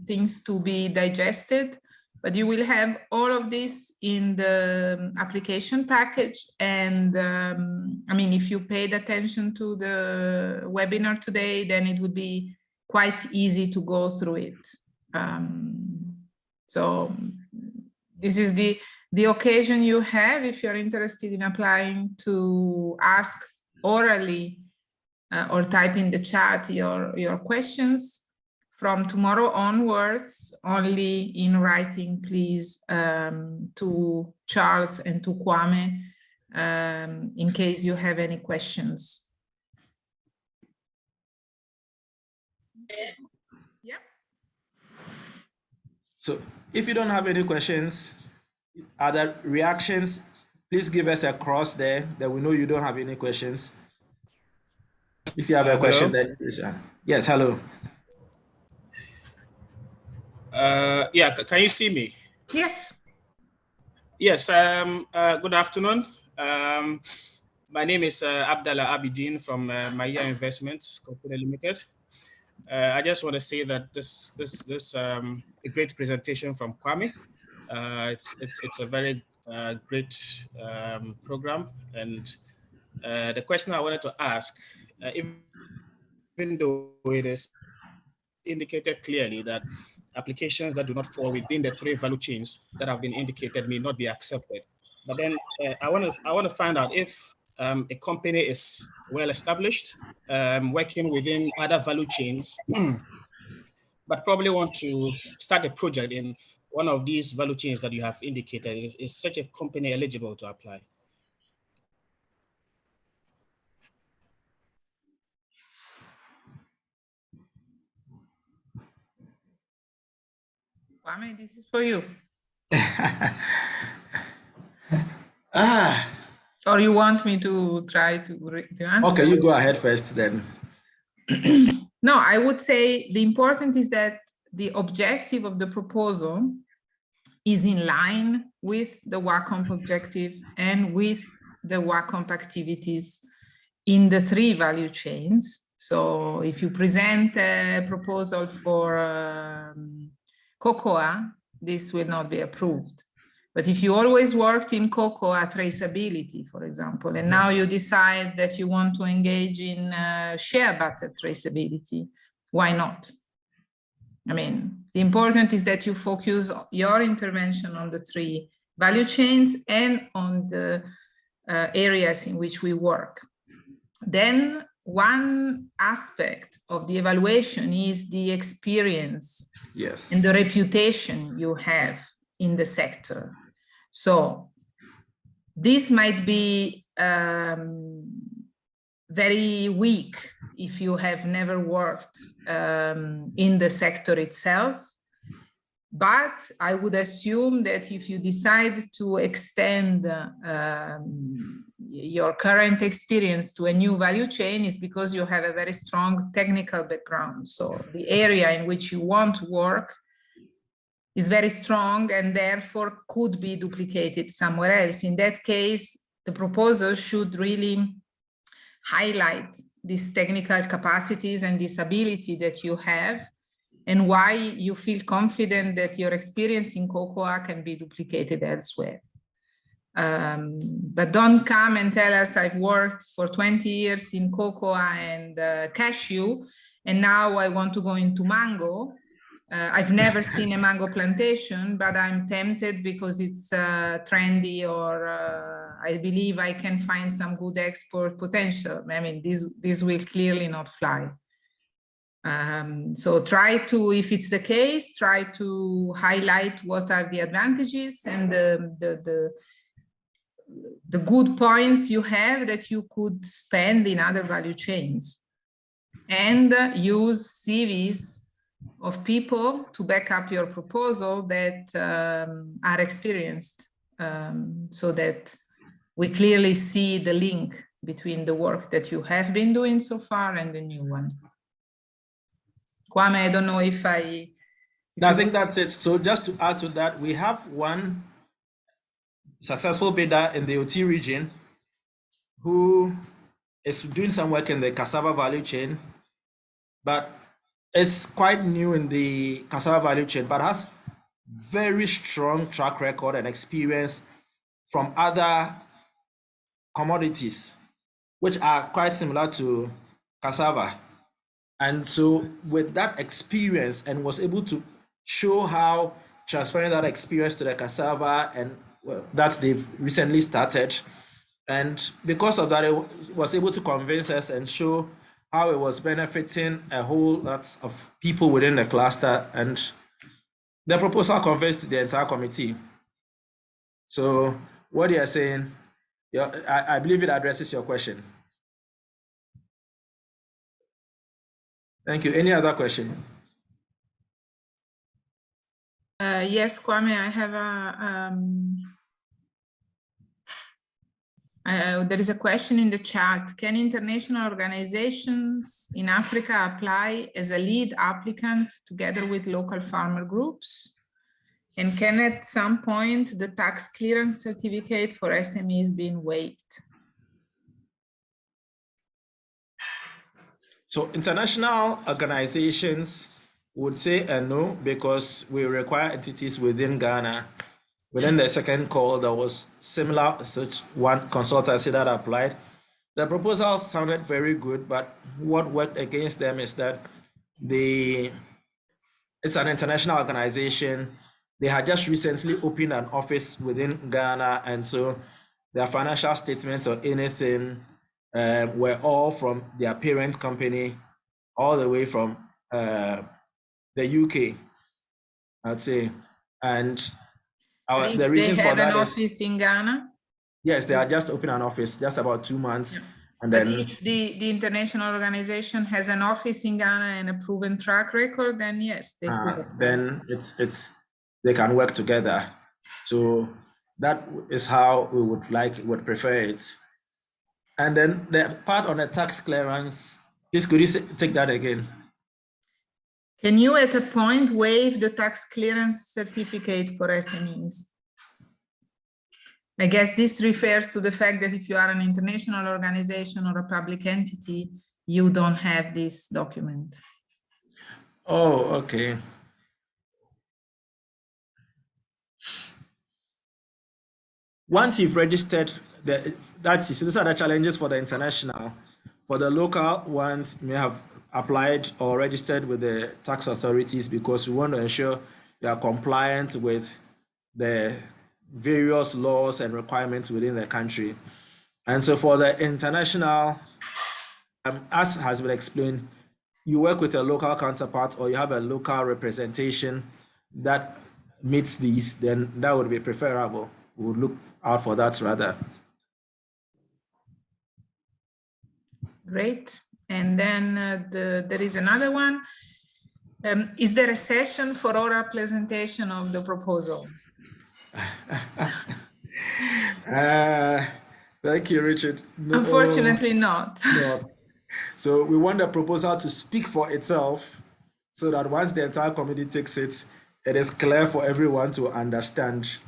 Speaker 2: things to be digested, but you will have all of this in the application package. And I mean, if you paid attention to the webinar today, then it would be quite easy to go through it. So this is the occasion you have if you're interested in applying to ask orally or type in the chat your questions. From tomorrow onwards, only in writing, please, to Charles and to Kwame, in case you have any questions. Yeah.
Speaker 1: So if you don't have any questions, other reactions, please give us a cross there, that we know you don't have any questions. If you have a question, then yes, hello.
Speaker 9: Yeah, can you see me?
Speaker 2: Yes.
Speaker 9: Yes, good afternoon. My name is Abdallah Abidin from Maya Investments Company Limited. I just want to say that this a great presentation from Kwame. It's a very great program, and the question I wanted to ask, even though it is indicated clearly that applications that do not fall within the 3 value chains that have been indicated may not be accepted. But then I want to find out if a company is well established, working within other value chains, but probably want to start a project in one of these value chains that you have indicated, is such a company eligible to apply?
Speaker 2: Kwame, this is for you. Or you want me to try to answer?
Speaker 1: Okay, you go ahead first then.
Speaker 2: No, I would say the important is that the objective of the proposal is in line with the Wacomp objective and with the Wacomp activities in the 3 value chains. So if you present a proposal for cocoa, this will not be approved. But if you always worked in cocoa traceability, for example, and now you decide that you want to engage in shea butter traceability, why not? I mean, the important is that you focus your intervention on the 3 value chains and on the areas in which we work. Then one aspect of the evaluation is the experience and the reputation you have in the sector. So this might be very weak if you have never worked in the sector itself. But I would assume that if you decide to extend your current experience to a new value chain, is because you have a very strong technical background. So the area in which you want to work is very strong and therefore could be duplicated somewhere else. In that case, the proposal should really highlight these technical capacities and this ability that you have, and why you feel confident that your experience in cocoa can be duplicated elsewhere. But don't come and tell us I've worked for 20 years in cocoa and cashew, and now I want to go into mango. I've never seen a mango plantation, but I'm tempted because it's trendy, or I believe I can find some good export potential. I mean, this will clearly not fly. So try to, if it's the case, try to highlight what are the advantages and the good points you have that you could spend in other value chains, and use CVs of people to back up your proposal that are experienced, so that we clearly see the link between the work that you have been doing so far and the new one. Kwame, I don't know if I
Speaker 1: think that's it. So just to add to that, we have one successful bidder in the OT region who is doing some work in the cassava value chain, but it's quite new in the cassava value chain, but has very strong track record and experience from other commodities, which are quite similar to cassava. And so with that experience, and was able to show how transferring that experience to the cassava, and well, that they've recently started. And because of that, it was able to convince us and show how it was benefiting a whole lot of people within the cluster. And the proposal convinced the entire committee. So what you are saying, I believe it addresses your question. Thank you. Any other question?
Speaker 2: Yes, Kwame, I have there is a question in the chat. Can international organizations in Africa apply as a lead applicant together with local farmer groups? And can at some point the tax clearance certificate for SMEs be waived?
Speaker 1: So international organizations would say no, because we require entities within Ghana. Within the second call, there was similar such one consultancy that applied. The proposal sounded very good, but what worked against them is that it's an international organization. They had just recently opened an office within Ghana, and so their financial statements or anything were all from their parent company, all the way from the UK, I'd say. And
Speaker 2: If
Speaker 1: the reason
Speaker 2: they
Speaker 1: for
Speaker 2: have an
Speaker 1: that is,
Speaker 2: office in Ghana?
Speaker 1: yes, they are just opening an office, just about 2 months.
Speaker 2: Yeah.
Speaker 1: And
Speaker 2: But
Speaker 1: then,
Speaker 2: if the international organization has an office in Ghana and a proven track record, then yes, they could.
Speaker 1: then they can work together. So that is how we would prefer it. And then the part on the tax clearance, please could you take that again?
Speaker 2: Can you at a point waive the tax clearance certificate for SMEs? I guess this refers to the fact that if you are an international organization or a public entity, you don't have this document.
Speaker 1: Oh, okay. Once you've registered, these are the challenges for the international. For the local ones, may have applied or registered with the tax authorities because we want to ensure they are compliant with the various laws and requirements within the country. And so for the international, as has been explained, you work with a local counterpart or you have a local representation that meets these, then that would be preferable. We would look out for that rather.
Speaker 2: Great. And then there is another one. Is there a session for oral presentation of the proposal?
Speaker 1: Thank you, Richard. No,
Speaker 2: Unfortunately not.
Speaker 1: So we want the proposal to speak for itself so that once the entire committee takes it, it is clear for everyone to understand.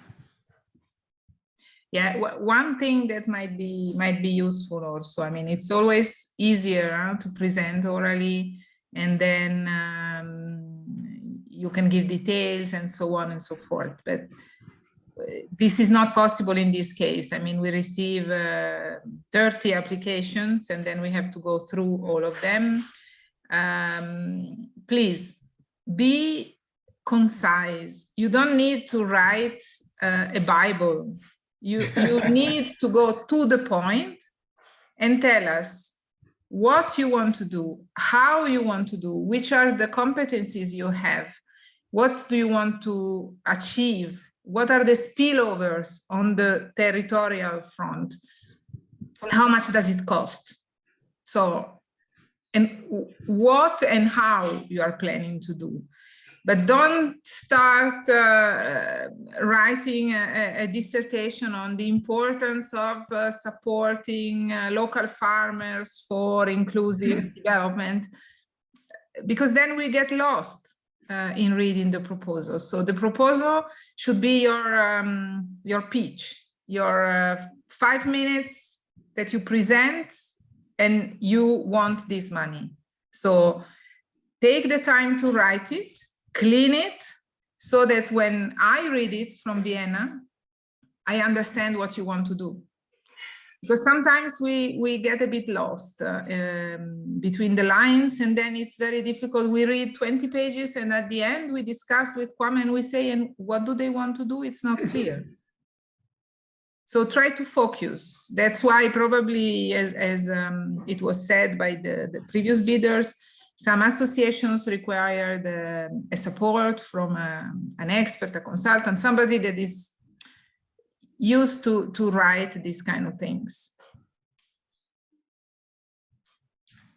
Speaker 2: Yeah, one thing that might be useful also. I mean, it's always easier to present orally, and then you can give details and so on and so forth. But this is not possible in this case. I mean, we receive 30 applications, and then we have to go through all of them. Please be concise. You don't need to write a Bible. You need to go to the point and tell us what you want to do, how you want to do, which are the competencies you have, what do you want to achieve, what are the spillovers on the territorial front, and how much does it cost? So, and what and how you are planning to do. But don't start writing a dissertation on the importance of supporting local farmers for inclusive development, because then we get lost in reading the proposal. So the proposal should be your pitch, your 5 minutes that you present, and you want this money. So take the time to write it, clean it, so that when I read it from Vienna, I understand what you want to do. Because sometimes we get a bit lost between the lines, and then it's very difficult. We read 20 pages, and at the end we discuss with Kwame and we say, and what do they want to do? It's not clear. So try to focus. That's why probably, as it was said by the previous bidders, some associations require a support from an expert, a consultant, somebody that is used to write these kind of things.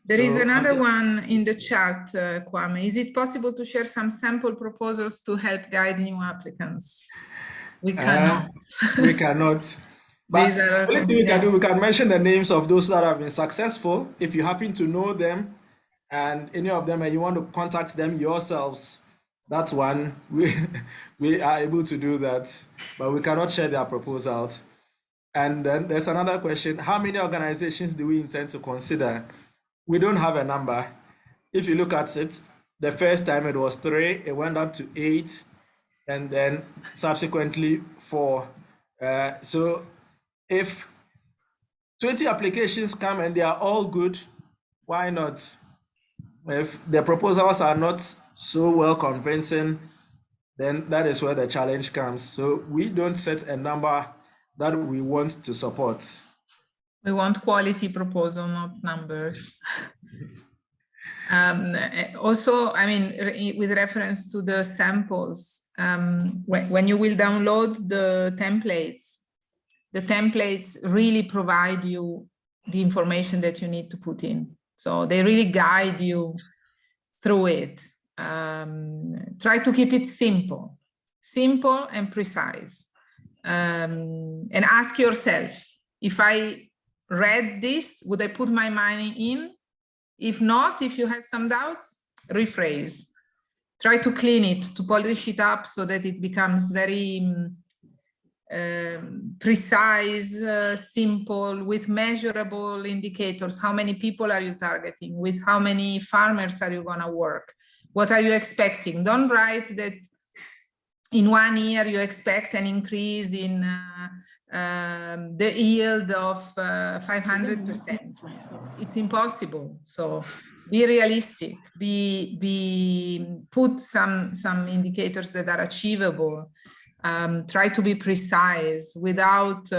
Speaker 2: There is another one in the chat, Kwame. Is it possible to share some sample proposals to help guide new applicants? We cannot.
Speaker 1: We cannot. But the only thing we can do, we can mention the names of those that have been successful. If you happen to know them, and any of them, and you want to contact them yourselves, that's one. We are able to do that, but we cannot share their proposals. And then there's another question: how many organizations do we intend to consider? We don't have a number. If you look at it, the first time it was 3, it went up to 8, and then subsequently 4. So if 20 applications come and they are all good, why not? If the proposals are not so well convincing, then that is where the challenge comes. So we don't set a number that we want to support.
Speaker 2: We want quality proposal, not numbers. Also, I mean, with reference to the samples, when you will download the templates really provide you the information that you need to put in. So they really guide you through it. Try to keep it simple and precise. And ask yourself, if I read this, would I put my money in? If not, if you have some doubts, rephrase. Try to clean it, to polish it up so that it becomes very precise, simple, with measurable indicators. How many people are you targeting? With how many farmers are you gonna work? What are you expecting? Don't write that in 1 year you expect an increase in the yield of 500%. It's impossible. So be realistic, put some indicators that are achievable. Try to be precise without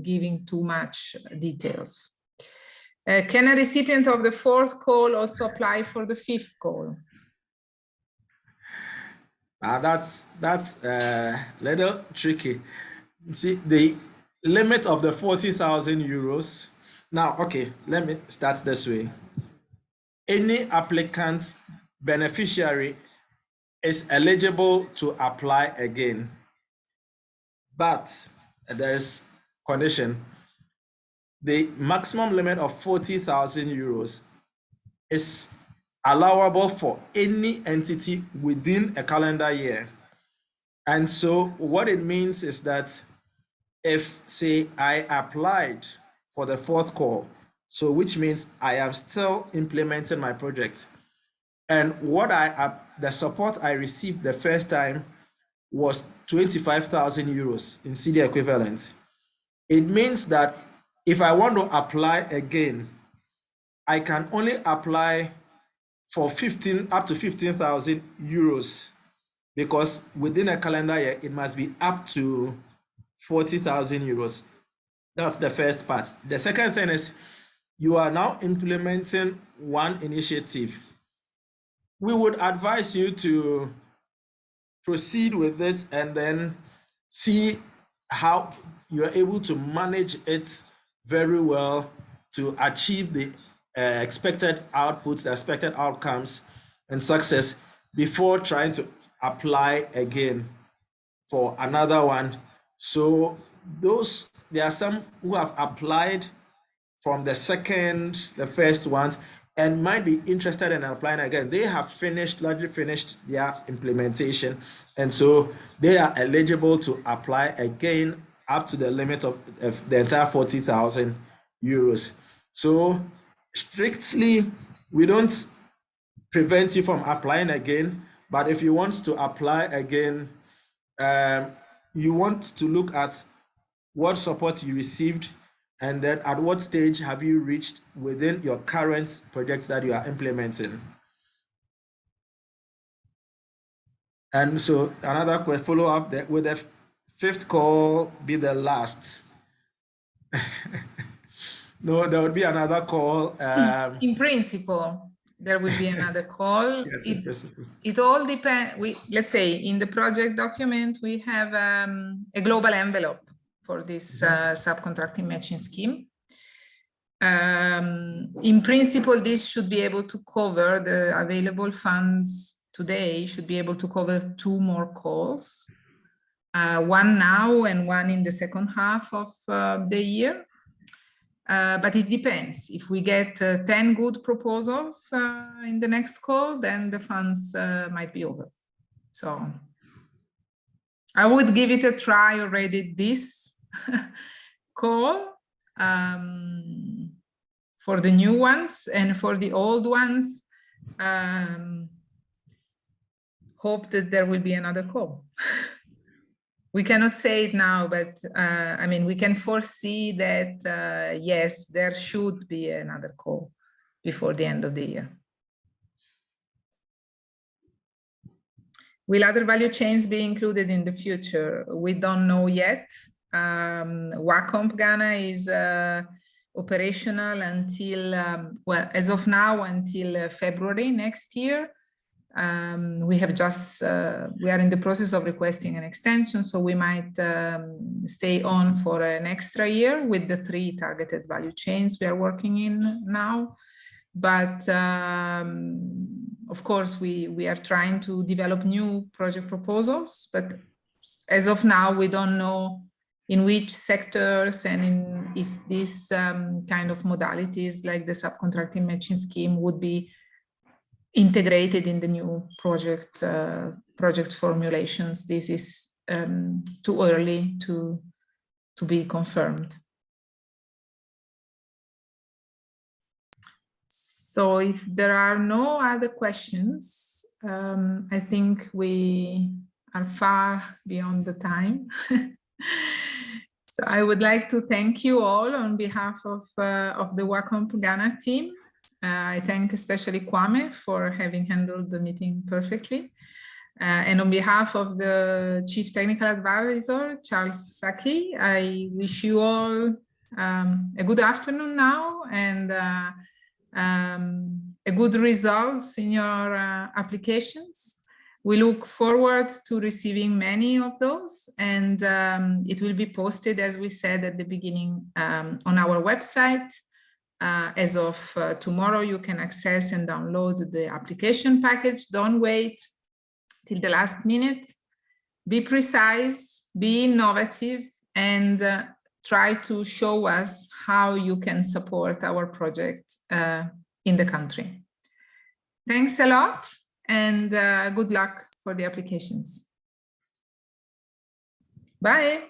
Speaker 2: giving too much details. Can a recipient of the 4th call also apply for the 5th call?
Speaker 1: That's a little tricky. See, the limit of the 40,000 euros. Now, okay, let me start this way. Any applicant beneficiary is eligible to apply again, but there is condition. The maximum limit of 40,000 euros is allowable for any entity within a calendar year. And so what it means is that if, say, I applied for the 4th call, so which means I am still implementing my project, and the support I received the first time was 25,000 euros in CD equivalent. It means that if I want to apply again, I can only apply for up to 15,000 euros, because within a calendar year, it must be up to 40,000 euros. That's the first part. The second thing is, you are now implementing one initiative. We would advise you to proceed with it and then see how you are able to manage it very well to achieve the expected outputs, the expected outcomes and success before trying to apply again for another one. So there are some who have applied from the first ones and might be interested in applying again. They have largely finished their implementation, and so they are eligible to apply again up to the limit of the entire 40,000 euros. So strictly, we don't prevent you from applying again, but if you want to apply again, you want to look at what support you received, and then at what stage have you reached within your current projects that you are implementing. And so another follow up, will the 5th call be the last? No, there would be another call.
Speaker 2: In principle, there will be another call.
Speaker 1: Yes, in principle.
Speaker 2: It all depends. Let's say in the project document, we have a global envelope for this subcontracting matching scheme. In principle, this should be able to cover the available funds today, should be able to cover 2 more calls, one now and one in the second half of the year. But it depends. If we get 10 good proposals in the next call, then the funds might be over. So I would give it a try already this call for the new ones, and for the old ones, hope that there will be another call. We cannot say it now, but I mean, we can foresee that, yes, there should be another call before the end of the year. Will other value chains be included in the future? We don't know yet. Wacomp Ghana is operational until, well, as of now, until February next year. We have just, we are in the process of requesting an extension, so we might stay on for an extra year with the 3 targeted value chains we are working in now. But of course, we are trying to develop new project proposals, but as of now, we don't know in which sectors and if these kind of modalities like the subcontracting matching scheme would be integrated in the new project formulations. This is too early to be confirmed. So if there are no other questions, I think we are far beyond the time. So I would like to thank you all on behalf of the Wacomp Ghana team. I thank especially Kwame for having handled the meeting perfectly. And on behalf of the Chief Technical Advisor, Charles Saki, I wish you all a good afternoon now and a good results in your applications. We look forward to receiving many of those, and it will be posted, as we said at the beginning, on our website. As of tomorrow, you can access and download the application package. Don't wait till the last minute. Be precise, be innovative, and try to show us how you can support our project in the country. Thanks a lot, and good luck for the applications. Bye.